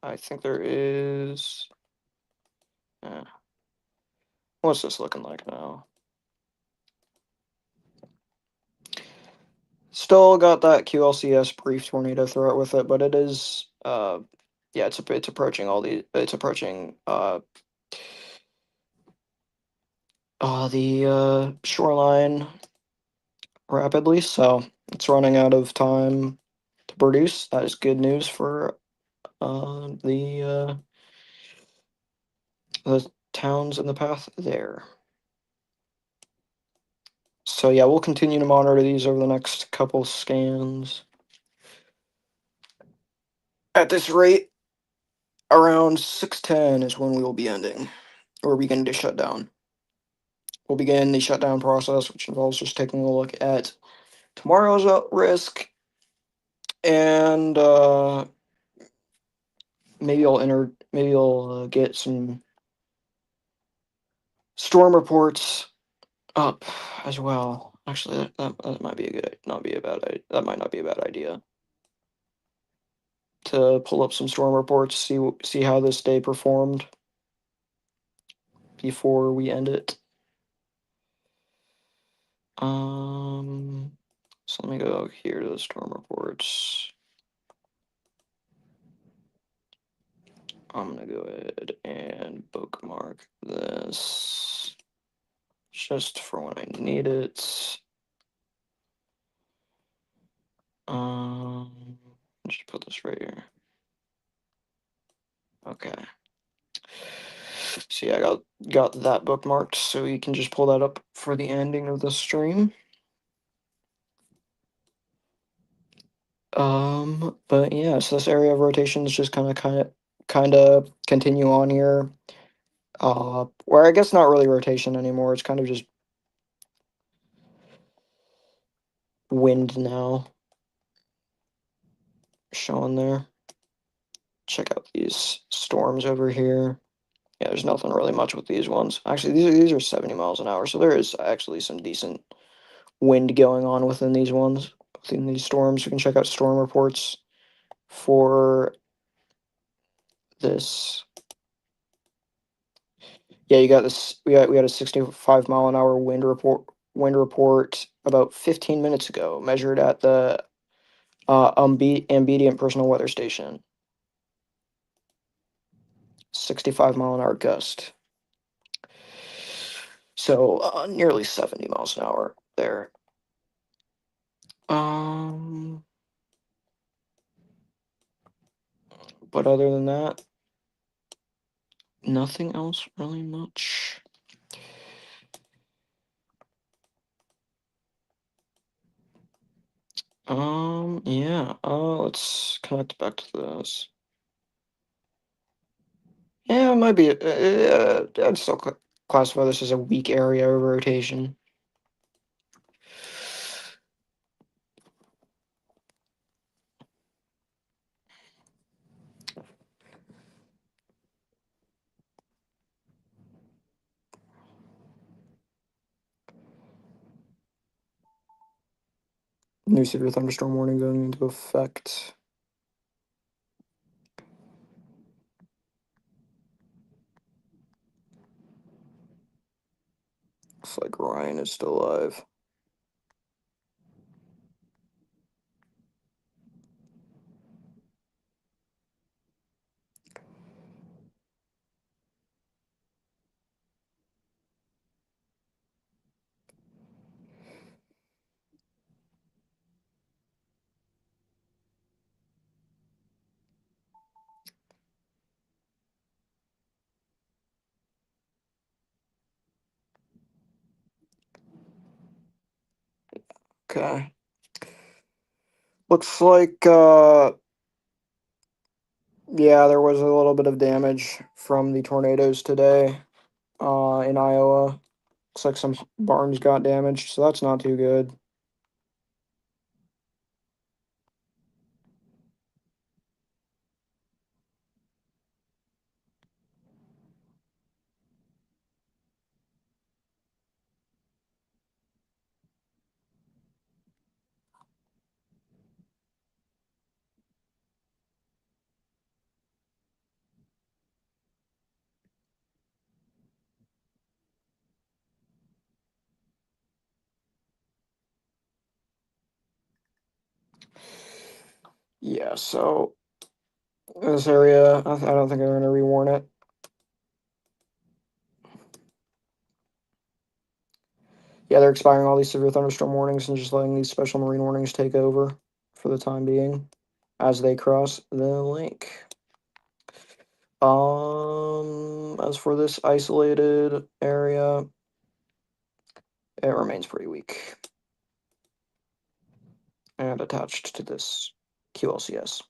I think there is. What's this looking like now? Still got that QLCS brief tornado threat with it, but it is yeah, it's approaching the shoreline rapidly, so it's running out of time to produce. That is good news for the towns in the path there. So yeah, we'll continue to monitor these over the next couple scans. At this rate, around 6:10 is when we will be ending, or beginning to shut down. We'll begin the shutdown process, which involves just taking a look at tomorrow's risk, and maybe I'll get some storm reports up as well. Actually, that might be that might not be a bad idea to pull up some storm reports, see how this day performed before we end it. So let me go here to the storm reports. I'm gonna go ahead and bookmark this just for when I need it. Just put this right here. Okay. See, I got that bookmarked, so you can just pull that up for the ending of the stream. But yeah, so this area of rotation is just kind of continue on here. Where I guess not really rotation anymore. It's kind of just wind now. Showing there. Check out these storms over here. Yeah, there's nothing really much with these ones. Actually, these are 70 miles an hour, so there is actually some decent wind going on within these ones, within these storms. You can check out storm reports for this. Yeah, you got this. We had a 65-mile-an-hour Wind report about 15 minutes ago, measured at the Ambient Personal Weather Station. 65-mile-an-hour gust. So nearly 70 miles an hour there. But other than that, nothing else really much. Yeah. Let's connect back to this. Yeah, it might be. I'd still classify this as a weak area of rotation. New severe thunderstorm warning going into effect. Looks like Ryan is still alive. Okay. Looks like yeah, there was a little bit of damage from the tornadoes today in Iowa. Looks like some barns got damaged, so that's not too good. Yeah, so this area, I don't think I'm going to rewarn it. Yeah, they're expiring all these severe thunderstorm warnings and just letting these special marine warnings take over for the time being as they cross the lake. As for this isolated area, it remains pretty weak and attached to this QLCS.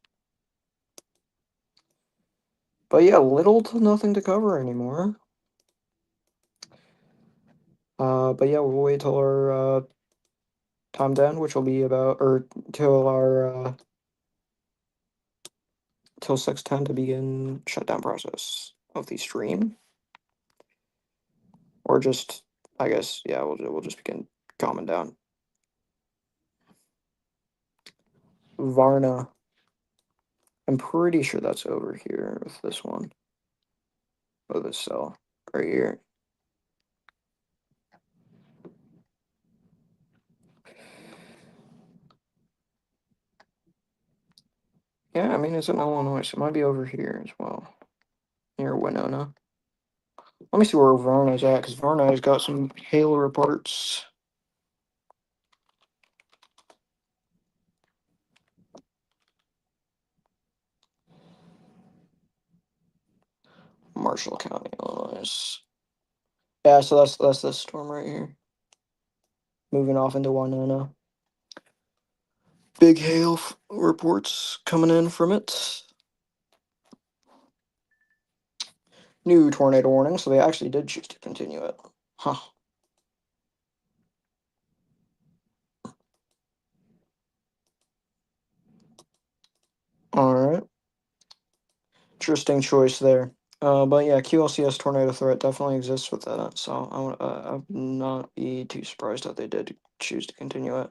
But yeah, little to nothing to cover anymore. But yeah, we'll wait till our time to end, which will be about, or till our till 6:10 to begin shutdown process of the stream, or just, I guess, yeah, we'll just begin calming down. Varna, I'm pretty sure that's over here with this one. Oh, this cell right here. Yeah, I mean, it's in Illinois, so it might be over here as well, near Winona. Let me see where Varna's at, because Varna's got some hail reports. Marshall County, Illinois. Yeah, so that's this storm right here. Moving off into Winona. Big hail reports coming in from it. New tornado warning, so they actually did choose to continue it. Huh. Alright. Interesting choice there. But yeah, QLCS tornado threat definitely exists with that, so I would not be too surprised that they did choose to continue it.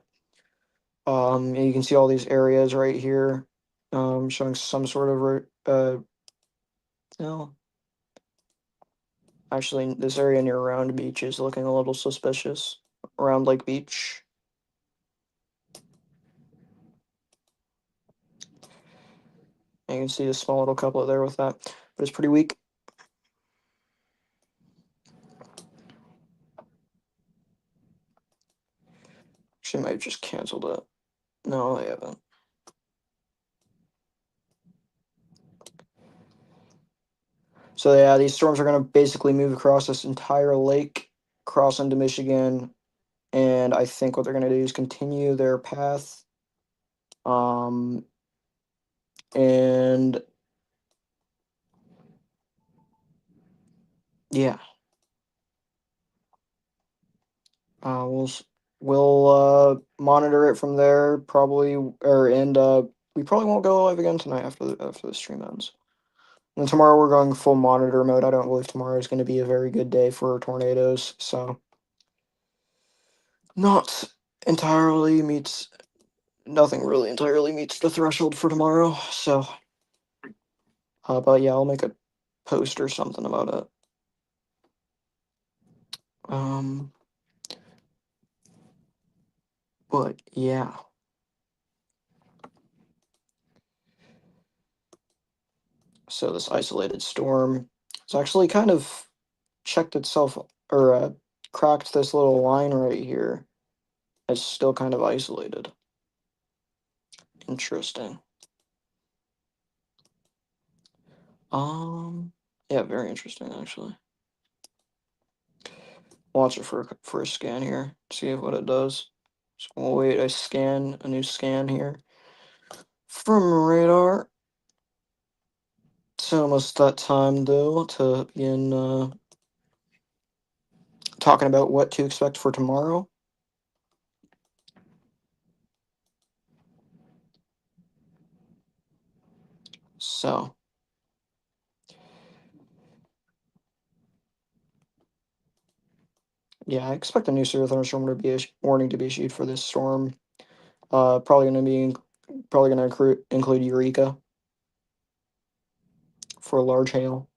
You can see all these areas right here, showing some sort of no. Actually, this area near Round Beach is looking a little suspicious. Round Lake Beach. And you can see a small little couplet there with that, but it's pretty weak. Actually, might have just canceled it. No, they haven't. So yeah, these storms are going to basically move across this entire lake, cross into Michigan, and I think what they're going to do is continue their path. And yeah, we'll monitor it from there probably, or and we probably won't go live again tonight after the stream ends. And tomorrow we're going full monitor mode. I don't believe tomorrow is going to be a very good day for tornadoes, so not entirely meets nothing really entirely meets the threshold for tomorrow. So, but yeah, I'll make a post or something about it. Um, but yeah. So this isolated storm, it's actually kind of checked itself or cracked this little line right here. It's still kind of isolated. Interesting. Yeah, very interesting actually. Watch it for a scan here. See what it does. So we'll wait a new scan here from radar. It's almost that time though to begin talking about what to expect for tomorrow. So yeah, I expect a new severe thunderstorm to be warning to be issued for this storm. Probably going to be probably going to include Eureka for large hail.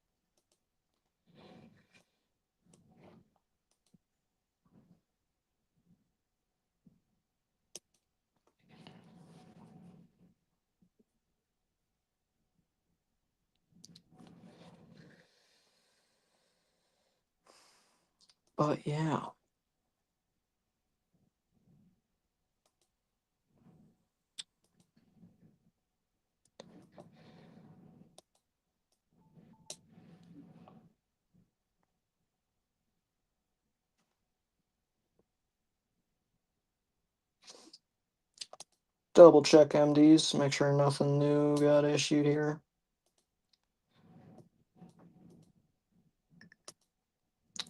But yeah. Double check MDs, make sure nothing new got issued here.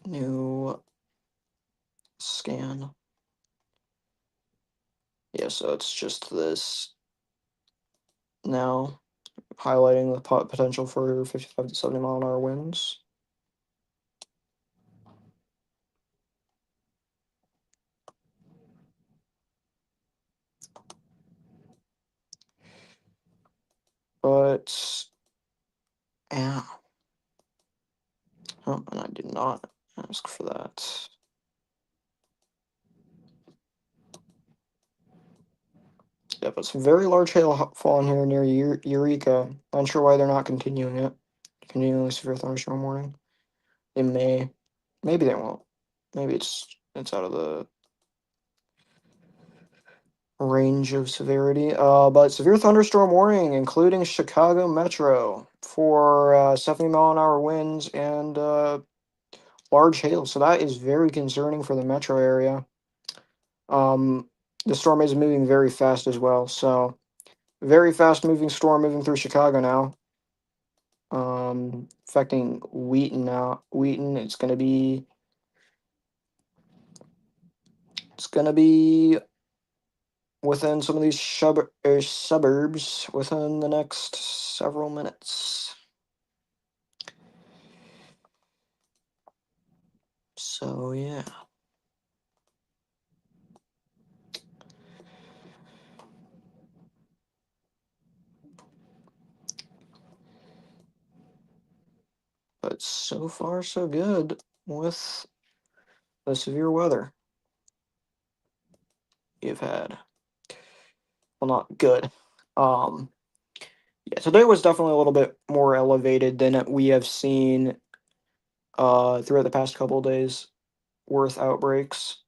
New scan. Yeah, so it's just this now, highlighting the potential for 55 to 70 mile an hour winds. But yeah. Oh, and I did not ask for that. Yeah, but some very large hail falling here near Eureka. Unsure why they're not continuing it. Continuing severe thunderstorm warning. They may, maybe they won't. Maybe it's out of the range of severity. But severe thunderstorm warning, including Chicago Metro, for 70-mile-an-hour winds and large hail. So that is very concerning for the metro area. Um, the storm is moving very fast as well. So very fast moving storm moving through Chicago now. Affecting Wheaton now. Wheaton, it's gonna be within some of these suburbs within the next several minutes. So yeah. But so far so good with the severe weather you've had. Well, not good. Um yeah, today was definitely a little bit more elevated than we have seen throughout the past couple of days worth outbreaks.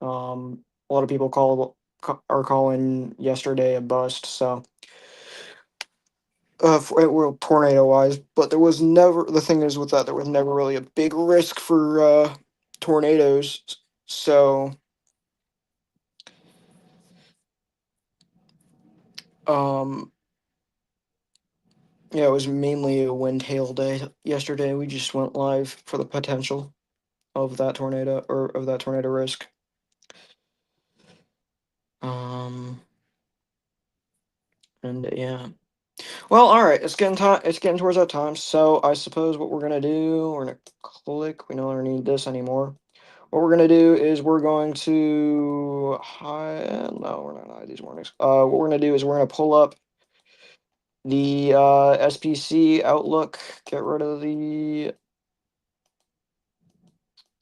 A lot of people are calling yesterday a bust. So, well, tornado wise, but there was never. The thing is with that, there was never really a big risk for tornadoes. So, um, yeah, it was mainly a wind hail day yesterday. We just went live for the potential of that tornado or of that tornado risk. Um, and yeah. Well, all right. It's getting time. It's getting towards that time. So I suppose what we're gonna do, we're gonna click. We no longer need this anymore. What we're gonna do is we're going to hide. No, we're not gonna hide these warnings. What we're gonna do is we're gonna pull up the SPC Outlook. Get rid of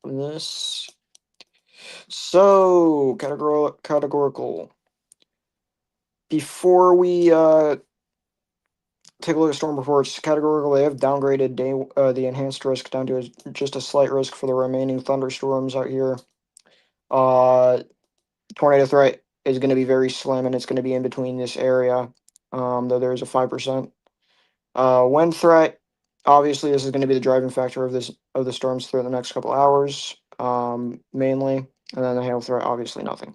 this. So categorical. Before we take a look at storm reports, categorical, they have downgraded the enhanced risk down to just a slight risk for the remaining thunderstorms out here. Uh, Tornado threat is going to be very slim, and it's going to be in between this area. Though there's a 5% wind threat. Obviously, this is going to be the driving factor of the storms through the next couple hours, mainly, and then the hail threat. Obviously, nothing.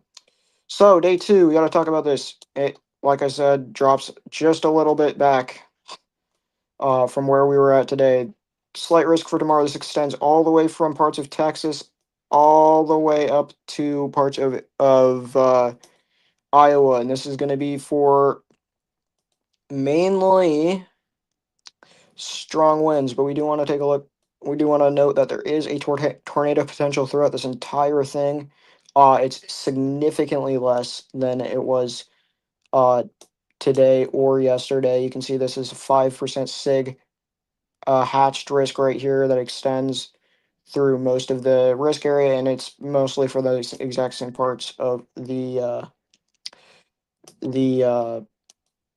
So day two, we got to talk about this. It, like I said, drops just a little bit back from where we were at today. Slight risk for tomorrow. This extends all the way from parts of Texas all the way up to parts of Iowa, and this is going to be for mainly strong winds. But we do want to take a look. We do want to note that there is a tornado potential throughout this entire thing. It's significantly less than it was uh, today or yesterday. You can see this is a 5% sig hatched risk right here that extends through most of the risk area, and it's mostly for those exact same parts of the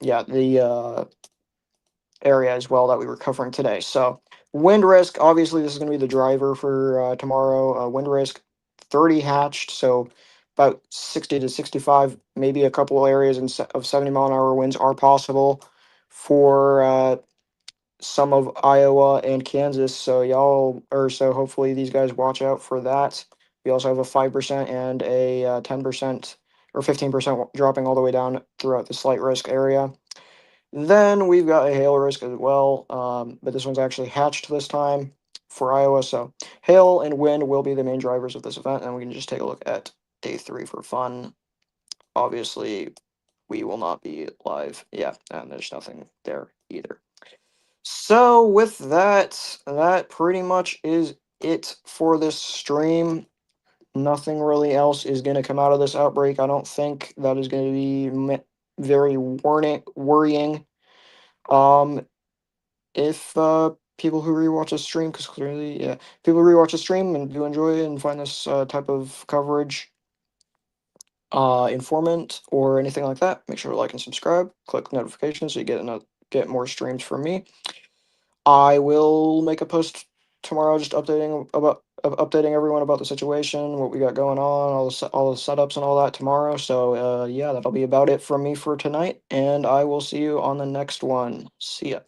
yeah the area as well that we were covering today. So wind risk, obviously, this is going to be the driver for tomorrow. Wind risk 30 hatched, so about 60 to 65, maybe a couple of areas of 70-mile-an-hour winds are possible for some of Iowa and Kansas. So so hopefully these guys watch out for that. We also have a 5% and a 10% or 15% dropping all the way down throughout the slight risk area. Then we've got a hail risk as well, but this one's actually hatched this time for Iowa. So hail and wind will be the main drivers of this event, and we can just take a look at day three for fun. Obviously, we will not be live. Yeah, and there's nothing there either. So with that, that pretty much is it for this stream. Nothing really else is going to come out of this outbreak. I don't think that is going to be very worrying. Um, if people who rewatch the stream, because clearly, yeah, people who rewatch the stream and do enjoy it and find this type of coverage informant or anything like that, make sure to like and subscribe. Click notifications so you get more streams from me. I will make a post tomorrow just updating everyone about the situation, what we got going on, all the setups and all that tomorrow. So yeah, that'll be about it from me for tonight, and I will see you on the next one. See ya.